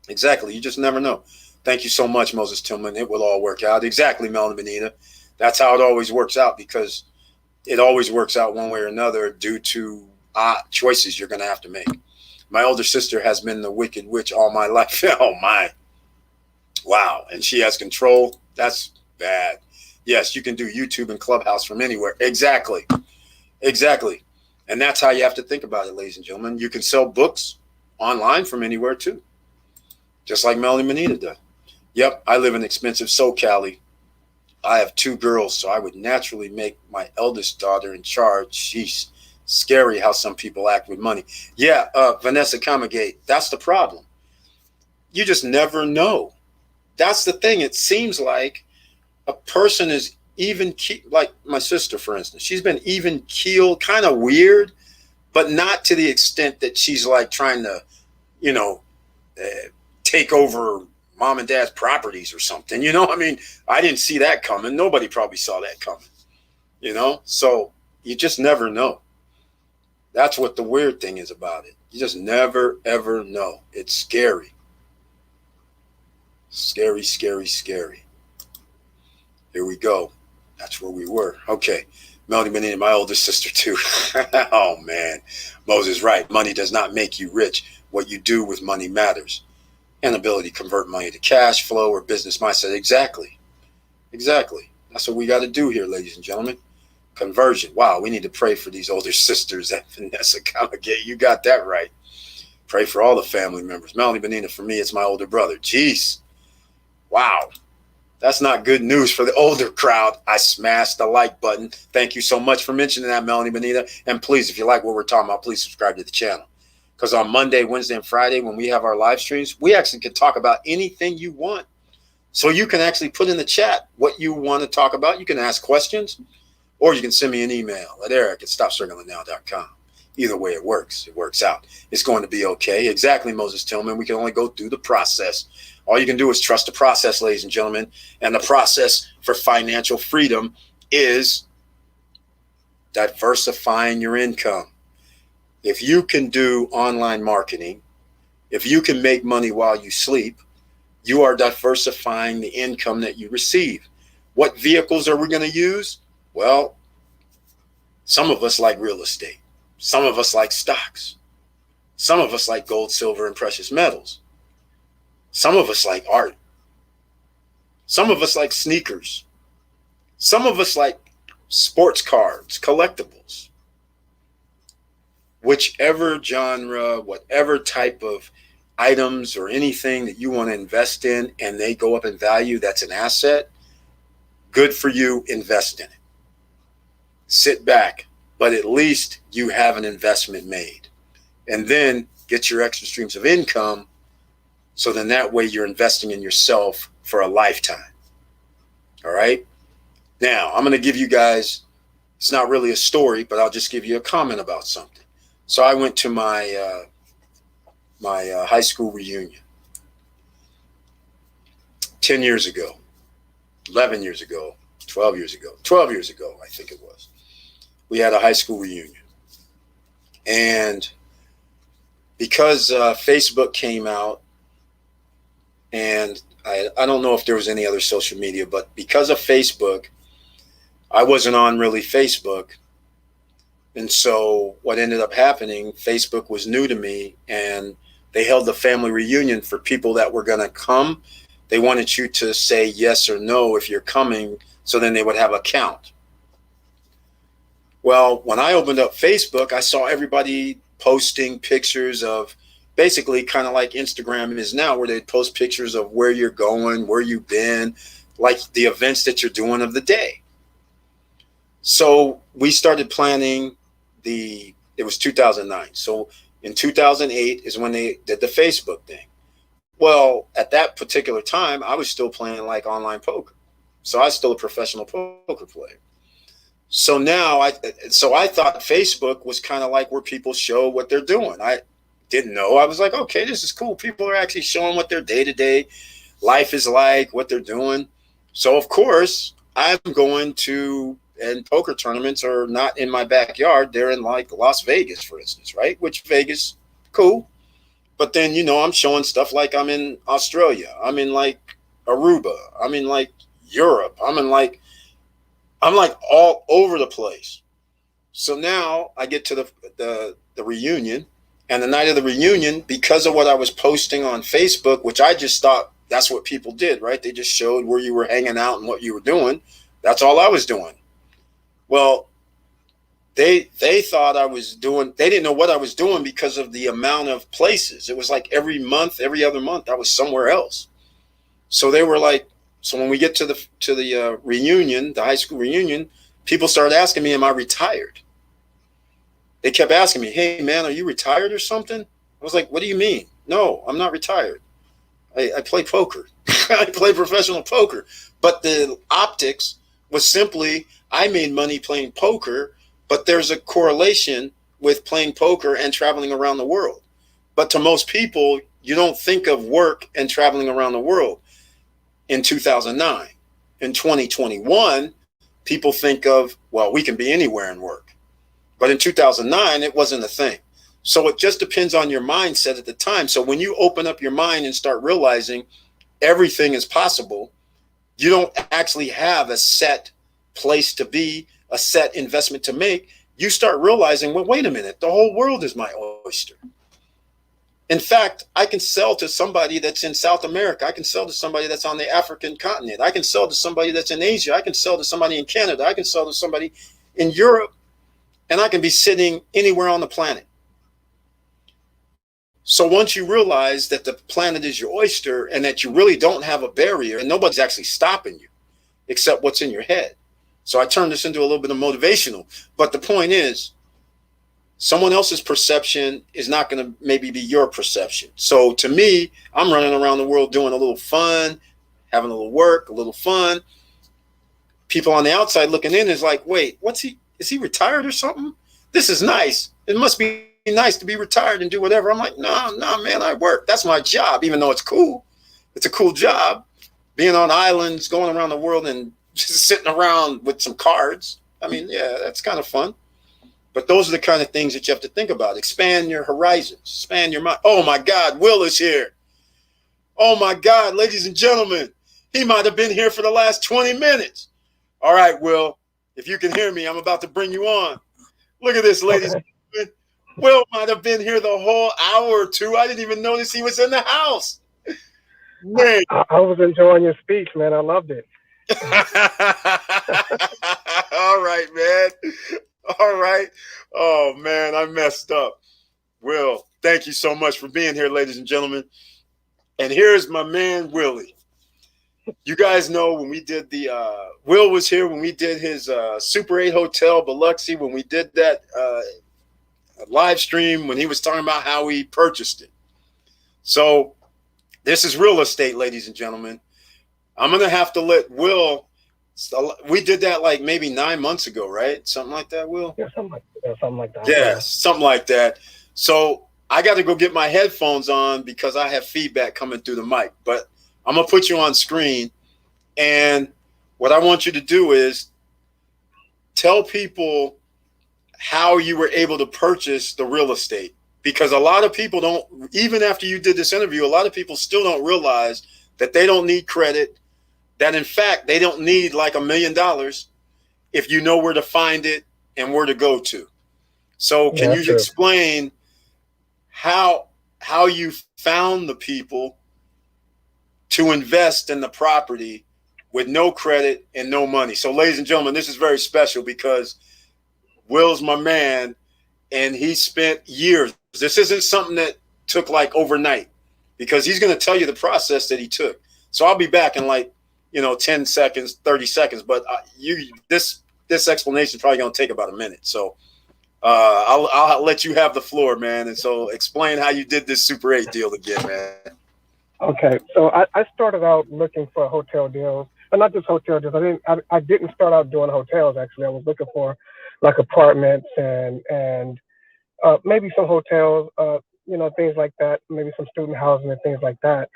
Exactly. You just never know. Thank you so much, Moses Tillman. It will all work out. Exactly, Melanie Benita. That's how it always works out, because it always works out one way or another due to choices you're going to have to make. My older sister has been the wicked witch all my life. Oh, my. Wow. And she has control. That's bad. Yes, you can do YouTube and Clubhouse from anywhere. Exactly. Exactly. And that's how you have to think about it, ladies and gentlemen. You can sell books online from anywhere, too. Just like Melanie Manita does. Yep, I live in expensive SoCal. I have 2 girls, so I would naturally make my eldest daughter in charge. She's scary how some people act with money. Yeah, Vanessa Kamagate, that's the problem. You just never know. That's the thing. It seems like a person is even, like my sister, for instance. She's been even keeled, kind of weird, but not to the extent that she's like trying to, take over mom and dad's properties or something. I mean, I didn't see that coming. Nobody probably saw that coming, So you just never know. That's what the weird thing is about it. You just never, ever know. It's scary. Scary, scary, scary. Here we go. That's where we were. Okay. Melody Benita, my oldest sister, too. Oh, man. Moses, right. Money does not make you rich. What you do with money matters. An ability to convert money to cash flow or business mindset. Exactly. Exactly. That's what we got to do here, ladies and gentlemen. Conversion. Wow, we need to pray for these older sisters at Vanessa Kamagate. You got that right. Pray for all the family members. Melanie Benita, for me, it's my older brother. Jeez. Wow. That's not good news for the older crowd. I smashed the like button. Thank you so much for mentioning that, Melanie Benita. And please, if you like what we're talking about, please subscribe to the channel. Because on Monday, Wednesday, and Friday, when we have our live streams, we actually can talk about anything you want. So you can actually put in the chat what you want to talk about. You can ask questions, or you can send me an email at eric@stopstrugglingnow.com. Either way it works. It works out. It's going to be okay. Exactly, Moses Tillman. We can only go through the process. All you can do is trust the process, ladies and gentlemen. And the process for financial freedom is diversifying your income. If you can do online marketing, if you can make money while you sleep, you are diversifying the income that you receive. What vehicles are we going to use? Well, some of us like real estate. Some of us like stocks. Some of us like gold, silver, and precious metals. Some of us like art. Some of us like sneakers. Some of us like sports cards, collectibles. Whichever genre, whatever type of items or anything that you want to invest in and they go up in value, that's an asset, good for you, invest in it. Sit back, but at least you have an investment made. And then get your extra streams of income, so then that way you're investing in yourself for a lifetime. All right? Now, I'm going to give you guys, it's not really a story, but I'll just give you a comment about something. So I went to my high school reunion 10 years ago, 11 years ago, 12 years ago, I think it was. We had a high school reunion. And because Facebook came out, and I don't know if there was any other social media, but because of Facebook, I wasn't on really Facebook. And so what ended up happening, Facebook was new to me, and they held the family reunion for people that were going to come. They wanted you to say yes or no if you're coming, so then they would have a count. Well, when I opened up Facebook, I saw everybody posting pictures of basically kind of like Instagram is now, where they post pictures of where you're going, where you've been, like the events that you're doing of the day. So we started planning it was 2009. So in 2008 is when they did the Facebook thing. Well, at that particular time, I was still playing like online poker. So I was still a professional poker player. So now I thought Facebook was kind of like where people show what they're doing. I didn't know. I was like, okay, this is cool. People are actually showing what their day-to-day life is like, what they're doing. So of course, I'm going to, and poker tournaments are not in my backyard. They're in like Las Vegas, for instance, right? Which Vegas, cool. But then, I'm showing stuff like I'm in Australia. I'm in like Aruba. I'm in like Europe. I'm like all over the place. So now I get to the reunion, and the night of the reunion, because of what I was posting on Facebook, which I just thought that's what people did, right? They just showed where you were hanging out and what you were doing. That's all I was doing. Well, they thought I was doing, they didn't know what I was doing because of the amount of places. It was like every month, every other month, I was somewhere else. So they were like, so when we get to the reunion, the high school reunion, people started asking me, am I retired? They kept asking me, hey man, are you retired or something? I was like, what do you mean? No, I'm not retired. I play poker. I play professional poker. But the optics was simply, I made money playing poker, but there's a correlation with playing poker and traveling around the world. But to most people, you don't think of work and traveling around the world. In 2009, in 2021, people think of, well, we can be anywhere and work. But in 2009, it wasn't a thing. So it just depends on your mindset at the time. So when you open up your mind and start realizing everything is possible, you don't actually have a set place to be, a set investment to make. You start realizing, well, wait a minute, the whole world is my oyster. In fact, I can sell to somebody that's in South America. I can sell to somebody that's on the African continent. I can sell to somebody that's in Asia. I can sell to somebody in Canada. I can sell to somebody in Europe. And I can be sitting anywhere on the planet. So once you realize that the planet is your oyster and that you really don't have a barrier and nobody's actually stopping you except what's in your head. So I turned this into a little bit of motivational. But the point is, someone else's perception is not going to maybe be your perception. So to me, I'm running around the world doing a little fun, having a little work, a little fun. people on the outside looking in is like, wait, is he retired or something? This is nice. It must be nice to be retired and do whatever. I'm like, no, man, I work. That's my job, even though it's cool. It's a cool job. Being on islands, going around the world and just sitting around with some cards. I mean, yeah, that's kind of fun. But those are the kind of things that you have to think about. Expand your horizons, expand your mind. Oh my God, Will is here. Oh my God, ladies and gentlemen, he might have been here for the last 20 minutes. All right, Will, if you can hear me, I'm about to bring you on. Look at this, ladies and gentlemen. Will might have been here the whole hour or two. I didn't even notice he was in the house. Man. I was enjoying your speech, man. I loved it. All right, man. All right. Oh, man, I messed up. Will, thank you so much for being here, ladies and gentlemen. And here's my man, Willie. You guys know when we did Will was here when we did his Super 8 Hotel Biloxi, when we did that live stream, when he was talking about how he purchased it. So this is real estate, ladies and gentlemen. I'm going to have to let Will, we did that like maybe 9 months ago, right? Something like that, Will? Yeah, something like that. Yeah, something like that. So I got to go get my headphones on because I have feedback coming through the mic. But I'm going to put you on screen. And what I want you to do is tell people how you were able to purchase the real estate. Because a lot of people don't, even after you did this interview, a lot of people still don't realize that they don't need credit, that in fact, they don't need like $1 million if you know where to find it and where to go to. So can you explain how you found the people to invest in the property with no credit and no money? So ladies and gentlemen, this is very special because Will's my man and he spent years. This isn't something that took like overnight because he's going to tell you the process that he took. So I'll be back in like, 10 seconds, 30 seconds, but this explanation is probably going to take about a minute. So I'll let you have the floor, man. And so explain how you did this Super 8 deal again, man. Okay, so I started out looking for hotel deals, but not just hotel deals. I didn't start out doing hotels. Actually, I was looking for like apartments and maybe some hotels, things like that. Maybe some student housing and things like that.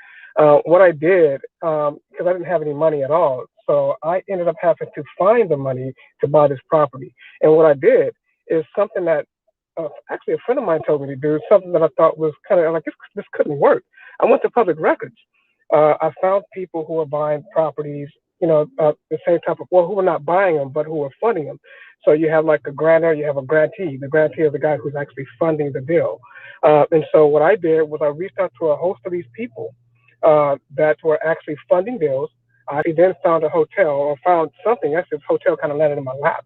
What I did, because I didn't have any money at all, so I ended up having to find the money to buy this property. And what I did is something that actually a friend of mine told me to do, something that I thought was kind of like, this couldn't work. I went to public records. I found people who were buying properties, the same type of, well, who were not buying them, but who were funding them. So you have like a grantor, you have a grantee. The grantee is the guy who's actually funding the deal. And so what I did was I reached out to a host of these people that were actually funding deals. I then found a hotel or found something. Actually, this hotel kind of landed in my lap.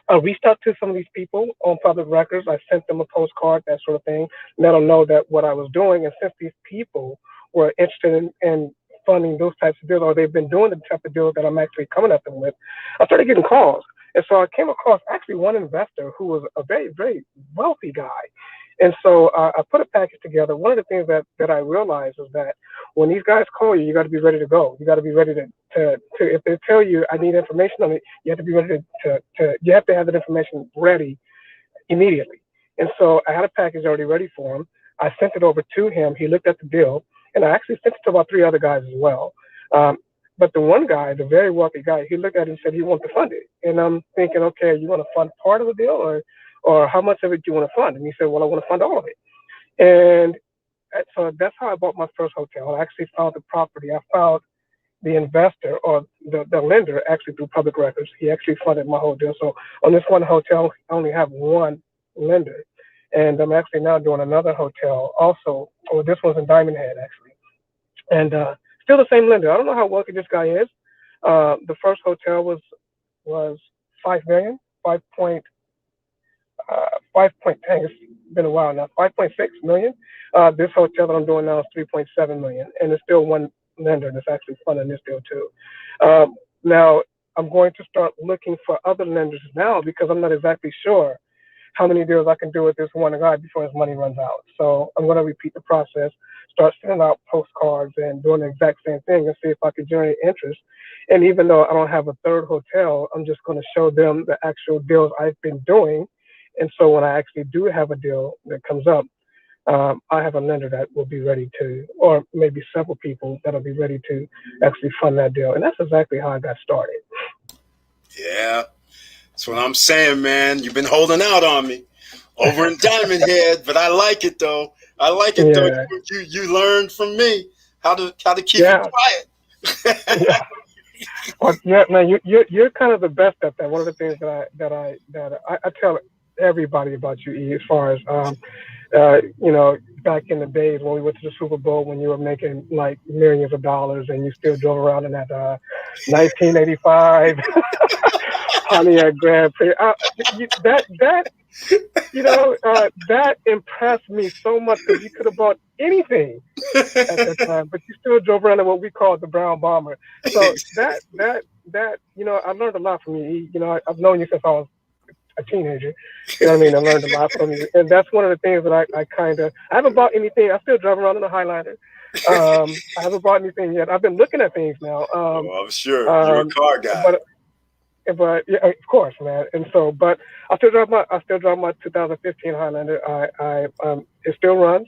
I reached out to some of these people on public records. I sent them a postcard, that sort of thing, let them know that what I was doing. And since these people were interested in funding those types of deals, or they've been doing the type of deals that I'm actually coming at them with, I started getting calls. And so I came across actually one investor who was a very, very wealthy guy. And so I put a package together. One of the things that I realized is that when these guys call you, you got to be ready to go. You got to be ready to if they tell you I need information on it, you have to be ready you have to have that information ready immediately. And so I had a package already ready for him. I sent it over to him. He looked at the deal, and I actually sent it to about 3 other guys as well. But the one guy, the very wealthy guy, he looked at it and said he wanted to fund it. And I'm thinking, okay, you want to fund part of the deal or how much of it do you want to fund? And he said, well, I want to fund all of it. And so that's how I bought my first hotel. I actually found the property. I found the investor or the lender actually through public records. He actually funded my whole deal. So on this one hotel, I only have one lender. And I'm actually now doing another hotel also. Oh, this one's in Diamond Head, actually. And still the same lender. I don't know how wealthy this guy is. The first hotel was 5 million, 5.10, it's been a while now, 5.6 million. This hotel that I'm doing now is 3.7 million, and there's still one lender that's actually funding this deal too. Now I'm going to start looking for other lenders now because I'm not exactly sure how many deals I can do with this one guy before his money runs out. So I'm going to repeat the process, start sending out postcards and doing the exact same thing and see if I can generate interest. And even though I don't have a third hotel, I'm just going to show them the actual deals I've been doing. And so when I actually do have a deal that comes up, I have a lender that will be ready to, or maybe several people that'll be ready to actually fund that deal. And that's exactly how I got started. Yeah, that's what I'm saying, man. You've been holding out on me over in Diamond Head, but I like it though. I like it though. Yeah. You learned from me how to keep Yeah. it quiet. Yeah. Well, yeah, man, you're kind of the best at that. One of the things that I tell everybody about you, E, as far as back in the days when we went to the Super Bowl, when you were making like millions of dollars and you still drove around in that 1985 Pontiac Grand Prix. That impressed me so much because you could have bought anything at that time, but you still drove around in what we call the brown bomber. So I learned a lot from you. I've known you since I was a teenager. You know what I mean? I learned a lot from you, and that's one of the things that I haven't bought anything. I still drive around in a Highlander. I haven't bought anything yet. I've been looking at things now. I'm sure you're a car guy. But yeah, of course, man. And so, but I still drive my 2015 Highlander. It still runs.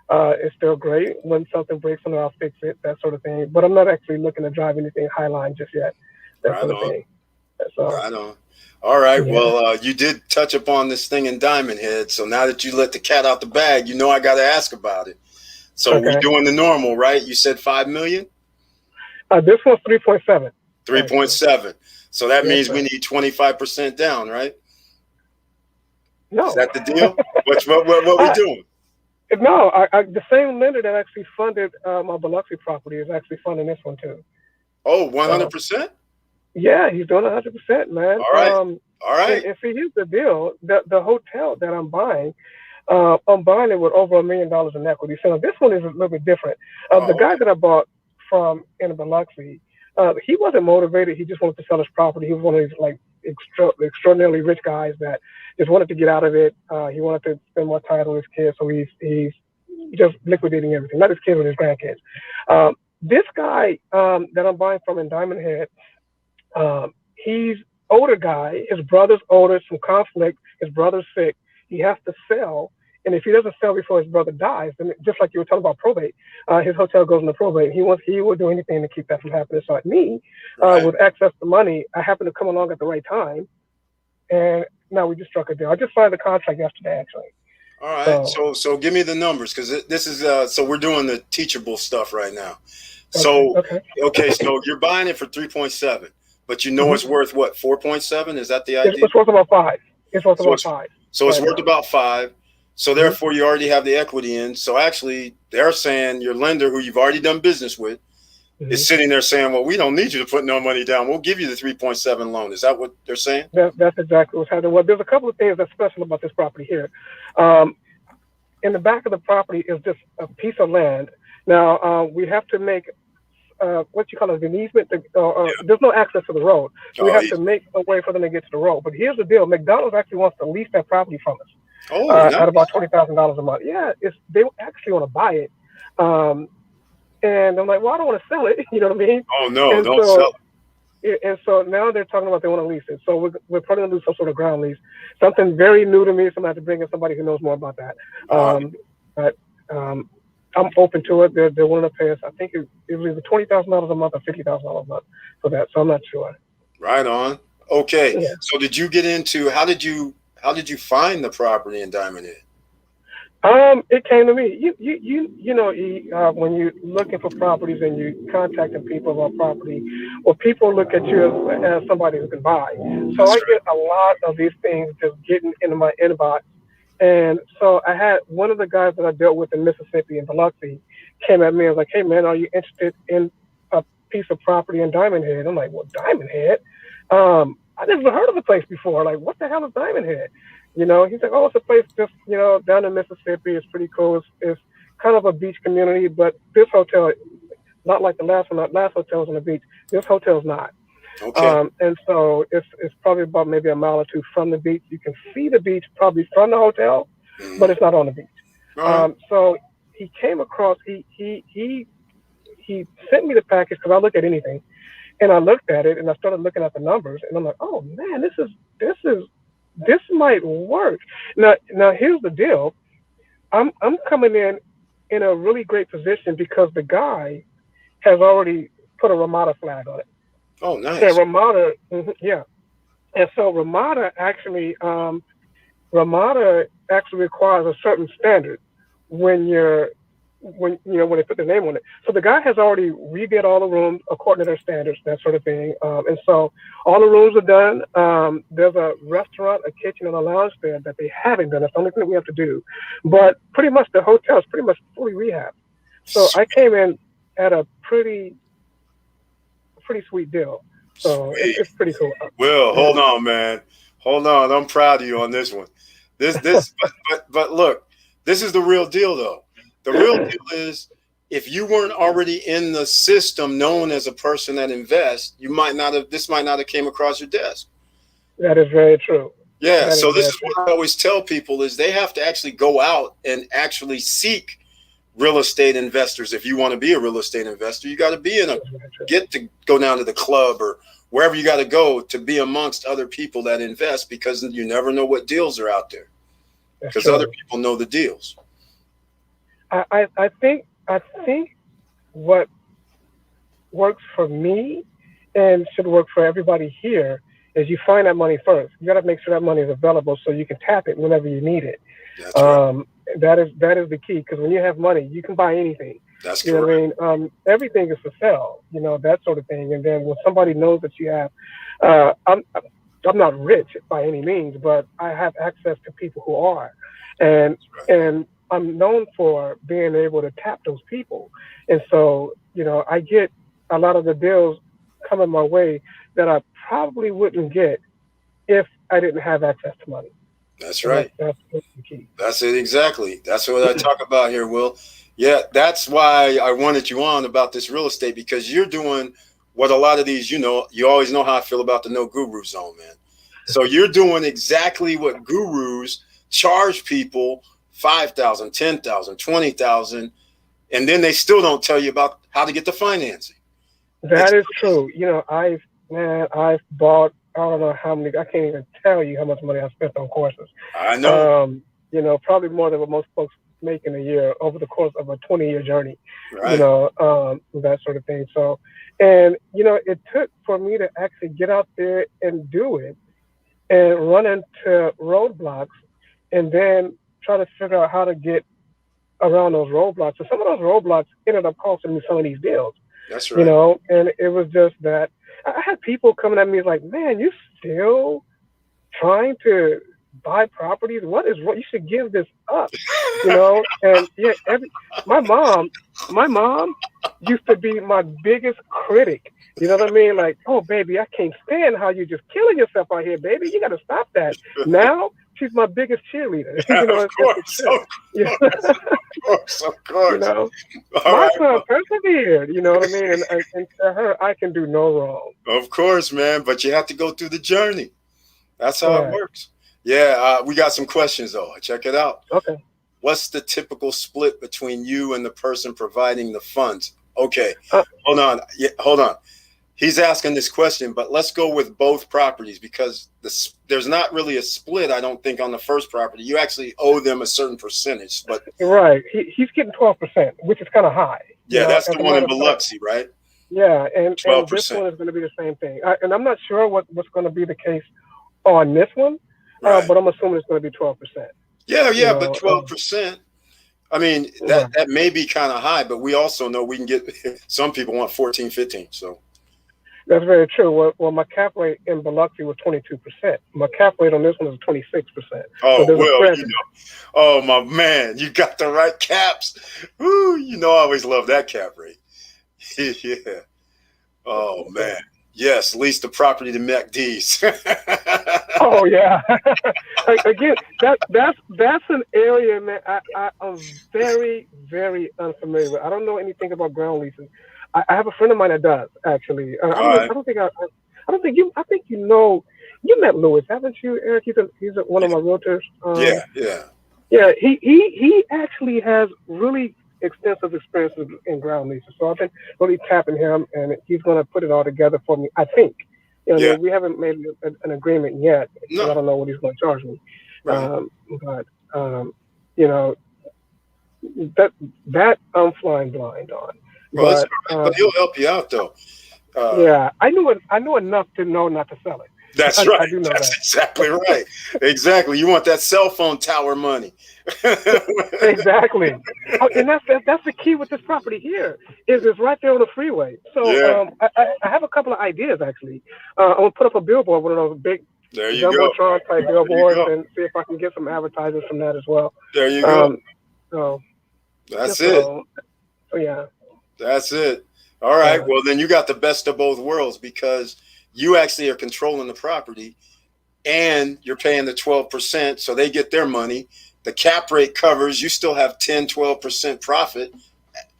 It's still great. When something breaks on it, I'll fix it, that sort of thing. But I'm not actually looking to drive anything Highline just yet, that sort of thing. So, right on. All right. Yeah. Well, you did touch upon this thing in Diamond Head. So now that you let the cat out the bag, I got to ask about it. So Okay. we're doing the normal, right? You said $5 million? This one's 3.7. 3.7. So that means we need 25% down, right? No. Is that the deal? what we doing? No, the same lender that actually funded my Biloxi property is actually funding this one too. Oh, 100%? Yeah, he's doing 100%, man. All right. All right. And see, here's the deal: the hotel that I'm buying it with over $1 million in equity. So this one is a little bit different. The guy that I bought from in Biloxi, he wasn't motivated. He just wanted to sell his property. He was one of these like extraordinarily rich guys that just wanted to get out of it. He wanted to spend more time with his kids, so he's just liquidating everything, not his kids, but his grandkids. This guy that I'm buying from in Diamond Head, he's older guy. His brother's older, some conflict. His brother's sick. He has to sell. And if he doesn't sell before his brother dies, then just like you were talking about probate, his hotel goes into probate. He will do anything to keep that from happening. So me, with access to money, I happened to come along at the right time. And now we just struck a deal. I just signed the contract yesterday, actually. All right. So give me the numbers, because this is so we're doing the teachable stuff right now. So okay, so you're buying it for 3.7, but it's worth what, 4.7? Is that the idea? It's worth about 5. It's worth about 5. So it's worth about 5. So therefore, you already have the equity in. So actually, they're saying your lender, who you've already done business with, is sitting there saying, "Well, we don't need you to put no money down. We'll give you the 3.7 loan." Is that what they're saying? That's exactly what's happening. Well, there's a couple of things that's special about this property here. In the back of the property is just a piece of land. Now we have to make what you call an easement. There's no access to the road, so we have to make a way for them to get to the road. But here's the deal: McDonald's actually wants to lease that property from us. At about $20,000 a month. Yeah, they actually want to buy it. And I'm like, well, I don't want to sell it. You know what I mean? Oh, no, don't sell it. And so now they're talking about they want to lease it. So we're probably going to do some sort of ground lease. Something very new to me. So I'm going to have to bring in somebody who knows more about that. But I'm open to it. They're willing to pay us. I think it was either $20,000 a month or $50,000 a month for that. So I'm not sure. Right on. Okay. Yeah. So did you get into, how did you find the property in Diamond Head? It came to me. When you're looking for properties and you're contacting people about property, well, people look at you as somebody who can buy. So I get a lot of these things just getting into my inbox. And so I had one of the guys that I dealt with in Mississippi in Biloxi came at me and was like, "Hey man, are you interested in a piece of property in Diamond Head?" I'm like, "Well, Diamond Head? I never heard of the place before. Like, what the hell is Diamond Head?" He's like, "Oh, it's a place just, down in Mississippi. It's pretty cool. It's kind of a beach community, but this hotel, not like the last one. The last hotel was on the beach. This hotel's not." Okay. And so it's probably about maybe a mile or two from the beach. You can see the beach probably from the hotel, but Mm-hmm. it's not on the beach. All right. So he came across. He sent me the package because I look at anything, and I looked at it and I started looking at the numbers, and I'm like, oh man, this might work. Now here's the deal. I'm coming in a really great position because the guy has already put a Ramada flag on it. Oh, And nice. Ramada, yeah. And so Ramada actually requires a certain standard when you're when they put their name on it. So the guy has already redid all the rooms according to their standards, that sort of thing. And so all the rooms are done. There's a restaurant, a kitchen, and a lounge there that they haven't done. That's the only thing that we have to do. But pretty much the hotel is pretty much fully rehabbed. So I came in at a pretty sweet deal. So Sweet. it's pretty cool. Will, Yeah. hold on, man. Hold on. I'm proud of you on this one. But look, this is the real deal, though. The real deal is if you weren't already in the system known as a person that invests, you might not have, this might not have came across your desk. That is very true. Yeah. That is So this very is true. what I always tell people is they have to actually go out and actually seek real estate investors. If you want to be a real estate investor, you got to be in a, That's very true. get to go down to the club or wherever you got to go to be amongst other people that invest, because you never know what deals are out there That's because true. other people know the deals. I think what works for me and should work for everybody here is you find that money first. You got to make sure that money is available so you can tap it whenever you need it. That's right. That is the key, because when you have money, you can buy anything. That's You know what correct. I mean? Everything is for sale. That sort of thing. And then when somebody knows that you have, I'm not rich by any means, but I have access to people who are, and That's right. and I'm known for being able to tap those people. And so I get a lot of the deals coming my way that I probably wouldn't get if I didn't have access to money. That's And that's right. that's the key. That's it exactly. That's what I talk about here, Will. Yeah, that's why I wanted you on about this real estate, because you're doing what a lot of these, you always know how I feel about the no guru zone, man. So you're doing exactly what gurus charge people 5,000, 10,000, 20,000, and then they still don't tell you about how to get the financing. It's That is true. I've bought, I don't know how many. I can't even tell you how much money I spent on courses. I know. Probably more than what most folks make in a year over the course of a 20-year journey. Right. That sort of thing. So, and it took for me to actually get out there and do it and run into roadblocks, and then try to figure out how to get around those roadblocks. And some of those roadblocks ended up costing me some of these deals. That's right. And it was just that I had people coming at me like, man, you still trying to buy properties? What is what? You should give this up, And yeah, my mom used to be my biggest critic. You know what I mean? Like, oh baby, I can't stand how you just killing yourself out here, baby. You got to stop that. Now she's my biggest cheerleader. Of It's course. good. Of course. Of course. Of You course. know, All my right. son persevered. You know what I mean? And to her, I can do no wrong. Of course, man. But you have to go through the journey. That's how it Correct. works. Yeah, we got some questions though. Check it out. Okay. What's the typical split between you and the person providing the funds? Okay, Uh, hold on. Yeah, hold on. He's asking this question, but let's go with both properties, because there's not really a split, I don't think, on the first property. You actually owe them a certain percentage, but right. He's getting 12%, which is kind of high. yeah, that's As the a one in matter of fact, Biloxi, right? yeah. And this 12%. one is going to be the same thing. And I'm not sure what's going to be the case on this one, Right. but I'm assuming it's going to be 12%. Yeah, but 12%. I mean, Right. that may be kind of high, but we also know we can get some people want 14, 15. So That's very true. Well, my cap rate in Biloxi was 22%. My cap rate on this one is 26%. So oh there's a well, spread. oh my man, you got the right caps. Woo, I always love that cap rate. Yeah. Oh man. Yes, lease the property to MacD's. Oh yeah. Again, that's an area, man. I'm very, very unfamiliar with. I don't know anything about ground leases. I have a friend of mine that does actually. All right. I I don't think you. I think you know. You met Lewis, haven't you, Eric? One of my realtors. Yeah, yeah. Yeah, he actually has really extensive experience in ground leases. So I've been really tapping him, and he's going to put it all together for me. I think. You know, I Yeah. mean, we haven't made an agreement yet because I No. don't know what he's going to charge me. Right. But you know that I'm flying blind on. Well, it's But all right, but he'll help you out though. yeah, I knew enough to know not to sell it. That's right. I do know That's that. exactly right. Exactly. You want that cell phone tower money. Exactly. Oh, and that's the key with this property here. Is it's right there on the freeway. So Yeah. I have a couple of ideas actually. I'm gonna put up a billboard, one of those big There you go. jumbotron type There you billboards, go. and see if I can get some advertisers from that as well. There you go. Um, so That's it. so, so yeah. That's it. All right. Uh, Well, then you got the best of both worlds because you actually are controlling the property and you're paying the 12%. So they get their money. The cap rate covers, you still have 10, 12% profit,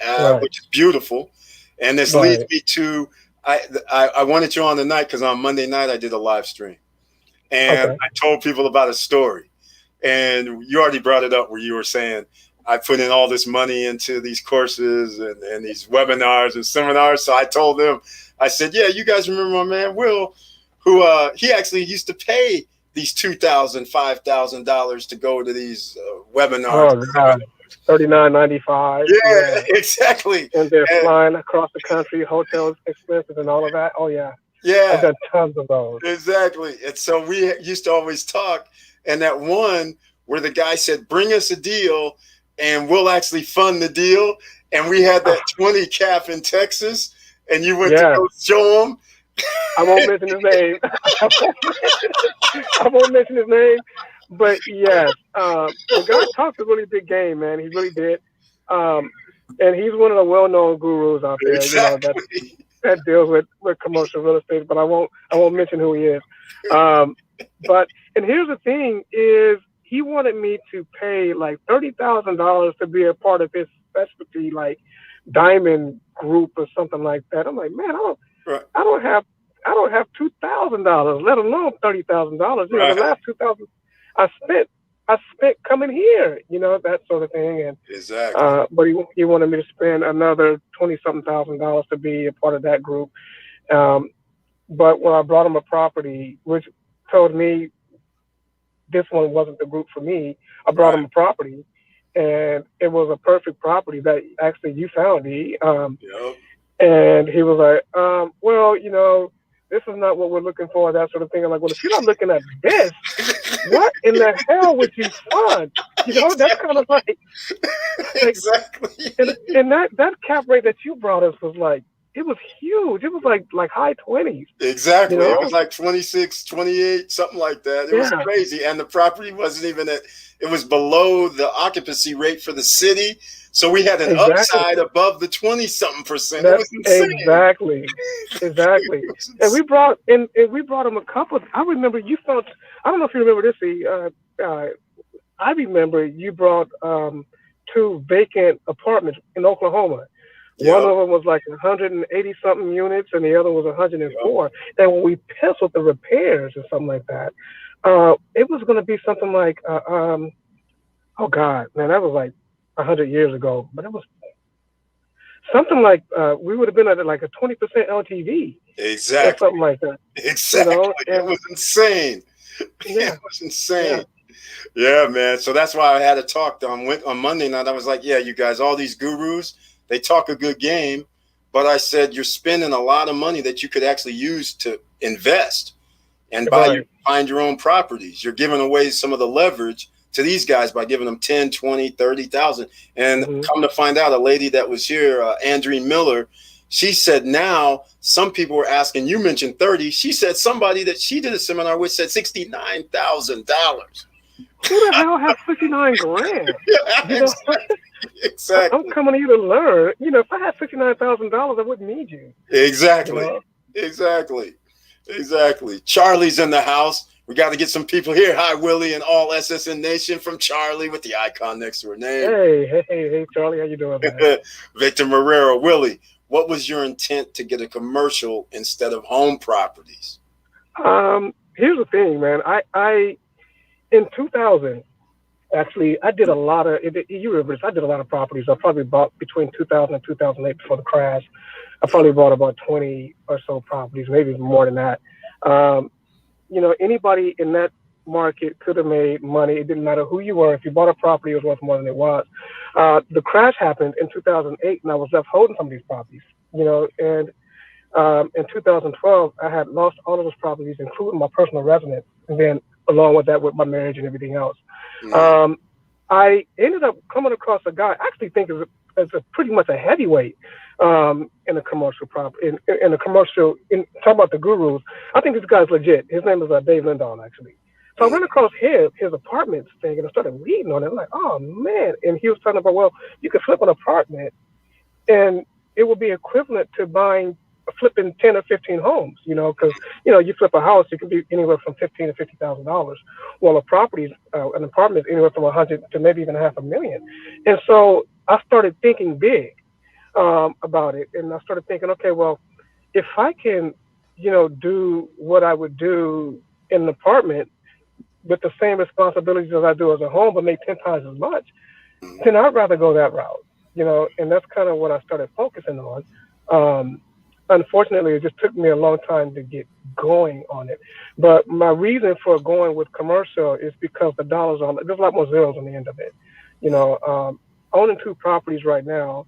right. which is beautiful. And this Right. leads me to, I wanted you on tonight because on Monday night I did a live stream and Okay. I told people about a story. And you already brought it up where you were saying, I put in all this money into these courses and these webinars and seminars. So I told them, I said, yeah, you guys remember my man, Will, who he actually used to pay these $2,000, $5,000 to go to these webinars. Oh God. $39.95. Yeah, exactly. And they're And, flying across the country, hotels expenses and all of that. Oh yeah. yeah, I've done tons of those. exactly. And so we used to always talk. And that one where the guy said, bring us a deal and we'll actually fund the deal. And we had that 20 cap in Texas and you went to go show them. I won't mention his name. I won't mention his name. But yes, the guy talks a really big game, man. He really did. And he's one of the well-known gurus out there, Exactly. that deals with commercial real estate. But I won't mention who he is. But and here's the thing: is he wanted me to pay like $30,000 to be a part of his specialty, like diamond group or something like that. I'm like, man, I don't have $2,000, let alone $30,000. You know, the last $2,000 I spent coming here, that sort of thing. And exactly. but he wanted me to spend another $20-something thousand to be a part of that group. But when I brought him a property, which told me this one wasn't the group for me, I brought him a property, and it was a perfect property that actually you found. Yep. And he was like, well, this is not what we're looking for, that sort of thing. I'm like, well, if you're not looking at this, what in the hell would you fund? That's kind of like exactly. And that cap rate that you brought us was like, it was huge. It was like high 20s. Exactly. It was like 26, 28, something like that. It was crazy. And the property wasn't even it was below the occupancy rate for the city. So we had an upside above the 20-something%. It was insane. Exactly. And we brought him a couple. I remember you found. I don't know if you remember this. I remember you brought 2 vacant apartments in Oklahoma. Yep. One of them was like 180-something units, and the other was 104. Yep. And when we penciled the repairs or something like that, it was going to be something like, oh God, man, that was like 100 years ago. But it was something like we would have been at like a 20% LTV. Exactly. Or something like that. Exactly. It was insane. Yeah. It was insane. Yeah, man. So that's why I had a talk on Monday night. I was like, yeah, you guys, all these gurus, they talk a good game, but I said you're spending a lot of money that you could actually use to invest and find your own properties. You're giving away some of the leverage to these guys by giving them 10, 20, 30,000. And come to find out, a lady that was here, Andreen Miller, she said now some people were asking, you mentioned 30. She said somebody that she did a seminar with said $69,000. Who the hell has 59 grand? Exactly. I'm coming to you to learn. If I had $59,000, I wouldn't need you. Exactly. Exactly. Charlie's in the house. We got to get some people here. Hi, Willie, and all SSN Nation from Charlie with the icon next to her name. Hey, Charlie, how you doing, man? Victor Marrero. Willie, what was your intent to get a commercial instead of home properties? Here's the thing, man. I in 2000, actually, I did a lot of. You remember this? I did a lot of properties. I probably bought between 2000 and 2008 before the crash. I Yeah. probably bought about 20 or so properties, maybe even more than that. Um, Anybody in that market could have made money. It didn't matter who you were. If you bought a property, it was worth more than it was. The crash happened in 2008, and I was left holding some of these properties. And in 2012, I had lost all of those properties, including my personal residence, and then along with that, with my marriage and everything else. Mm, Um, I ended up coming across a guy. I actually think is a pretty much a heavyweight in a commercial property in a commercial. Talk about the gurus. I think this guy's legit. His name is Dave Lindahl, actually. So I mm, ran across his apartment thing, and I started reading on it. I'm like, oh man! And he was talking about, well, you could flip an apartment and it will be equivalent to flipping 10 or 15 homes, because you flip a house, it can be anywhere from 15 to $50,000. Well, an apartment is anywhere from 100 to maybe even half a million. And so I started thinking big about it, and I started thinking, okay, well, if I can, do what I would do in an apartment with the same responsibilities as I do as a home, but make 10 times as much, mm. then I'd rather go that route, and that's kind of what I started focusing on. Um, Unfortunately, it just took me a long time to get going on it. But my reason for going with commercial is because there's a lot more zeros on the end of it. Owning two properties right now,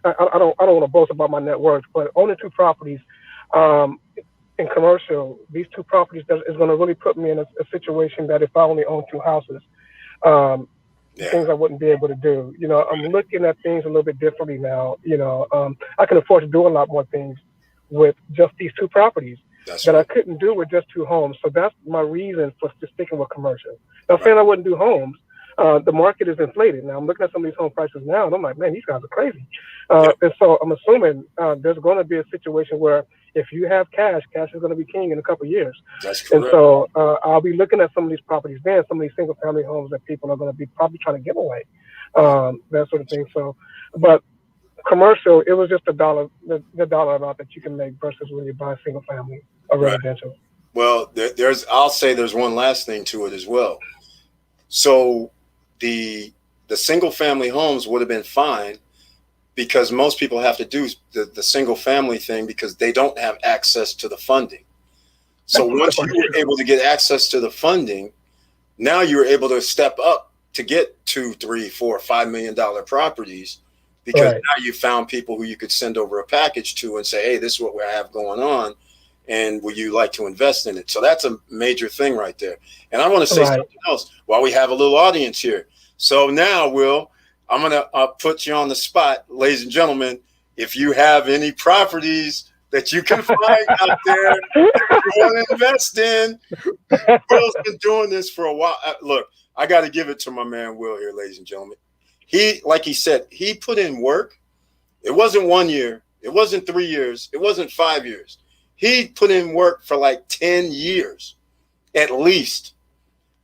I don't want to boast about my net worth, but owning two properties, um, in commercial, these two properties is going to really put me in a situation that if I only own two houses, um, Yeah, things I wouldn't be able to do. I'm looking at things a little bit differently now. I can afford to do a lot more things with just these two properties that's that I right. couldn't do with just two homes. So that's my reason for just sticking with commercial. Now, Right. saying I wouldn't do homes, the market is inflated. Now, I'm looking at some of these home prices now, and I'm like, man, these guys are crazy. Yep. And so I'm assuming there's going to be a situation where if you have cash is going to be king in a couple of years. That's And correct. so I'll be looking at some of these properties then, some of these single family homes that people are going to be probably trying to give away, Right. that sort of thing. So, but commercial, it was just the dollar amount that you can make versus when you buy single family or Right. residential. Well, I'll say there's one last thing to it as well. So the the single family homes would have been fine because most people have to do the single family thing because they don't have access to the funding. So That's once you that's were true. able to get access to the funding, now you're able to step up to get two, three, four, $5 million properties because Right, now you found people who you could send over a package to and say, hey, this is what we have going on. And would you like to invest in it? So that's a major thing right there. And I want to say right. something else while we have a little audience here. So now, Will, I'm going to put you on the spot, ladies and gentlemen. If you have any properties that you can find out there that you want to invest in, Will's been doing this for a while. Look, I got to give it to my man Will here, ladies and gentlemen. Like he said, he put in work. It wasn't 1 year. It wasn't 3 years. It wasn't 5 years. He put in work for like 10 years at least.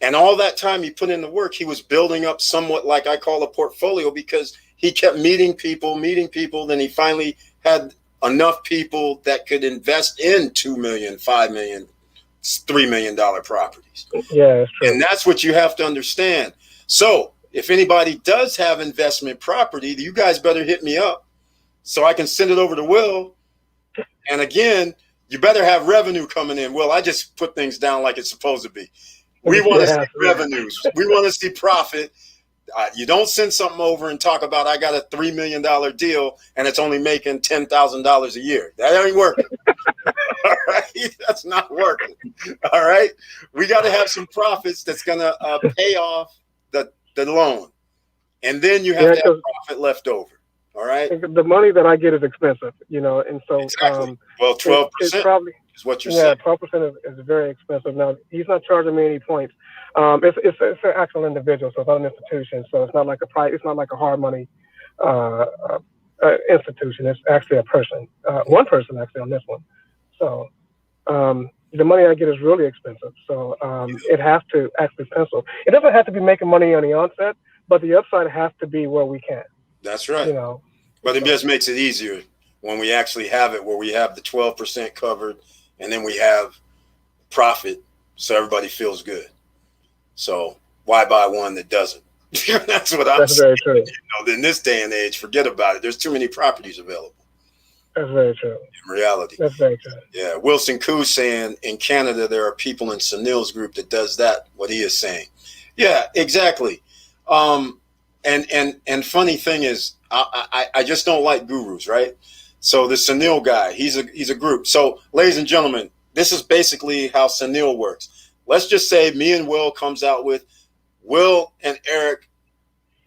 And all that time he put in the work, he was building up somewhat like I call a portfolio because he kept meeting people. Then he finally had enough people that could invest in 2 million, 5 million, $3 million properties. Yeah, it's true. And that's what you have to understand. So if anybody does have investment property, you guys better hit me up so I can send it over to Will. And again, you better have revenue coming in. Will, I just put things down like it's supposed to be. We want to see Yeah, revenues. We want to see profit. You don't send something over and talk about I got a $3 million deal and it's only making $10,000 a year. That ain't working. All right, that's not working. All right, we got to have some profits that's gonna pay off the loan, and then you have yeah, to have because profit left over. All right, the money that I get is expensive, and so exactly. Well, it twelve it percent probably is what you're saying. yeah, 12% is very expensive. Now he's not charging me any points. It's an actual individual, so it's not an institution. So it's not like it's not like a hard money uh, institution. It's actually a person, one person actually on this one. So the money I get is really expensive. So it has to actually pencil. It doesn't have to be making money on the onset, but the upside has to be where we can. That's right. You know. But it So just makes it easier when we actually have it, where we have the 12% covered, and then we have profit so everybody feels good. So why buy one that doesn't? That's what I'm That's saying. very true. You know, in this day and age, forget about it. There's too many properties available. That's very true. In reality. That's very true. Yeah. Wilson Koo saying in Canada there are people in Sunil's group that does that, what he is saying. Yeah, exactly. And funny thing is, I just don't like gurus, right? So the Sunil guy, he's a group. So, ladies and gentlemen, this is basically how Sunil works. Let's just say me and Will comes out with Will and Eric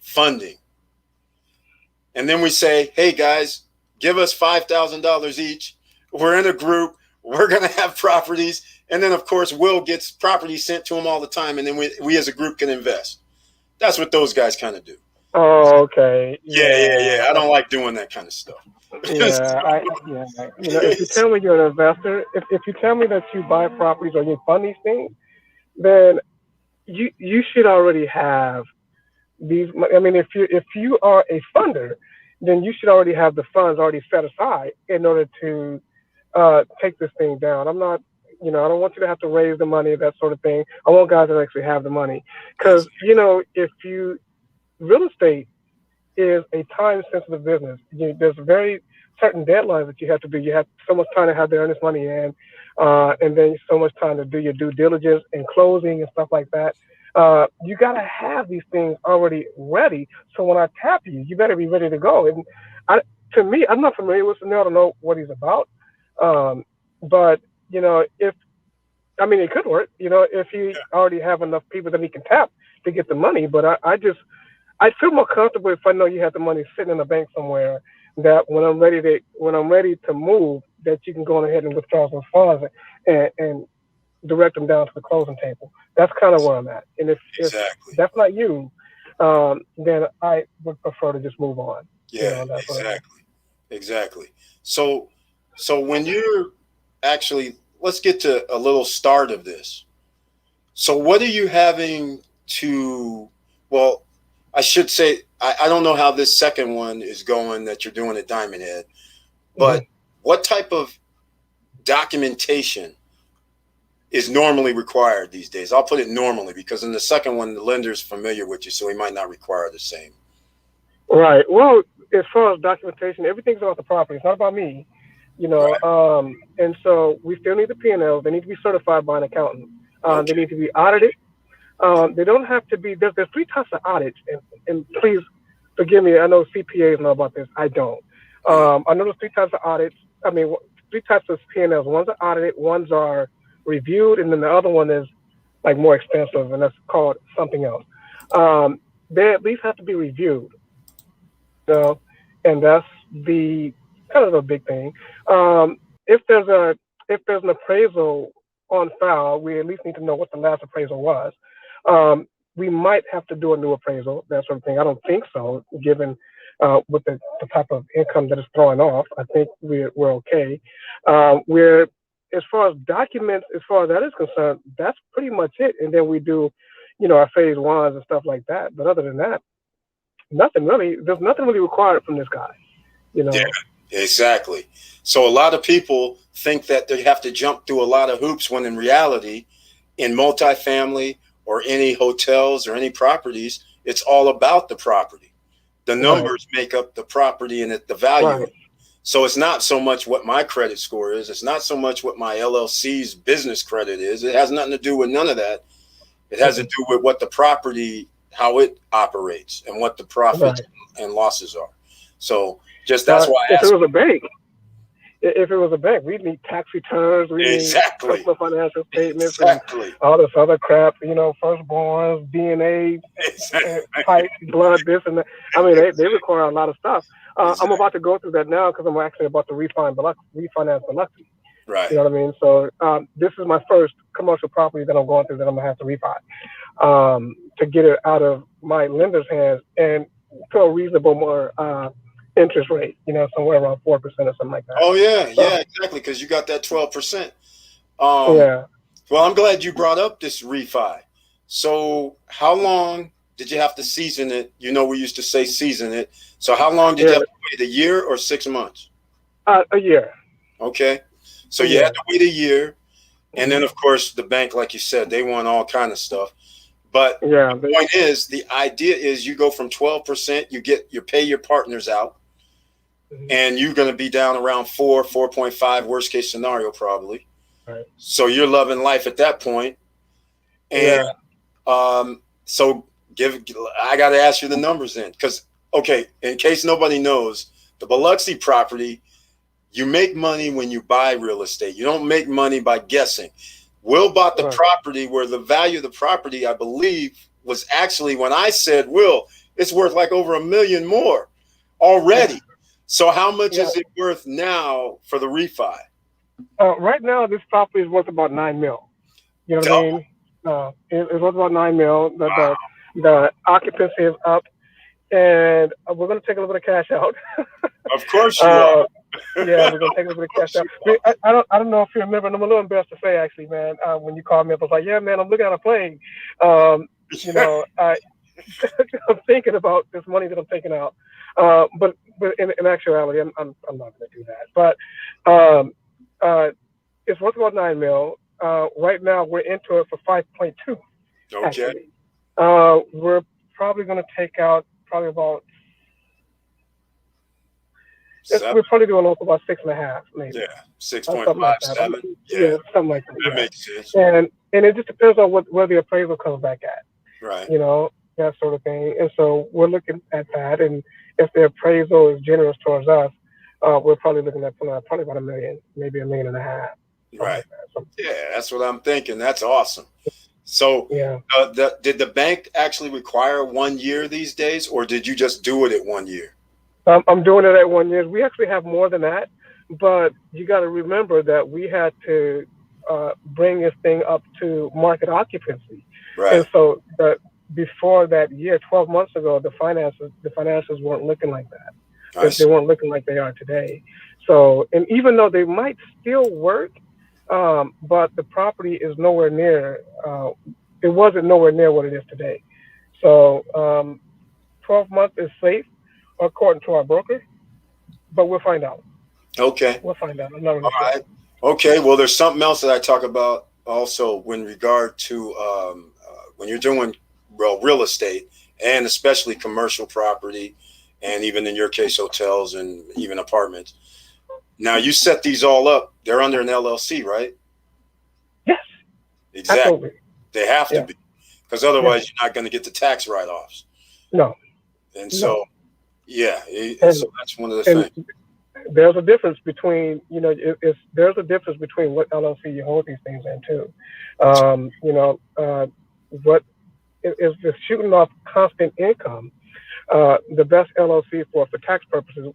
funding. And then we say, hey guys, give us $5,000 each. We're in a group. We're going to have properties. And then, of course, Will gets properties sent to him all the time. And then we as a group can invest. That's what those guys kind of do. Oh, okay. Yeah. I don't like doing that kind of stuff. Yeah. You know, if you tell me you're an investor, if you tell me that you buy properties or you fund these things, then you should already have these. I mean, if you are a funder, then you should already have the funds already set aside in order to take this thing down. I'm not, I don't want you to have to raise the money, that sort of thing. I want guys that actually have the money, because real estate is a time-sensitive business. There's very certain deadlines that you have to do. You have so much time to have to earn this money in, and then so much time to do your due diligence and closing and stuff like that. You got to have these things already ready. So when I tap you, you better be ready to go. And to me, I'm not familiar with Sunil. I don't know what he's about. But, it could work, if you already have enough people that he can tap to get the money. But I feel more comfortable if I know you have the money sitting in a bank somewhere, that when I'm ready to move, that you can go ahead and withdraw some funds and direct them down to the closing table. That's kind of where I'm at. And if that's not you, then I would prefer to just move on. Yeah, exactly. So when you're actually, let's get to a little start of this. So what are you having to, well, I should say, I don't know how this second one is going that you're doing at Diamond Head, but what type of documentation is normally required these days? I'll put it normally, because in the second one, the lender's familiar with you, so he might not require the same. Right. Well, as far as documentation, everything's about the property. It's not about me, Right. And so we still need the P&Ls. They need to be certified by an accountant. They need to be audited. They don't have to be. There's three types of audits, and please forgive me. I know CPAs know about this. I don't. I know there's three types of audits. Three types of P&Ls. One's are audited, one's are reviewed, and then the other one is like more expensive, and that's called something else. They at least have to be reviewed, and that's the kind of a big thing. If there's an appraisal on file, we at least need to know what the last appraisal was. We might have to do a new appraisal, that sort of thing. I don't think so, given with the type of income that is throwing off. I think we're okay. As far as documents, as far as that is concerned, that's pretty much it. And then we do, our phase ones and stuff like that. But other than that, nothing really. There's nothing really required from this guy. Yeah, exactly. So a lot of people think that they have to jump through a lot of hoops, when in reality, in multifamily or any hotels or any properties, it's all about the property. The numbers make up the property and the value. Right. So it's not so much what my credit score is. It's not so much what my LLC's business credit is. It has nothing to do with none of that. It has to do with what the property, how it operates, and what the profits and losses are. So just that's why I asked. If it was a bank, we'd need tax returns, we need personal financial statements, and all this other crap, firstborns, DNA, type, blood, this and that. They require a lot of stuff. I'm about to go through that now, because I'm actually about to refinance Biloxi. Right. You know what I mean? So this is my first commercial property that I'm going through that I'm going to have to refi to get it out of my lender's hands and to a reasonable more interest rate, somewhere around 4% or something like that. Oh yeah, exactly, because you got that 12%. Well, I'm glad you brought up this refi. So how long did you have to season it? We used to say season it. So how long did you have to wait, a year or 6 months? A year. Okay. So you had to wait a year. And then, of course, the bank, like you said, they want all kind of stuff. But Yeah. the point is, the idea is you go from 12%, you pay your partners out, and you're going to be down around 4.5, worst case scenario, probably. Right. So you're loving life at that point. And so I got to ask you the numbers then, because, okay, in case nobody knows, the Biloxi property, you make money when you buy real estate. You don't make money by guessing. Will bought the property where the value of the property, I believe, was actually, when I said, Will, it's worth like over $1 million more already. So how much is it worth now for the refi? Right now, this property is worth about $9 million. You know what I mean? It's worth about $9 million. The occupancy is up, and we're going to take a little bit of cash out. Of course you are. Yeah, we're gonna take a little bit of cash out. I don't know if you remember, and I'm a little embarrassed to say actually, man. When you called me up, I was like, yeah, man, I'm looking at a plane. You know, I'm thinking about this money that I'm taking out. But in actuality, I'm not gonna do that. But it's worth about $9 million. Right now, we're into it for 5.2. Okay. Actually, we're probably gonna take out probably about. We're probably doing about 6.5, maybe. Yeah, 6.5, 7. Yeah, something like that. That makes sense. And it just depends on where the appraisal comes back at. Right. You know, that sort of thing. And so we're looking at that. And if the appraisal is generous towards us, we're probably looking at probably about $1 million, maybe $1.5 million. Right. Like that. Yeah, that's what I'm thinking. That's awesome. So, did the bank actually require 1 year these days, or did you just do it at 1 year? I'm doing it at 1 year. We actually have more than that, but you got to remember that we had to bring this thing up to market occupancy. Right. And so before that year, 12 months ago, the finances weren't looking like that. They weren't looking like they are today. So, and even though they might still work, but the property is nowhere near, it wasn't nowhere near what it is today. So 12 months is safe, according to our broker, but we'll find out. Okay. We'll find out. I'm not really sure. Right. Okay. Well, there's something else that I talk about also in regard to when you're doing real estate, and especially commercial property, and even in your case, hotels and even apartments. Now, you set these all up. They're under an LLC, right? Yes. Exactly. Absolutely. They have to be, because otherwise you're not going to get the tax write-offs. No. And so. Yeah, so that's one of the things. There's a difference between, there's a difference between what LLC you hold these things in too. What is shooting off constant income. The best LLC for tax purposes,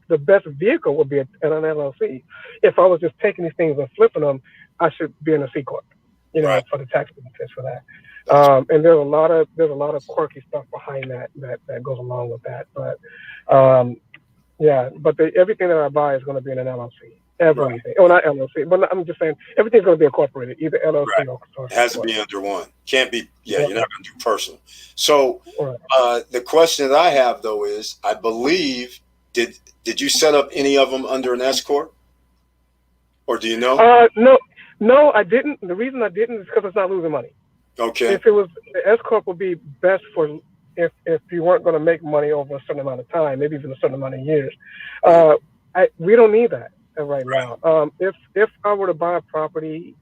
the best vehicle would be an LLC. If I was just taking these things and flipping them, I should be in a C corp. For the tax benefits for that. And there's a lot of quirky stuff behind that goes along with that. But everything that I buy is going to be in an LLC. Everything. Right. Well, not LLC, but I'm just saying everything's going to be incorporated, either LLC or. It has to be under one. Can't be. Yeah, you're not going to do personal. So the question that I have though is, I believe did you set up any of them under an S corp, or do you know? No, I didn't. The reason I didn't is because it's not losing money. Okay. If it was, the S corp would be best for if you weren't going to make money over a certain amount of time, maybe even a certain amount of years. We don't need that right now. If I were to buy a property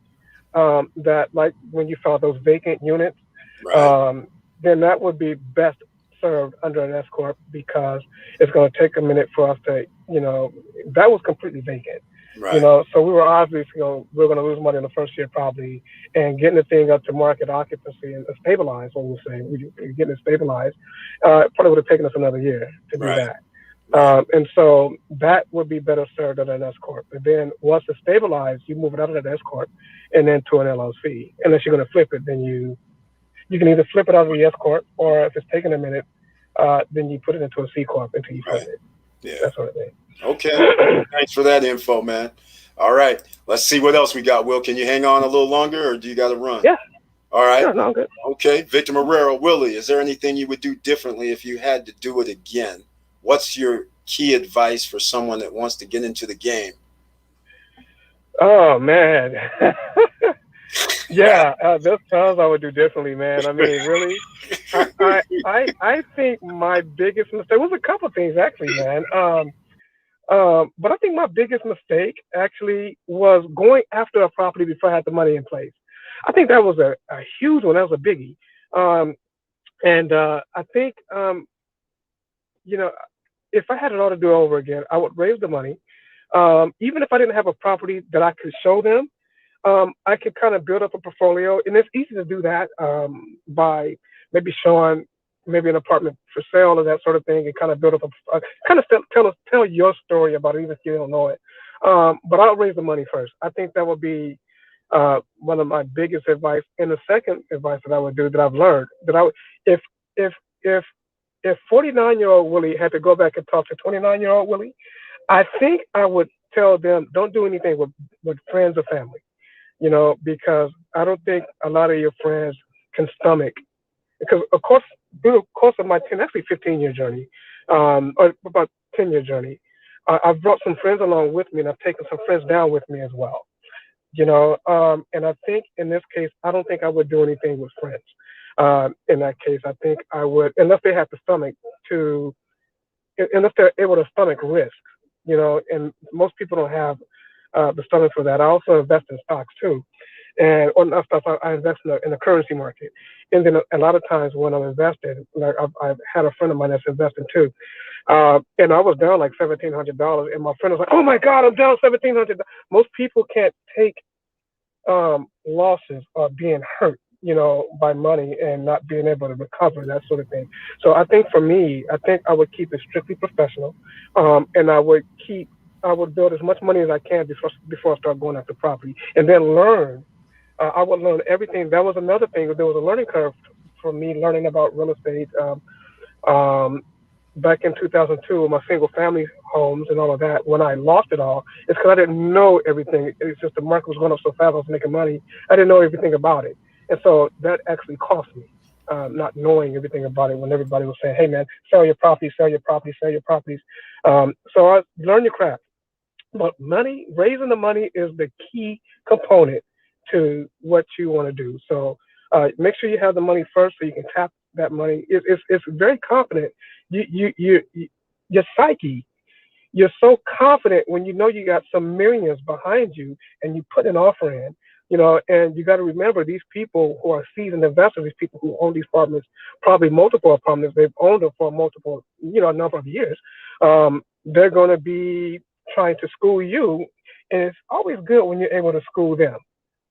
that, like when you saw those vacant units, then that would be best served under an S corp, because it's going to take a minute for us to, that was completely vacant. Right. So we were obviously, we're going to lose money in the first year probably, and getting the thing up to market occupancy and stabilized, what we'll say, getting it stabilized, probably would have taken us another year to do that. And so that would be better served at an S corp. And then once it's stabilized, you move it out of that S corp and then to an LLC. Unless you're going to flip it, then you can either flip it out of the S corp, or if it's taking a minute, then you put it into a C corp until you flip it. Yeah. That sort of thing. Okay. Thanks for that info, man. All right. Let's see what else we got. Will, can you hang on a little longer, or do you got to run? Yeah. All right. Yeah, no, I'm good. Okay. Victor Marrero, Willie, is there anything you would do differently if you had to do it again? What's your key advice for someone that wants to get into the game? Oh, man. Yeah, there's times I would do differently, man. I mean, really, I think my biggest mistake was a couple of things actually, man. But I think my biggest mistake actually was going after a property before I had the money in place. I think that was a huge one. That was a biggie. Um, and I think, you know, if I had it all to do over again, I would raise the money. Even if I didn't have a property that I could show them, I could kind of build up a portfolio, and it's easy to do that by maybe showing maybe an apartment for sale or that sort of thing, and kind of build up kind of tell your story about it, even if you don't know it. But I'll raise the money first. I think that would be one of my biggest advice. And the second advice that I would do that I've learned that I would if if if if 49-year-old Willie had to go back and talk to 29-year-old Willie, I think I would tell them don't do anything with friends or family, because I don't think a lot of your friends can stomach. Because of course, through the course of my 15-year journey, or about 10-year journey, I've brought some friends along with me, and I've taken some friends down with me as well. And I think in this case, I don't think I would do anything with friends. In that case, I think I would, unless they have the stomach to, unless they're able to stomach risk, and most people don't have the stomach for that. I also invest in stocks too. And on that stuff, I invest in the currency market. And then a lot of times when I'm investing, like I've had a friend of mine that's investing too. And I was down like $1,700, and my friend was like, "Oh my God, I'm down $1,700." Most people can't take losses or being hurt, by money and not being able to recover, that sort of thing. So I think for me, I think I would keep it strictly professional, and I would build as much money as I can before I start going after property, and then learn. I would learn everything. That was another thing. There was a learning curve for me learning about real estate. Um, Back in 2002 with my single family homes and all of that, when I lost it all, it's because I didn't know everything. It's just the market was going up so fast, I was making money. I didn't know everything about it. And so that actually cost me, not knowing everything about it when everybody was saying, hey, man, sell your property, sell your property, sell your properties. So I learned your craft. But money, raising the money is the key component to what you want to do. So make sure you have the money first so you can tap that money. It's very confident. Your psyche, you're so confident when you know you got some millions behind you and you put an offer in, and you got to remember these people who are seasoned investors, these people who own these apartments, probably multiple apartments, they've owned them for multiple, a number of years. They're going to be trying to school you, and it's always good when you're able to school them,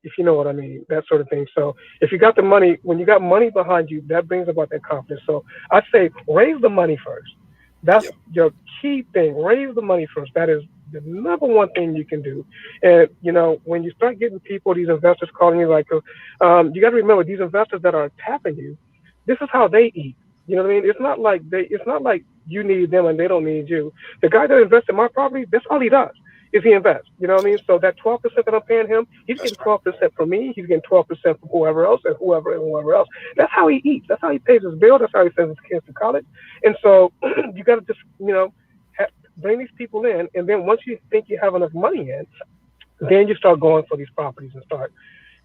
if you know what I mean, that sort of thing. So if you got the money, when you got money behind you, that brings about that confidence. So I say raise the money first. That's Yep. your key thing. Raise the money first. That is the number one thing you can do. And when you start getting people, these investors calling you like, you got to remember these investors that are tapping you. This is how they eat. You know what I mean? It's not like you need them and they don't need you. The guy that invests in my property, that's all he does is he invests. You know what I mean? So that 12% that I'm paying him, he's That's getting 12% from me. He's getting 12% from whoever else and whoever else. That's how he eats. That's how he pays his bill. That's how he sends his kids to college. And so you got to just bring these people in, and then once you think you have enough money in, then you start going for these properties and start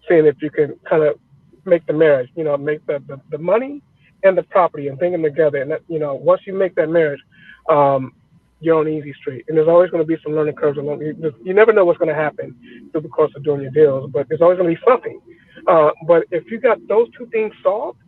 seeing if you can kind of make the marriage. Make the money and the property and bring them together. And that, once you make that marriage, um, you're on easy street. And there's always going to be some learning curves along. You never know what's going to happen through the course of doing your deals, but there's always going to be something. But if you got those two things solved,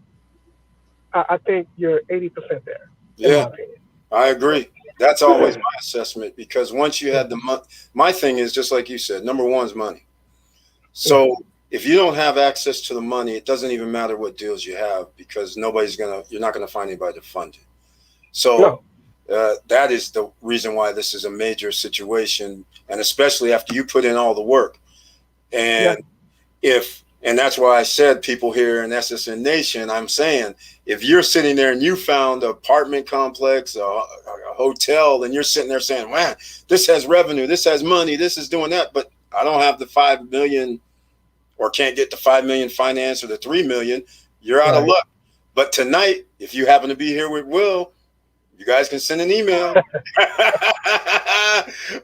I think you're 80% there, in Yeah, my opinion. I agree. That's always my assessment because once you have the money, my thing is just like you said, number one is money. Yeah. So if you don't have access to the money, it doesn't even matter what deals you have because you're not gonna find anybody to fund it. So No. that is the reason why this is a major situation, and especially after you put in all the work. Yeah. And and that's why I said people here in SSN Nation, I'm saying if you're sitting there and you found an apartment complex, a hotel, and you're sitting there saying, man, this has revenue, this has money, this is doing that, but I don't have the 5 million or can't get the 5 million finance or the 3 million, you're out of Right. luck. But tonight, if you happen to be here with Will, you guys can send an email.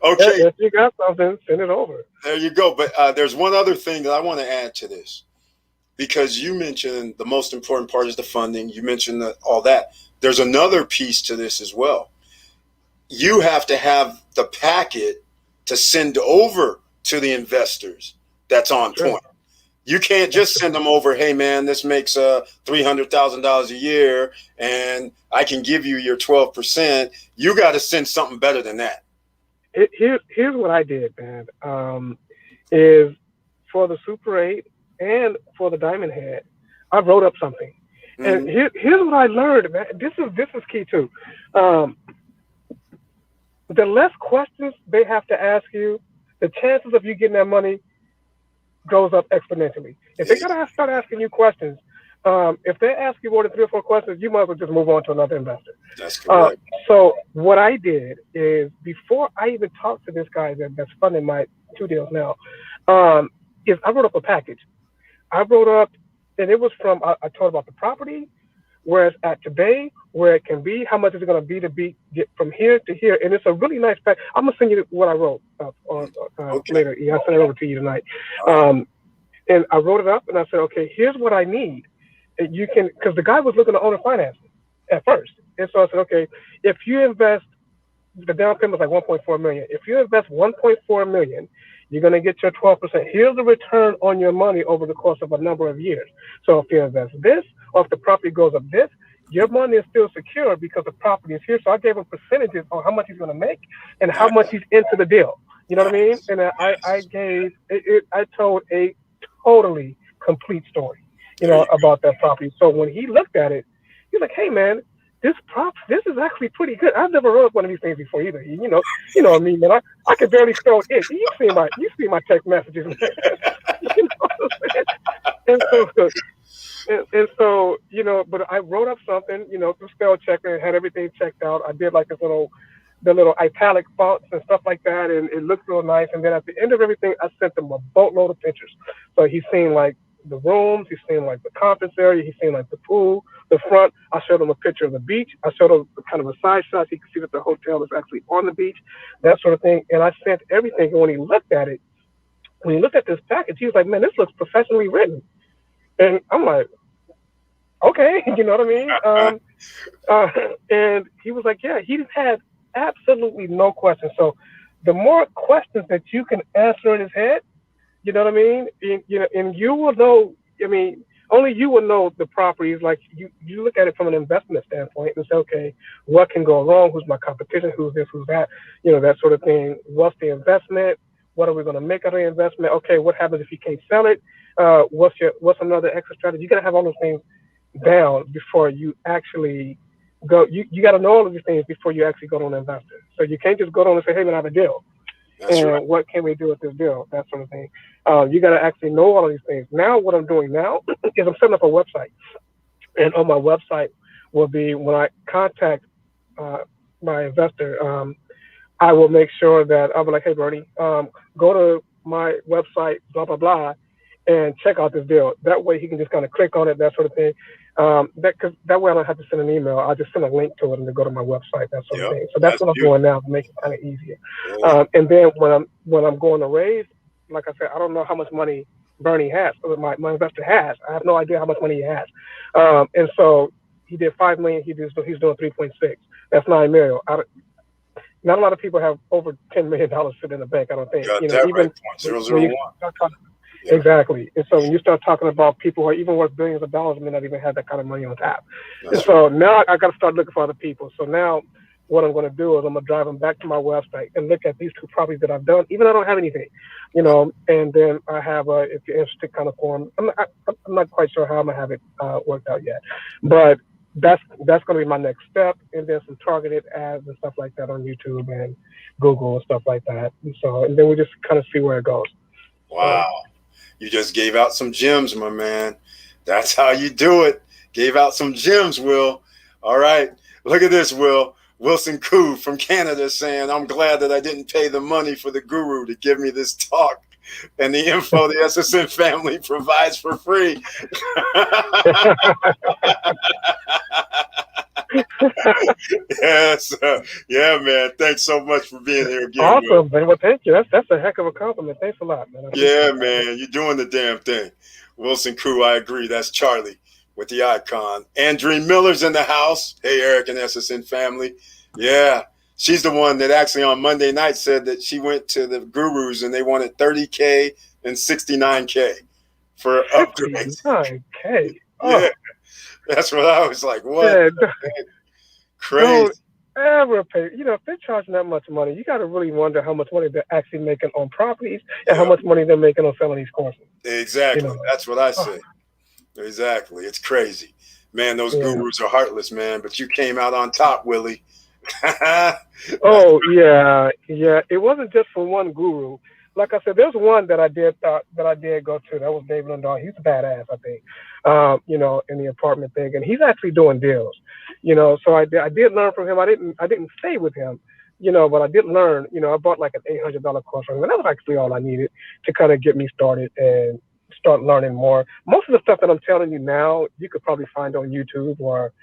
Okay, If you got something, send it over. there you go. But there's one other thing that I want to add to this. because you mentioned the most important part is the funding. You mentioned all that. There's another piece to this as well. You have to have the packet to send over to the investors that's on point. You can't just send them over, hey man, this makes $300,000 a year and I can give you your 12%. You got to send something better than that. Here's what I did, man. Is for the Super 8 and for the Diamond Head, I wrote up something. And here's what I learned, man. This is key too. The less questions they have to ask you, the chances of you getting that money goes up exponentially. If they gotta start asking you questions, if they ask you more than 3 or 4 questions, you might as well just move on to another investor. That's correct. So what I did is, before I even talked to this guy that's funding my 2 deals now, is I wrote up a package. I wrote up, and it was from, I told about the property, where it's at today, where it can be, how much is it going to be get from here to here. And it's a really nice pack. I'm going to send you what I wrote later. Yeah, I'll send it over to you tonight. And I wrote it up and I said, okay, here's what I need. And you can, because the guy was looking to own a financing at first. And so I said, okay, if you invest, the down payment was like 1.4 million. If you invest 1.4 million, you're going to get your 12%. Here's the return on your money over the course of a number of years. So if you invest this, or if the property goes up this, your money is still secure because the property is here. So I gave him percentages on how much he's going to make and how much he's into the deal. You know what I mean? And I told a totally complete story, about that property. So when he looked at it, he's like, hey man, this is actually pretty good. I've never wrote one of these things before either. You know what I mean, man. I could barely spell it. You see my text messages. You know what I'm saying? And so, but I wrote up something, through spell checker, had everything checked out. I did like the little italic fonts and stuff like that, and it looked real nice. And then at the end of everything, I sent them a boatload of pictures. So he's seen like the rooms, he's seen like the conference area, he's seen like the pool, the front. I showed him a picture of the beach. I showed him kind of a side shot so he could see that the hotel is actually on the beach, that sort of thing. And I sent everything. And when he looked at this package, he was like, man, this looks professionally written. And I'm like, okay, you know what I mean? And he was like, yeah, he had absolutely no questions. So the more questions that you can answer in his head, you know what I mean? And you will know, only you will know the properties. Like you look at it from an investment standpoint and say, okay, what can go wrong? Who's my competition? Who's this? Who's that? That sort of thing. What's the investment? What are we going to make out of the investment? Okay, what happens if you can't sell it? What's another exit strategy? You got to have all those things down before you actually go. You got to know all of these things before you actually go to an investor. So you can't just go on and say, hey man, I have a deal. That's and right. What can we do with this deal? That sort of thing. You got to actually know all of these things. Now, what I'm doing now is I'm setting up a website. And on my website will be, when I contact my investor, I will make sure that I'll be like, hey, Bernie, go to my website, blah, blah, blah, and check out this deal. That way he can just kind of click on it, that sort of thing. That way I don't have to send an email. I'll just send a link to it and to go to my website, that sort of thing. So that's what I'm doing now to make it kind of easier. And then when I'm going to raise, like I said, I don't know how much money Bernie has, or my investor has. I have no idea how much money he has. And so he did $5 million. He's doing 3.6. That's $9 million. Not a lot of people have over $10 million sitting in the bank, I don't think. Even right. 0.001. Exactly. And so when you start talking about people who are even worth billions of dollars, may not even have that kind of money on tap. And so now I got to start looking for other people. So now what I'm going to do is I'm going to drive them back to my website and look at these 2 properties that I've done, even though I don't have anything, and then I have if you're interested kind of form. I'm not quite sure how I'm going to have it worked out yet, but that's going to be my next step. And then some targeted ads and stuff like that on YouTube and Google and stuff like that. And then we just kind of see where it goes. Wow. You just gave out some gems, my man. That's how you do it. Gave out some gems, Will. All right. Look at this, Will. Wilson Koo from Canada saying, I'm glad that I didn't pay the money for the guru to give me this talk and the info the SSN family provides for free. Yes. Yeah, man. Thanks so much for being here again. Awesome, man. Well, thank you. That's a heck of a compliment. Thanks a lot, man. Yeah, man. You're doing the damn thing. Wilson Crew, I agree. That's Charlie with the icon. Andreen Miller's in the house. Hey, Eric and SSN family. Yeah. She's the one that actually on Monday night said that she went to the gurus and they wanted 30K and 69K for upgrades. 69K. Yeah. That's what I was like. What? Yeah, Crazy. don't ever pay. If they're charging that much money, you got to really wonder how much money they're actually making on properties and how much money they're making on selling these courses. Exactly. That's what I say. Exactly. It's crazy. Man, those gurus are heartless, man. But you came out on top, Willie. Oh, yeah. It wasn't just for one guru. Like I said, there's one that I did go to. That was David Lindall. He's a badass, I think. In the apartment thing, and he's actually doing deals. So I did learn from him. I didn't stay with him, but I did learn. I bought like an $800 course from him, and that was actually all I needed to kind of get me started and start learning more. Most of the stuff that I'm telling you now, you could probably find on YouTube or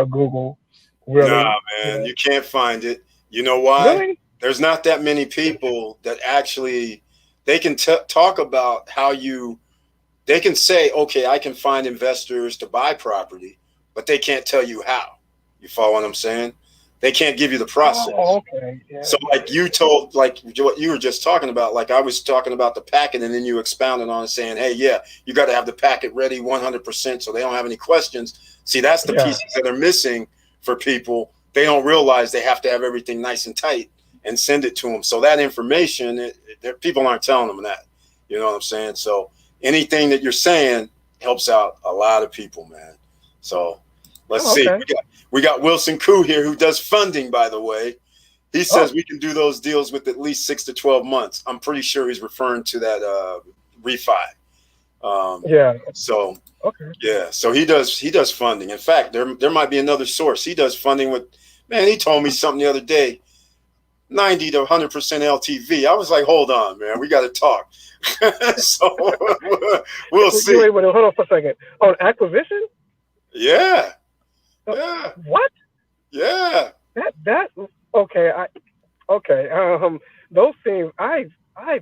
Google. Really? Nah, man, you can't find it. You know why? Really? There's not that many people that actually they can talk about how they can say, okay, I can find investors to buy property, but they can't tell you how. You follow what I'm saying? They can't give you the process. Oh, okay. Yeah. So like you told, like what you were just talking about, like I was talking about the packet and then you expounded on it saying, hey, yeah, you got to have the packet ready 100% so they don't have any questions. See, that's the pieces that are missing for people. They don't realize they have to have everything nice and tight and send it to them. So that information, people aren't telling them that. You know what I'm saying? So anything that you're saying helps out a lot of people, man. So let's see. We got Wilson Koo here who does funding, by the way. He says we can do those deals with at least 6 to 12 months. I'm pretty sure he's referring to that refi. So so he does funding. In fact, there might be another source. He does funding with, man, he told me something the other day, 90 to 100% LTV. I was like, hold on, man, we got to talk. So we'll see. Wait, hold on for a second. On acquisition? Yeah. What? Yeah. That okay. Those things I've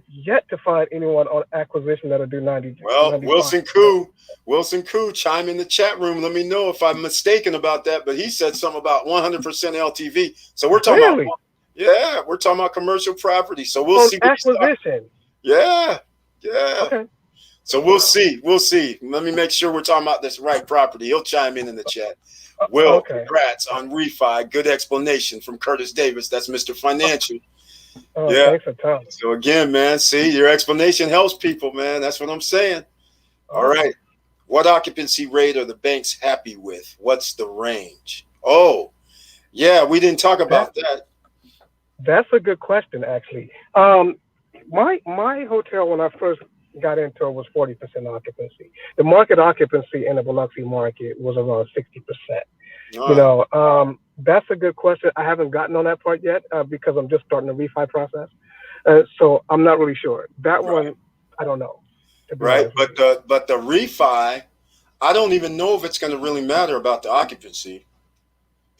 yet to find anyone on acquisition that'll do 90. Well, 95. Wilson Koo, chime in the chat room. Let me know if I'm mistaken about that. But he said something about 100% LTV. So we're talking about, we're talking about commercial property. So we'll see. Acquisition. Yeah. Okay. So we'll see. Let me make sure we're talking about this right property. He'll chime in the chat. Will, congrats on refi. Good explanation from Curtis Davis. That's Mr. Financial. Thanks a ton. So again, man, see, your explanation helps people, man. That's what I'm saying. All right. What occupancy rate are the banks happy with? What's the range? Oh, yeah, we didn't talk about that. That's a good question, actually. My hotel when I first got into it was 40% occupancy. The market occupancy in the Biloxi market was around 60%. That's a good question. I haven't gotten on that part yet because I'm just starting the refi process. So I'm not really sure. That one, I don't know. Right. But the refi, I don't even know if it's going to really matter about the occupancy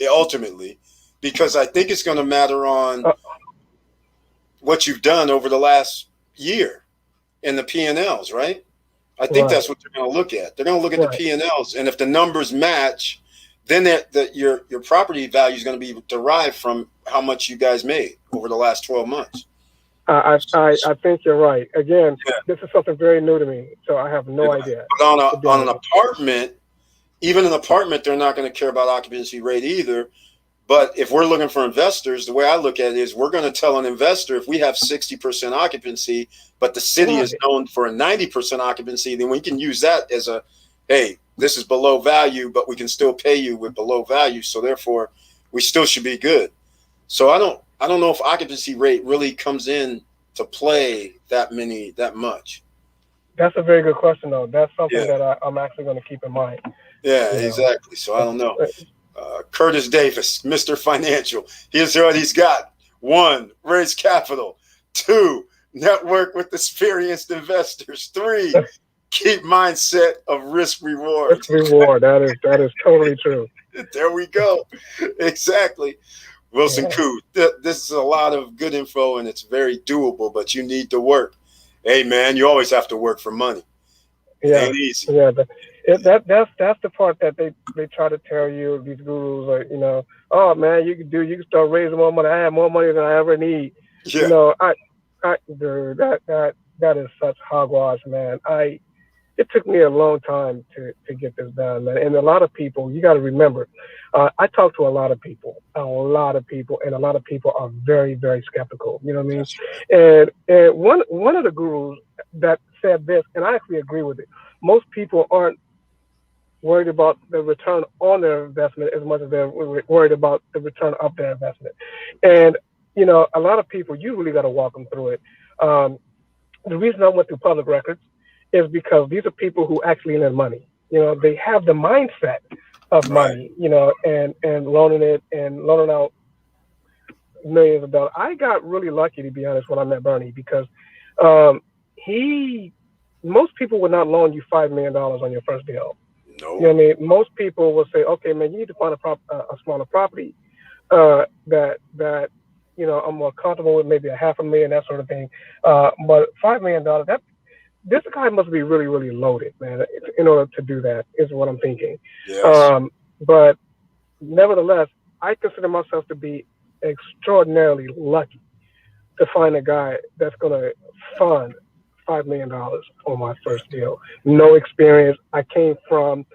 ultimately, because I think it's going to matter on what you've done over the last year in the P&Ls, right? I think that's what they're going to look at. They're going to look at the P&Ls, and if the numbers match, then your property value is going to be derived from how much you guys made over the last 12 months. I think you're right. Again, this is something very new to me, so I have no idea. But on an apartment, even an apartment, they're not going to care about occupancy rate either. But if we're looking for investors, the way I look at it is we're going to tell an investor if we have 60% occupancy, but the city is known for a 90% occupancy, then we can use that as a, hey, this is below value, but we can still pay you with below value. So therefore, we still should be good. So I don't know if occupancy rate really comes in to play that much. That's a very good question, though. That's something that I'm actually going to keep in mind. Yeah, exactly. So I don't know. Curtis Davis, Mr. Financial. Here's what he's got. 1, raise capital. 2, network with experienced investors. 3, keep mindset of risk reward. Risk reward. That is totally true. There we go. Exactly. Wilson Koo. This is a lot of good info and it's very doable, but you need to work. Hey, man, you always have to work for money. Yeah, Ain't easy. yeah. That's the part that they try to tell you. These gurus are, oh man, you can start raising more money. I have more money than I ever need. Yeah. Dude, that is such hogwash, man. It took me a long time to get this done, man. And a lot of people, you got to remember, I talk to a lot of people, and a lot of people are very, very skeptical. You know what I mean? That's right. And one of the gurus that said this, and I actually agree with it. Most people aren't worried about the return on their investment as much as they're worried about the return of their investment. And a lot of people, you really got to walk them through it. Um, the reason I went through public records is because these are people who actually need money. They have the mindset of Right. money, and loaning it and loaning out millions of dollars. I got really lucky, to be honest, when I met Bernie, because um, he, most people would not loan you $5 million on your first deal. You know No. what I mean? Most people will say, okay, man, you need to find a smaller property that I'm more comfortable with, maybe a half a million, that sort of thing. But $5 million, this guy must be really, really loaded, man, in order to do that, is what I'm thinking. Yes. But nevertheless, I consider myself to be extraordinarily lucky to find a guy that's going to fund $5 million on my first deal. No experience. I came from,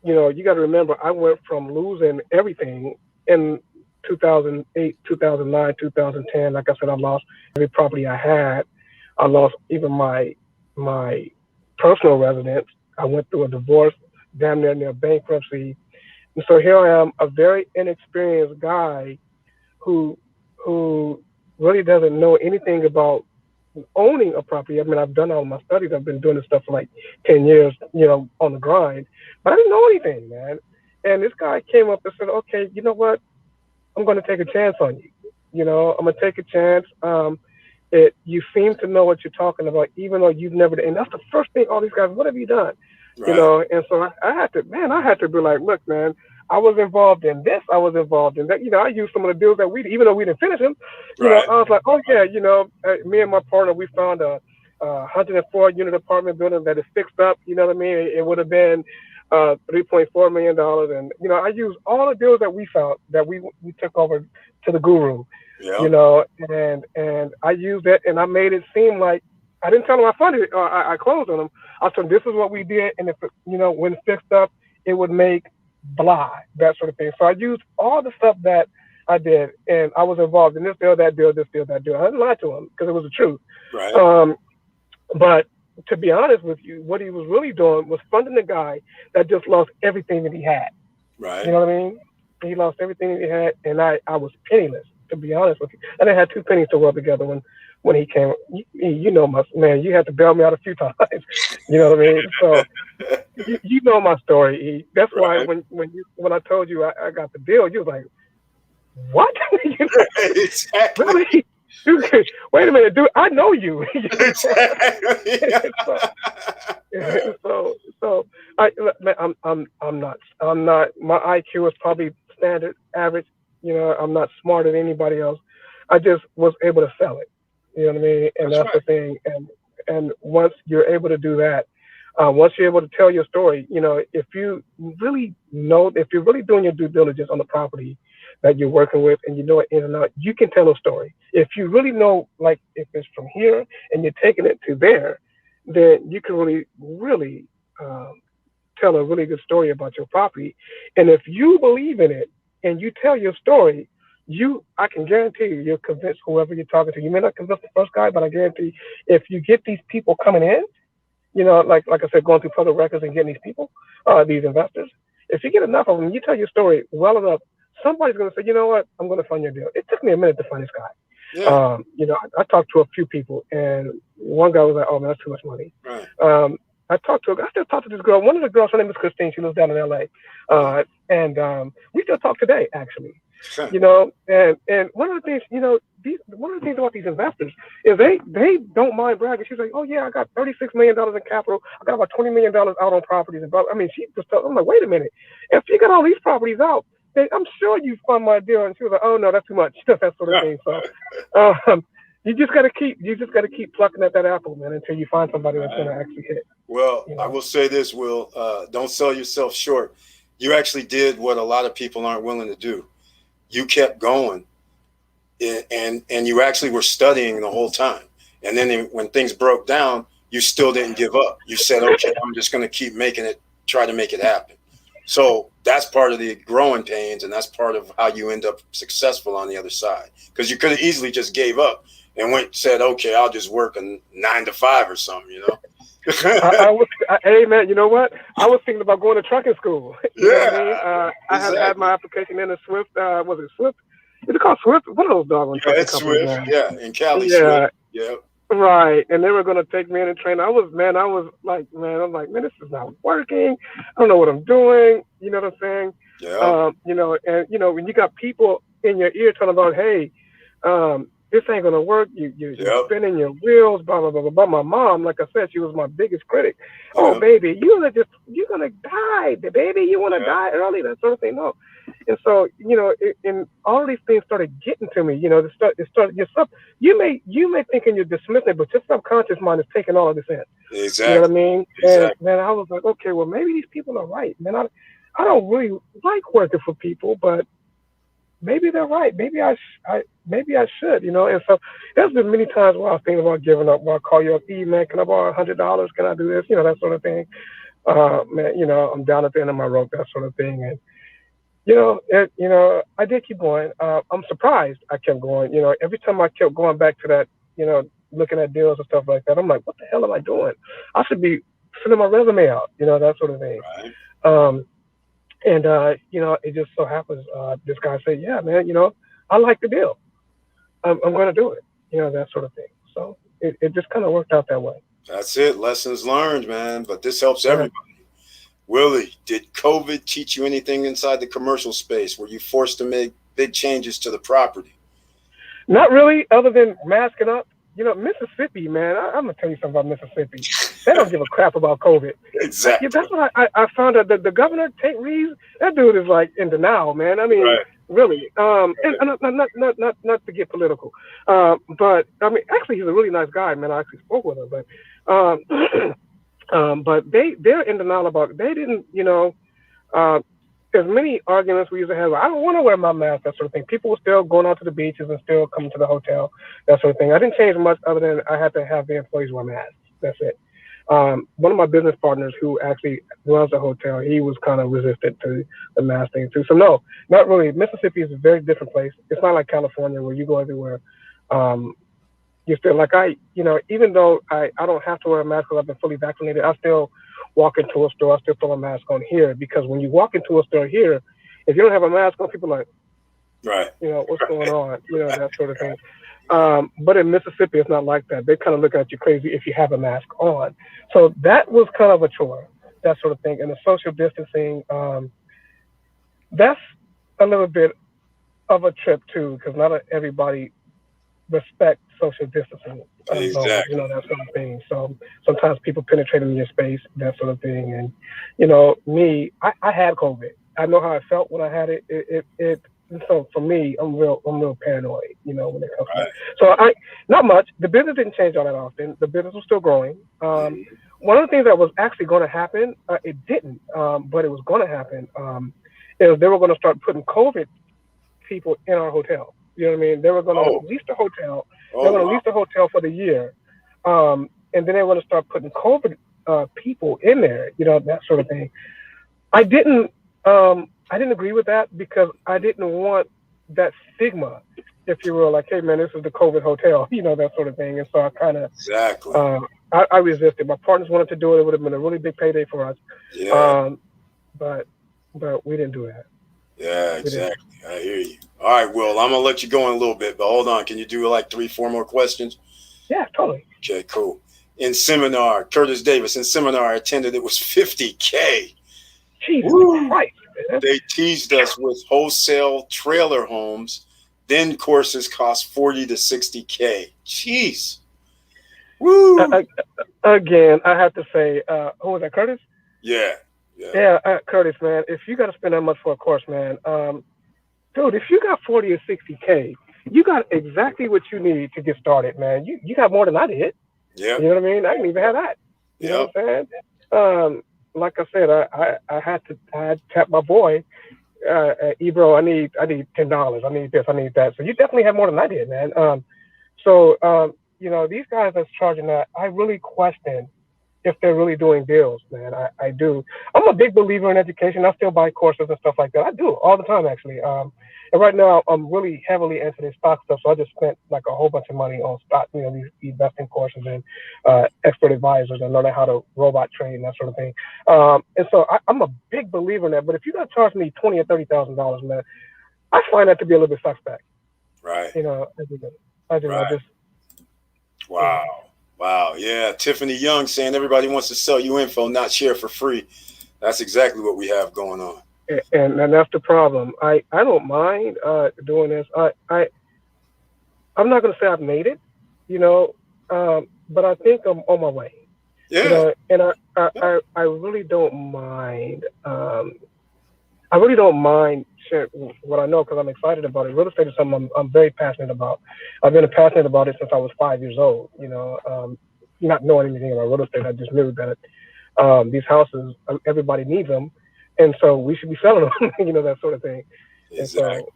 you got to remember, I went from losing everything in 2008, 2009, 2010. Like I said, I lost every property I had. I lost even my personal residence. I went through a divorce, damn near bankruptcy. And so here I am, a very inexperienced guy who who really doesn't know anything about owning a property. I mean, I've done all my studies. I've been doing this stuff for like 10 years, on the grind, but I didn't know anything, man. And this guy came up and said, okay, you know what? I'm going to take a chance on you. I'm going to take a chance. You seem to know what you're talking about, even though you've never done. And that's the first thing all these guys, what have you done? Right. And so I had to be like, look, man, I was involved in this. I was involved in that. I used some of the deals that even though we didn't finish them, Right. I was like, oh yeah, me and my partner, we found a 104 unit apartment building that is fixed up. You know what I mean? It would have been $3.4 million. And, I used all the deals that we found that we took over to the guru, Yeah. and I used it and I made it seem like I didn't tell them I funded it or I closed on them. I said, this is what we did. And if, when fixed up, it would make blah, that sort of thing. So I used all the stuff that I did, and I was involved in this deal, that deal, this deal, that deal. I didn't lie to him because it was the truth. Right. But to be honest with you, what he was really doing was funding the guy that just lost everything that he had. You Right. know what I mean? He lost everything that he had, and I was penniless, to be honest with you. And I had two pennies to rub together when he came. My man, you had to bail me out a few times. You know what I mean? So you know my story. That's why Right. when I told you I got the deal, you was like, what? Exactly. Really? Wait a minute, dude. I know you. Exactly. so, so I'm not. My IQ is probably standard, average. I'm not smarter than anybody else. I just was able to sell it. You know what I mean? And That's that's the right. thing. And once you're able to do that, once you're able to tell your story, if you really know, if you're really doing your due diligence on the property that you're working with and you know it in and out, you can tell a story. If you really know, like if it's from here and you're taking it to there, then you can really, really tell a really good story about your property. And if you believe in it and you tell your story, I can guarantee you'll convince whoever you're talking to. You may not convince the first guy, but I guarantee if you get these people coming in, like I said, going through public records and getting these people, these investors, if you get enough of them, you tell your story well enough, somebody's going to say, you know what, I'm going to fund your deal. It took me a minute to find this guy. Yeah. I talked to a few people, and one guy was like, "Oh man, that's too much money." Right. I still talk to this girl. One of the girls, her name is Christine. She lives down in LA, and we still talk today, actually. And one of the things, one of the things about these investors is they don't mind bragging. She's like, "Oh yeah, I got $36 million in capital. I got about $20 million out on properties." And I mean, she just I'm like, wait a minute, if you got all these properties out, I'm sure you fund my deal. And she was like, oh no, that's too much. That sort of thing. So you just gotta keep plucking at that apple, man, until you find somebody that's gonna actually hit. Well, You I know, will say this, Will. Don't sell yourself short. You actually did what a lot of people aren't willing to do. You kept going, and you actually were studying the whole time. And then when things broke down, you still didn't give up. You said, "Okay, I'm just going to keep making it, try to make it happen." So that's part of the growing pains, and that's part of how you end up successful on the other side. Because you could have easily just gave up and said, "Okay, I'll just work a 9 to 5 or something," you know. hey man, you know what? I was thinking about going to trucking school. You know what I Yeah, mean? I had exactly. my application in a Swift. Was it Swift? Is it called Swift? What are those doggone Yeah, trucking it's companies, Swift. man? Yeah, in Cali, Swift. Yeah, Yeah, right. And they were gonna take me in and train. I was like, man, I'm like, man, this is not working. I don't know what I'm doing. You know what I'm saying? yeah, You know, and you know, when you got people in your ear telling about, hey, this ain't gonna work. You're yep, spinning your wheels. Blah blah blah blah blah. My mom, like I said, she was my biggest critic. Oh yep, baby, you're gonna die, the baby. You wanna yep. die early, that sort of thing. No. And so, you know, and all these things started getting to me. You know, it started. You may think and you're dismissing it, but your subconscious mind is taking all of this in. You know what I Exactly, mean? And exactly. then I was like, okay, well maybe these people are right. Man, I don't really like working for people, but maybe they're right. Maybe I should, you know. And so there's been many times where I was thinking about giving up. Where I call you up, man, can I borrow $100? Can I do this? You know, that sort of thing. Man, you know, I'm down at the end of my rope, that sort of thing. And you know, I did keep going. I'm surprised I kept going. You know, every time I kept going back to that, you know, looking at deals and stuff like that, I'm like, what the hell am I doing? I should be sending my resume out, you know, that sort of thing. Right. Um, and you know, it just so happens this guy said, yeah, man, you know, I like the deal. I'm going to do it, you know, that sort of thing. So it just kind of worked out that way. That's it. Lessons learned, man. But this helps Yeah. everybody. Willie, did COVID teach you anything inside the commercial space? Were you forced to make big changes to the property? Not really, other than masking up. You know, Mississippi, man, I'm gonna tell you something about Mississippi. They don't give a crap about COVID. Yeah, Exactly. that's what I found out that the governor Tate Reeves, that dude is like in denial, man. I mean, Right. really. And not to get political, but I mean, actually, he's a really nice guy, man. I actually spoke with him, but they're in denial about. They didn't, you know, uh, as many arguments we used to have. I don't want to wear my mask, that sort of thing. People were still going out to the beaches and still coming to the hotel, that sort of thing. I didn't change much other than I had to have the employees wear masks. That's it. One of my business partners who actually runs the hotel, he was kind of resistant to the mask thing too. So no, not really. Mississippi is a very different place. It's not like California where you go everywhere. Um, you still like you know, even though I don't have to wear a mask because I've been fully vaccinated, I still walk into a store, I still put a mask on here because when you walk into a store here, if you don't have a mask on, people are like, Right. you know, what's going Right. on, you know, that sort of thing. But in Mississippi, it's not like that. They kind of look at you crazy if you have a mask on. So that was kind of a chore, that sort of thing. And the social distancing, that's a little bit of a trip too, because not everybody respect social distancing norms, you Exactly. know, that sort of thing. So sometimes people penetrate in your space, that sort of thing. And, you know, I had COVID. I know how I felt when I had it. And so for me, I'm real paranoid, you know, when it comes to that. Right. So not much. The business didn't change all that often. The business was still growing. Mhm. One of the things that was actually going to happen, it didn't, but it was going to happen, is they were going to start putting COVID people in our hotel. You know what I mean? They were going to Oh. lease the hotel. They Oh were going to wow. lease the hotel for the year, and then they were going to start putting COVID people in there. You know, that sort of thing. I didn't. I didn't agree with that because I didn't want that stigma, if you will. Like, hey man, this is the COVID hotel. You know, that sort of thing. And so I kind of. Exactly. Uh, I resisted. My partners wanted to do it. It would have been a really big payday for us. Yeah. Um, but we didn't do that. Yeah. We didn't. Exactly. I hear you. All right, Will. I'm gonna let you go in a little bit, but hold on. Can you do like 3, 4 more questions? Yeah, totally. Okay. Cool. In seminar, Curtis Davis in seminar I attended. It was 50K. Jesus Woo! Christ, man. They teased us with wholesale trailer homes. Then courses cost 40 to 60K. Jeez. Woo! Uh, Again, I have to say, who was that, Curtis? Yeah. Yeah. Yeah, Curtis, man. If you got to spend that much for a course, man, dude, if you got 40 or 60K, you got exactly what you need to get started, man. You got more than I did. Yeah. You know what I mean? I didn't even have that. You know Yep. what I'm saying? Like I said, I had to tap my boy, Ebro. I need $10. I need this. I need that. So you definitely have more than I did, man. These guys that's charging that, I really question if they're really doing deals, man. I do. I'm a big believer in education. I still buy courses and stuff like that. I do all the time, actually. And right now, I'm really heavily into this stock stuff. So I just spent like a whole bunch of money on stock, these investing courses and expert advisors and learning how to robot trade and that sort of thing. And so I'm a big believer in that. But if you're gonna charge me $20,000 or $30,000, man, I find that to be a little bit suspect. Right. I do. I do. Right. I just. Wow. Wow. Yeah. Tiffany Young saying everybody wants to sell you info, not share for free. That's exactly what we have going on. And that's the problem. I don't mind doing this. I'm not gonna say I've made it, but I think I'm on my way. Yeah. And I really don't mind. I really don't mind sharing what I know because I'm excited about it. Real estate is something I'm very passionate about. I've been passionate about it since I was 5 years old. Not knowing anything about real estate, I just knew that these houses, everybody needs them, and so we should be selling them. That sort of thing. Exactly. And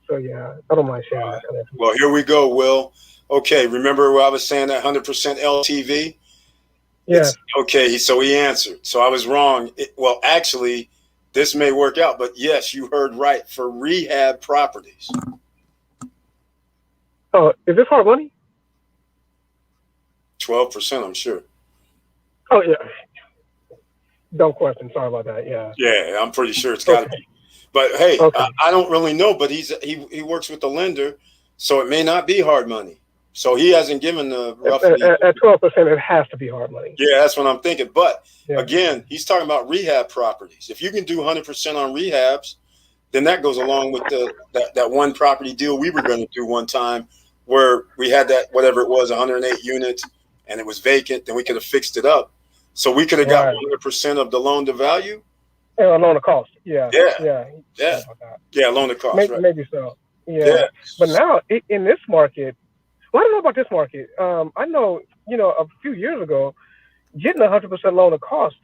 so yeah, I don't mind sharing that kind of Well, here we go, Will. Okay, remember what I was saying that 100% LTV? Yeah. Okay, so he answered. So I was wrong. Well, actually, this may work out, but yes, you heard right. For rehab properties. Oh, is this hard money? 12%, I'm sure. Oh yeah. Don't question. Sorry about that. Yeah. Yeah, I'm pretty sure it's got to be. But hey, Okay. I don't really know. But he works with the lender, so it may not be hard money. So he hasn't given the roughly At 12%, it has to be hard money. Yeah, that's what I'm thinking. But Yeah. again, he's talking about rehab properties. If you can do 100% on rehabs, then that goes along with that one property deal we were going to do one time, where we had that whatever it was 108 units and it was vacant. Then we could have fixed it up, so we could have got 100% of the loan to value. Yeah, loan to cost. Yeah. Yeah, loan to cost. Maybe so. Yeah. But now in this market. Well, I don't know about this market. I know, a few years ago, getting 100% loan to cost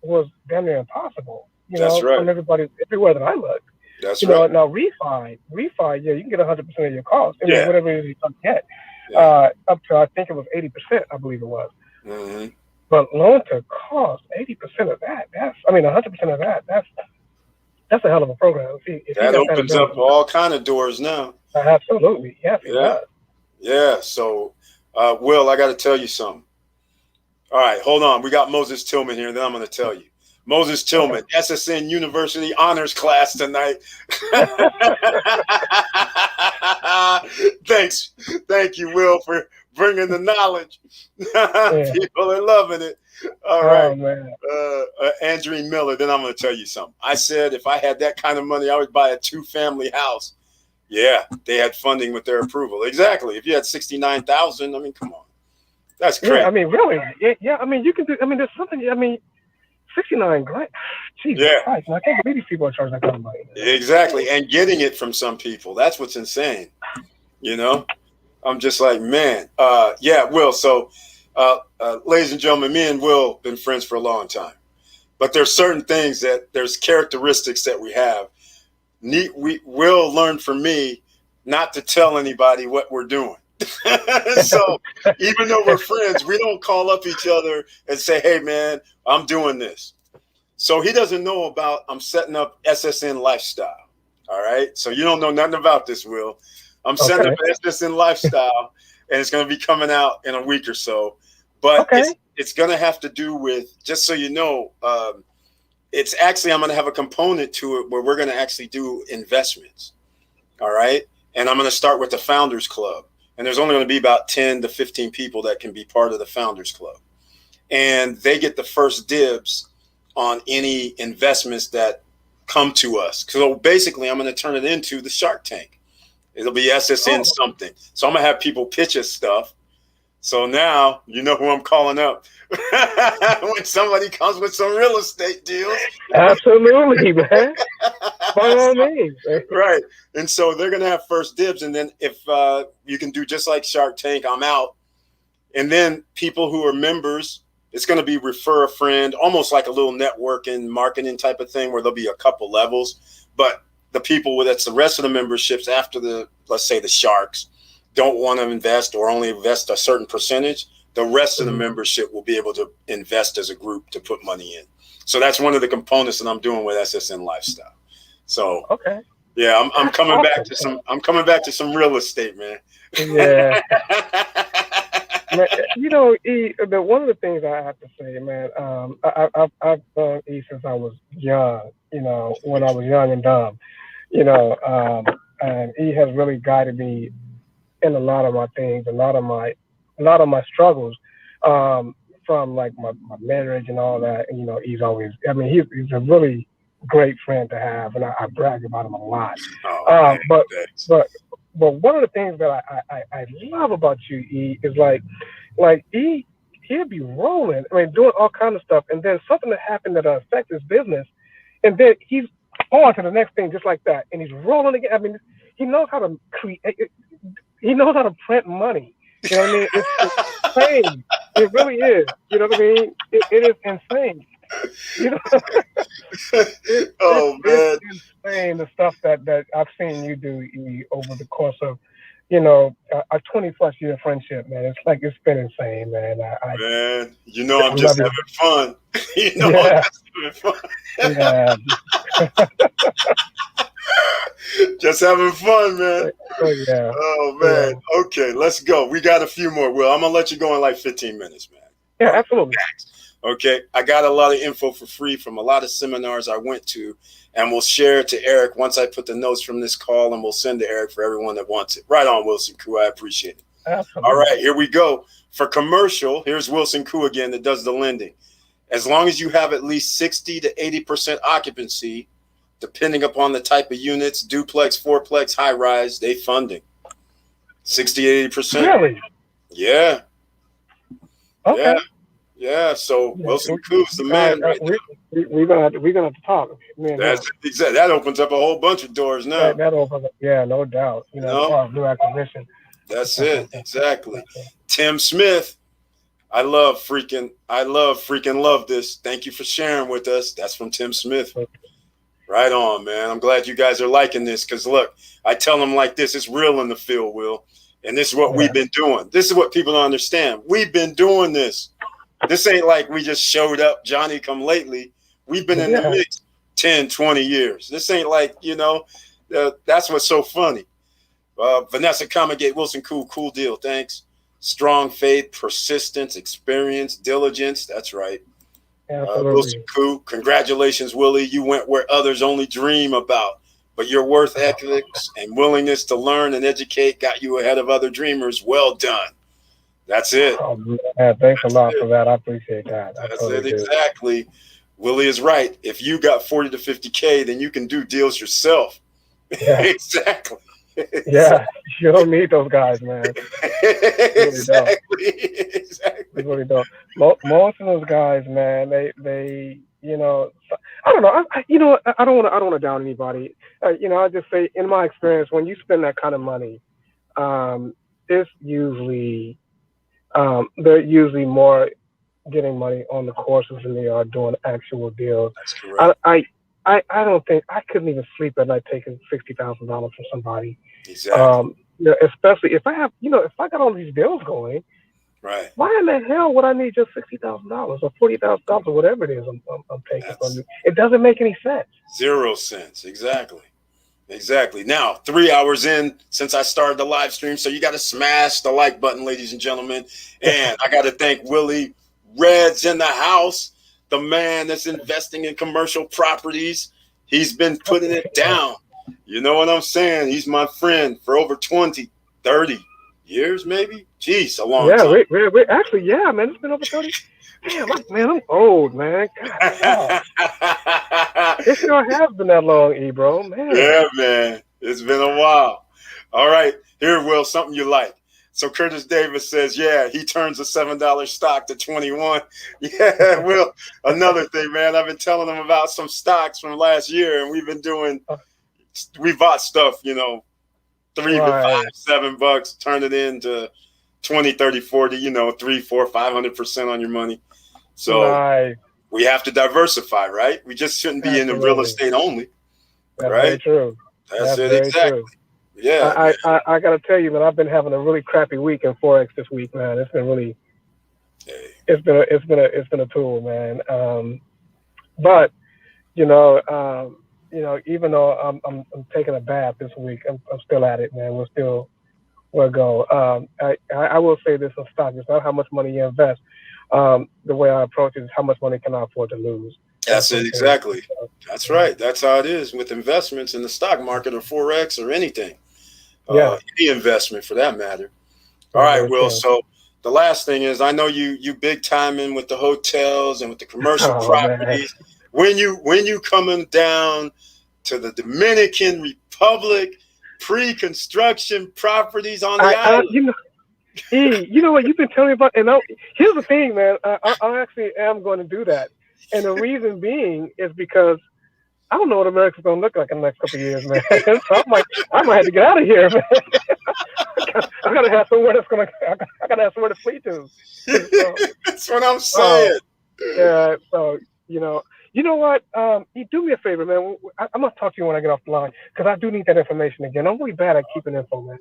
was damn near impossible. That's right. From everywhere that I looked. That's right. Now refi, yeah, you can get 100% of your cost. Whatever it is you can get, up to I think it was 80%, I believe it was. Mm-hmm. But loan to cost, 80% of that. 100% of that. That's a hell of a program. That opens up all kind of doors now. Absolutely, yes, it does. Yeah, so, Will, I got to tell you something. All right, hold on. We got Moses Tillman here, then I'm going to tell you. Moses Tillman, SSN University honors class tonight. Thanks. Thank you, Will, for bringing the knowledge. People are loving it. All right. Man. Andrew Miller, then I'm going to tell you something. I said if I had that kind of money, I would buy a 2-family house. Yeah, they had funding with their approval. Exactly. If you had 69,000, come on, that's crazy. Yeah, really. Yeah, you can do. There's something. 69 grand. Jesus Christ, I can't believe these people are charging that kind of money. Exactly, and getting it from some people—that's what's insane. I'm just like, man. Will. So, ladies and gentlemen, me and Will been friends for a long time, but there's certain things there's characteristics that we have. We will learn from me not to tell anybody what we're doing. So even though we're friends, we don't call up each other and say, hey, man, I'm doing this. So he doesn't know about I'm setting up SSN Lifestyle. All right. So you don't know nothing about this, Will. I'm setting up SSN Lifestyle, and it's going to be coming out in a week or so. But it's going to have to do with, just so you know, it's actually, I'm going to have a component to it where we're going to actually do investments. All right. And I'm going to start with the Founders Club. And there's only going to be about 10 to 15 people that can be part of the Founders Club. And they get the first dibs on any investments that come to us. So basically, I'm going to turn it into the Shark Tank. It'll be SSN something. So I'm going to have people pitch us stuff. So now you know who I'm calling up when somebody comes with some real estate deals. Absolutely, man. By all means. Right. And so they're going to have first dibs. And then if you can do just like Shark Tank, I'm out. And then people who are members It's going to be refer a friend, almost like a little networking marketing type of thing where there'll be a couple levels. But the people that's the rest of the memberships after the, let's say the Sharks, don't want to invest or only invest a certain percentage, the rest of the membership will be able to invest as a group to put money in. So that's one of the components that I'm doing with SSN Lifestyle. So okay. Yeah, I'm coming awesome. back to some. I'm coming back to some real estate, man. Yeah. Man, but one of the things I have to say, man, I've known E since I was young. When I was young and dumb. And E has really guided me in a lot of my things, a lot of my struggles, from like my marriage and all that. And he's always. I mean, he's a really great friend to have, and I brag about him a lot. Oh, But thanks. but one of the things that I love about you, E, is like E, he'll be rolling. I mean, doing all kinds of stuff, and then something that happened that affect his business, and then he's on to the next thing just like that, and he's rolling again. I mean, he knows how to create. He knows how to print money. You know what I mean? It's insane. It really is. You know what I mean? It is insane. You know, it's insane the stuff that I've seen you do over the course of, a 20+ year friendship, man. It's like it's been insane, man. Man, I'm just having fun. I'm just having fun. Yeah. Just having fun, man. Yeah. Oh man. Yeah. Okay, let's go. We got a few more. Will, I'm gonna let you go in like 15 minutes, man. Yeah, absolutely. Okay, I got a lot of info for free from a lot of seminars I went to, and we'll share it to Eric once I put the notes from this call, and we'll send to Eric for everyone that wants it. Right on, Wilson Koo. I appreciate it. Absolutely. All right, here we go. For commercial, here's Wilson Koo again that does the lending. As long as you have at least 60 to 80% occupancy, depending upon the type of units, duplex, fourplex, high rise, they funding 60, 80%. Really? Yeah. Okay. Yeah. So Wilson Koo's the man right now. We're gonna have to talk. That's exactly. That opens up a whole bunch of doors now. That opens up, yeah, no doubt. As far as new acquisition. That's it. Exactly. Tim Smith. I love freaking love this. Thank you for sharing with us. That's from Tim Smith. Right on, man. I'm glad you guys are liking this because, look, I tell them like this. It's real in the field, Will. And this is what we've been doing. This is what people don't understand. We've been doing this. This ain't like we just showed up, Johnny come lately. We've been in the mix 10, 20 years. This ain't like, that's what's so funny. Vanessa Comagate, Wilson Koo, cool deal. Thanks. Strong faith, persistence, experience, diligence. That's right. Wilson Koo, congratulations, Willie. You went where others only dream about, but your worth ethics and willingness to learn and educate got you ahead of other dreamers. Well done. That's it. Oh, man, thanks a lot for that. I appreciate that. That's it, exactly. Willie is right. If you got 40 to 50K, then you can do deals yourself. Yeah. Exactly. Yeah, you don't need those guys, man. Exactly. You really don't. Most of those guys, man, they I don't know. I don't want to down anybody. I just say, in my experience, when you spend that kind of money, it's usually they're usually more getting money on the courses than they are doing actual deals. That's correct. I don't think I couldn't even sleep at night taking $60,000 from somebody. Exactly. Especially if I have, if I got all these deals going, right? Why in the hell would I need just $60,000 or $40,000 or whatever it is I'm taking from you? It doesn't make any sense. 0 cents. Exactly. Now, 3 hours in since I started the live stream, so you got to smash the like button, ladies and gentlemen. And I got to thank Willie Red's in the house. The man that's investing in commercial properties. He's been putting it down. You know what I'm saying? He's my friend for over 20, 30 years, maybe. Jeez, a long time. We actually, yeah, man, it's been over 30. Damn, I'm old, man. God, it sure has been that long, bro, man. Yeah, man. It's been a while. All right. Here, Will, something you like. So Curtis Davis says, yeah, he turns a $7 stock to 21. Yeah, Will, another thing, man. I've been telling them about some stocks from last year, and we bought stuff, $3 to $5, $7, turn it into 20, 30, 40, 3, 4, 500% on your money. So we have to diversify, right? We just shouldn't be in the real estate only, That's right? very true. That's it, exactly. Yeah, I got to tell you, man, I've been having a really crappy week in Forex this week, man. It's been really, it's been a tool, man. But even though I'm taking a bath this week, I'm still at it, man. We'll go. I will say this in stock: it's not how much money you invest. The way I approach it is how much money can I afford to lose. That's it, exactly. That's right. That's how it is with investments in the stock market or Forex or anything. Any investment for that matter. All right, Will. So the last thing is, I know you big timing with the hotels and with the commercial properties. Man. When you coming down to the Dominican Republic, pre-construction properties on the island. You know what you've been telling me about, and here's the thing, man. I actually am going to do that, and the reason being is because I don't know what America's going to look like in the next couple of years, man. So I might have to get out of here, man. I gotta have somewhere I gotta have somewhere to flee to. So, that's what I'm saying. Yeah. So you know what? You do me a favor, man. I'm gonna talk to you when I get off the line because I do need that information again. I'm really bad at keeping info, man.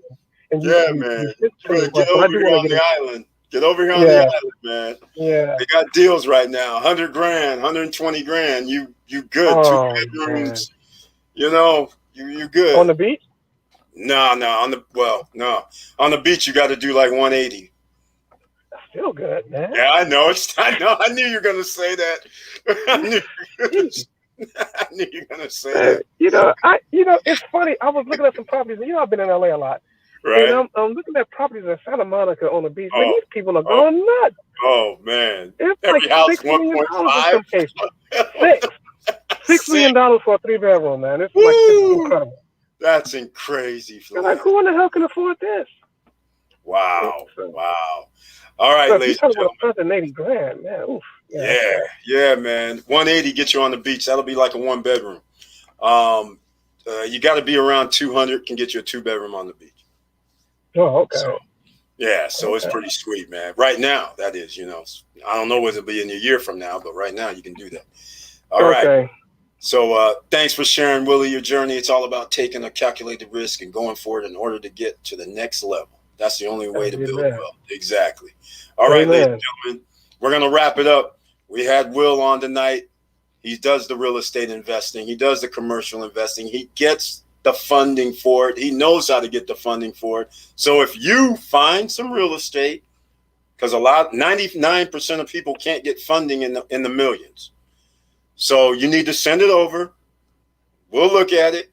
And man. You better get over here on the island. Get over here on the island, man. Yeah. They got deals right now. 100 grand, 120 grand. You good. Oh, 2 bedrooms. Man. You good. On the beach? No. On the beach, you got to do like 180. That's still good, man. Yeah, I know. I knew you were gonna say that. I knew you were gonna say that. It's funny. I was looking at some properties. I've been in LA a lot. Right. And I'm looking at properties in Santa Monica on the beach. Man, these people are going nuts. Oh man. It's every like house $6 million in some cases. $6 million for a 3-bedroom, man. It's like it's incredible. That's crazy. Like, who in the hell can afford this? Wow. All right, ladies and gentlemen. $180,000, man. Oof. Yeah, man. 180 get you on the beach. That'll be like a 1-bedroom. You got to be around 200 can get you a 2-bedroom on the beach. Oh, okay. So it's pretty sweet, man. Right now, that is, I don't know what it'll be in a year from now, but right now you can do that. All right. So thanks for sharing, Willie, your journey. It's all about taking a calculated risk and going for it in order to get to the next level. That's the only way to build wealth. Exactly. All right, ladies and gentlemen, we're going to wrap it up. We had Will on tonight. He does the real estate investing. He does the commercial investing. He gets the funding for it. He knows how to get the funding for it. So if you find some real estate, because 99% of people can't get funding in the millions. So you need to send it over. We'll look at it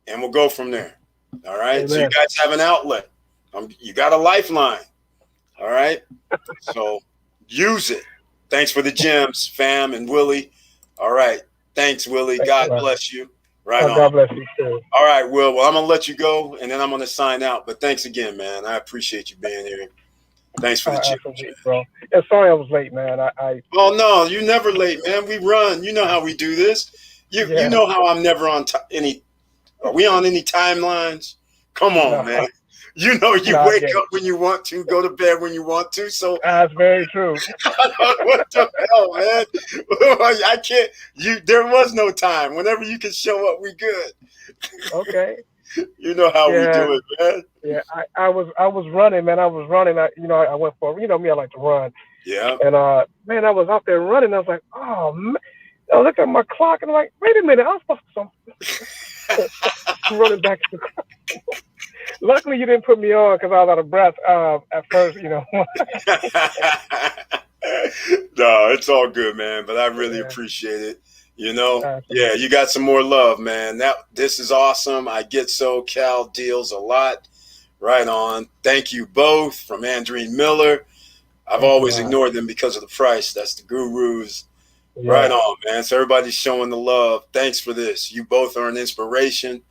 and we'll go from there. All right. Amen. So you guys have an outlet. You got a lifeline. All right. So use it. Thanks for the gems, fam, and Willie. All right. Thanks, Willie. God bless you. Right on. God bless you too. All right, Will. Well, I'm going to let you go and then I'm going to sign out. But thanks again, man. I appreciate you being here. Thanks for the gems, bro. Yeah, sorry I was late, man. Oh, no, you're never late, man. We run. You know how we do this. You know how I'm never on any. Are we on any timelines? Come on, man. You wake up when you want to, go to bed when you want to. So that's very true. What the hell, man? I can't. There was no time. Whenever you can show up, we good. Okay. You know how we do it, man. Yeah, I was running, man. I went for me. I like to run. Yeah. And man, I was out there running. I was like, oh man. I looked at my clock and I'm like, wait a minute, I was supposed to running back to the car. Luckily, you didn't put me on because I was out of breath at first, No, it's all good, man. But I really appreciate it. You got some more love, man. This is awesome. I get SoCal deals a lot. Right on. Thank you both from Andreen Miller. I've always ignored them because of the price. That's the gurus. Yeah. Right on, man. So everybody's showing the love. Thanks for this. You both are an inspiration.